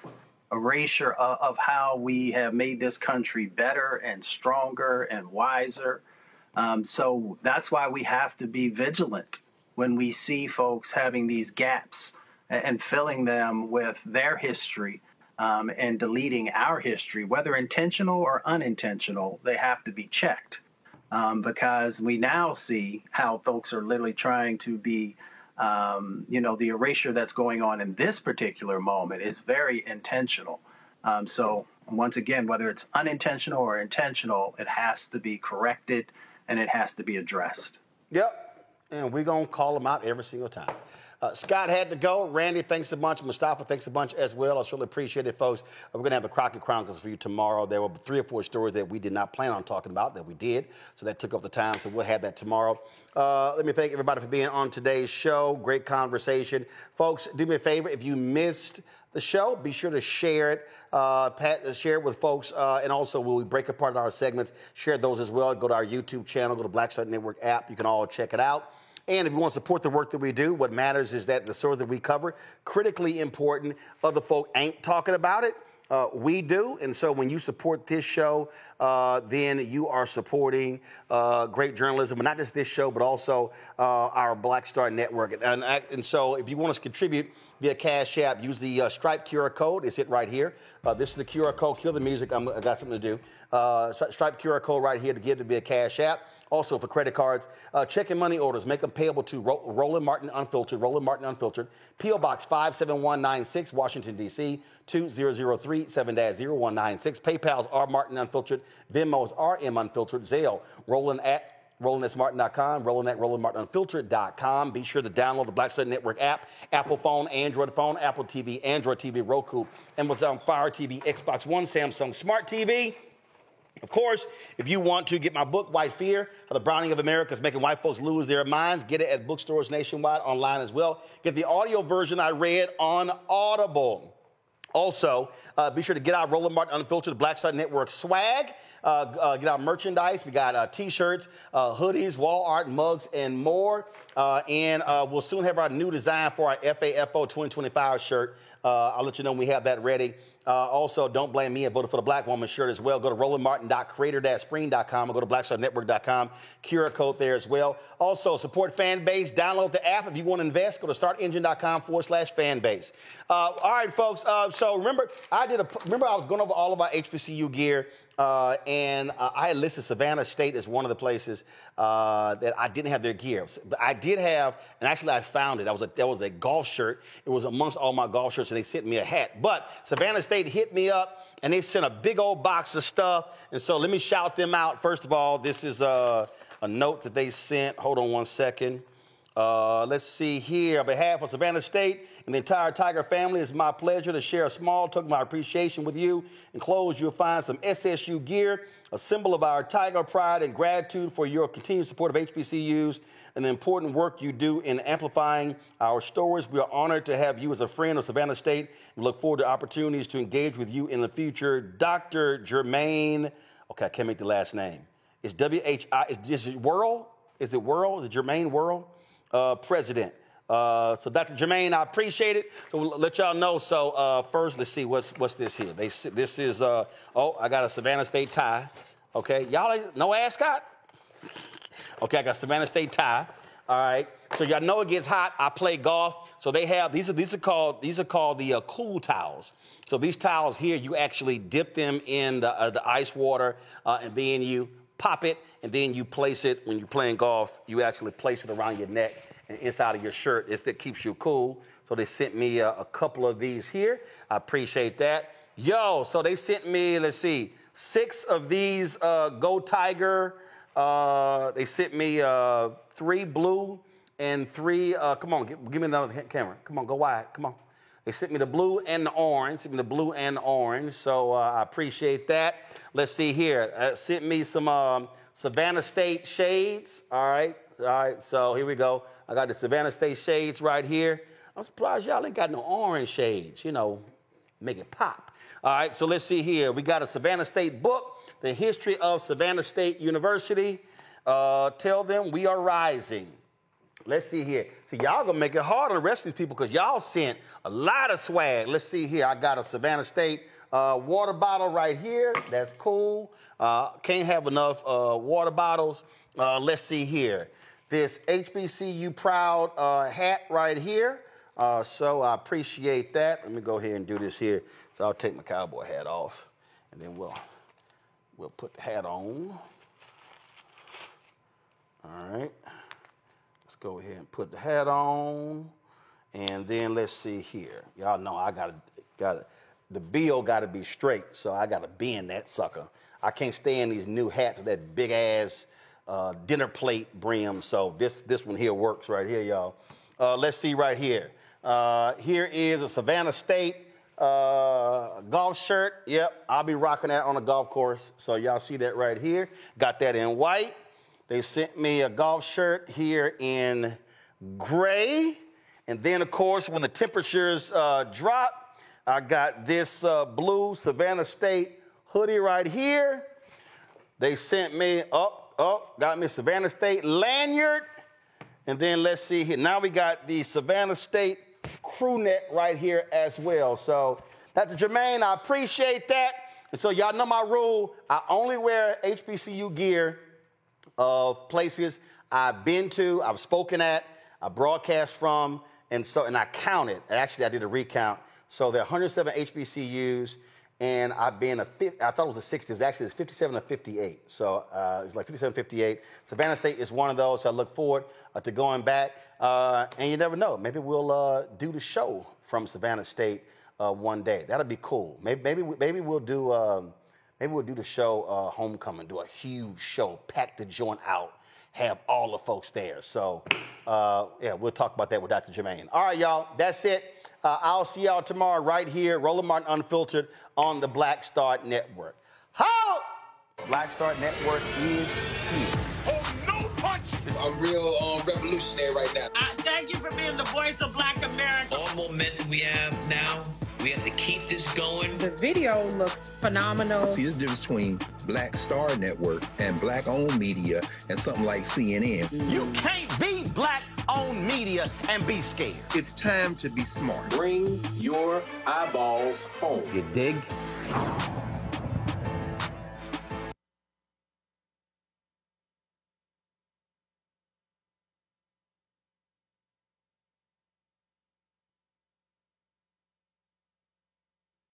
erasure of how we have made this country better and stronger and wiser. So that's why we have to be vigilant when we see folks having these gaps and filling them with their history. And deleting our history, whether intentional or unintentional, they have to be checked because we now see how folks are literally trying to be, the erasure that's going on in this particular moment is very intentional. So once again, whether it's unintentional or intentional, it has to be corrected and it has to be addressed. Yep. And we're going to call them out every single time. Scott had to go. Randy, thanks a bunch. Mustafa, thanks a bunch as well. I certainly appreciate it, folks. We're going to have the Crockett Chronicles for you tomorrow. There were 3 or 4 stories that we did not plan on talking about that we did, so that took up the time, so we'll have that tomorrow. Let me thank everybody for being on today's show. Great conversation. Folks, do me a favor. If you missed the show, be sure to share it. Share it with folks. And also, when we break apart our segments, share those as well. Go to our YouTube channel, go to Black Star Network app. You can all check it out. And if you want to support the work that we do, what matters is that the stories that we cover, critically important, other folk ain't talking about it. We do. And so when you support this show, then you are supporting great journalism, but not just this show, but also our Black Star Network. And so if you want to contribute via Cash App, use the Stripe QR code. It's it right here. This is the QR code. Kill the music. I got something to do. Stripe QR code right here to give to via Cash App. Also, for credit cards, check and money orders, make them payable to Roland Martin Unfiltered, P.O. Box 57196, Washington, D.C., 2003 7-0196. PayPal's R Martin Unfiltered, Venmo's RM Unfiltered, Zelle, Roland at RolandSMartin.com, Roland at RolandMartinUnfiltered.com. Be sure to download the Black Star Network app, Apple phone, Android phone, Apple TV, Android TV, Roku, Amazon Fire TV, Xbox One, Samsung Smart TV. Of course, if you want to get my book, White Fear, The Browning of America is Making White Folks Lose Their Minds, get it at bookstores nationwide, online as well. Get the audio version I read on Audible. Also, be sure to get our Roland Martin Unfiltered Black Star Network swag. Get our merchandise. We got T-shirts, hoodies, wall art, mugs, and more. And we'll soon have our new design for our FAFO 2025 shirt. I'll let you know when we have that ready. Also, don't blame me. I voted for the Black Woman shirt as well. Go to RolandMartin.creator-spring.com or go to BlackStarNetwork.com. QR code there as well. Also, support Fanbase. Download the app. If you want to invest, go to StartEngine.com/Fanbase. All right, folks. So remember, I was going over all of our HBCU gear. And I had listed Savannah State as one of the places that I didn't have their gear. But I did have, and actually I found it. That was a golf shirt. It was amongst all my golf shirts, and they sent me a hat. But Savannah State hit me up, and they sent a big old box of stuff. And so let me shout them out. First of all, this is a note that they sent. Hold on one second. Let's see here. On behalf of Savannah State and the entire Tiger family, it's my pleasure to share a small token of my appreciation with you. Enclosed, you'll find some SSU gear, a symbol of our Tiger pride and gratitude for your continued support of HBCUs and the important work you do in amplifying our stories. We are honored to have you as a friend of Savannah State and look forward to opportunities to engage with you in the future. Dr. Jermaine, okay, I can't make the last name. It's W-H-I, is it Worrell? Is it Worrell? Is it Jermaine Worrell? President. So Dr. Jermaine, I appreciate it. So we'll let y'all know. So first, let's see, what's this here? This is, I got a Savannah State tie. Okay, y'all, no ascot? Okay, I got a Savannah State tie. All right, so y'all know it gets hot. I play golf. So they have, these are called the cool towels. So these towels here, you actually dip them in the ice water and then you pop it, and then you place it, when you're playing golf, you actually place it around your neck and inside of your shirt. That keeps you cool. So they sent me a couple of these here. I appreciate that. Yo, so they sent me, let's see, 6 of these Go Tiger. They sent me 3 blue and 3, come on, give me another camera. Come on, go wide, come on. They sent me the blue and the orange, so I appreciate that. Let's see here. Sent me some Savannah State shades. All right, so here we go. I got the Savannah State shades right here. I'm surprised y'all ain't got no orange shades, make it pop. All right, so let's see here. We got a Savannah State book, The History of Savannah State University. Tell them we are rising. Let's see here. See, y'all gonna make it hard on the rest of these people because y'all sent a lot of swag. Let's see here. I got a Savannah State water bottle right here. That's cool. Can't have enough water bottles. Let's see here. This HBCU Proud hat right here. So I appreciate that. Let me go ahead and do this here. So I'll take my cowboy hat off, and then we'll put the hat on. All right. Let's go ahead and put the hat on, and then let's see here. Y'all know I the bill got to be straight, so I got to bend that sucker. I can't stand these new hats with that big ass dinner plate brim. So this one here works right here, y'all. Let's see right here. Here is a Savannah State golf shirt. Yep, I'll be rocking that on a golf course. So y'all see that right here. Got that in white. They sent me a golf shirt here in gray. And then, of course, when the temperatures drop, I got this blue Savannah State hoodie right here. They sent me, got me a Savannah State lanyard. And then let's see here. Now we got the Savannah State crew neck right here as well. So, Dr. Jermaine, I appreciate that. And so y'all know my rule. I only wear HBCU gear of places I've been to, I've spoken at, I broadcast from, and I counted. Actually, I did a recount. So there are 107 HBCUs, and I've been I thought it was a 60. It was actually 57 or 58. So it's like 57, 58. Savannah State is one of those. So I look forward to going back. And you never know. Maybe we'll do the show from Savannah State one day. That'll be cool. Maybe we'll do the show Homecoming. Do a huge show, pack the joint out, have all the folks there. So yeah, we'll talk about that with Dr. Jermaine. All right, y'all. That's it. I'll see y'all tomorrow right here, Roland Martin Unfiltered on the Black Star Network. How? Black Star Network is here. Oh, no punch! I'm real revolutionary right now. Thank you for being the voice of Black America. All momentum we have now, we have to keep this going. The video looks phenomenal. See, there's a difference between Black Star Network and black-owned media and something like CNN. You can't be black-owned media and be scared. It's time to be smart. Bring your eyeballs home. You dig?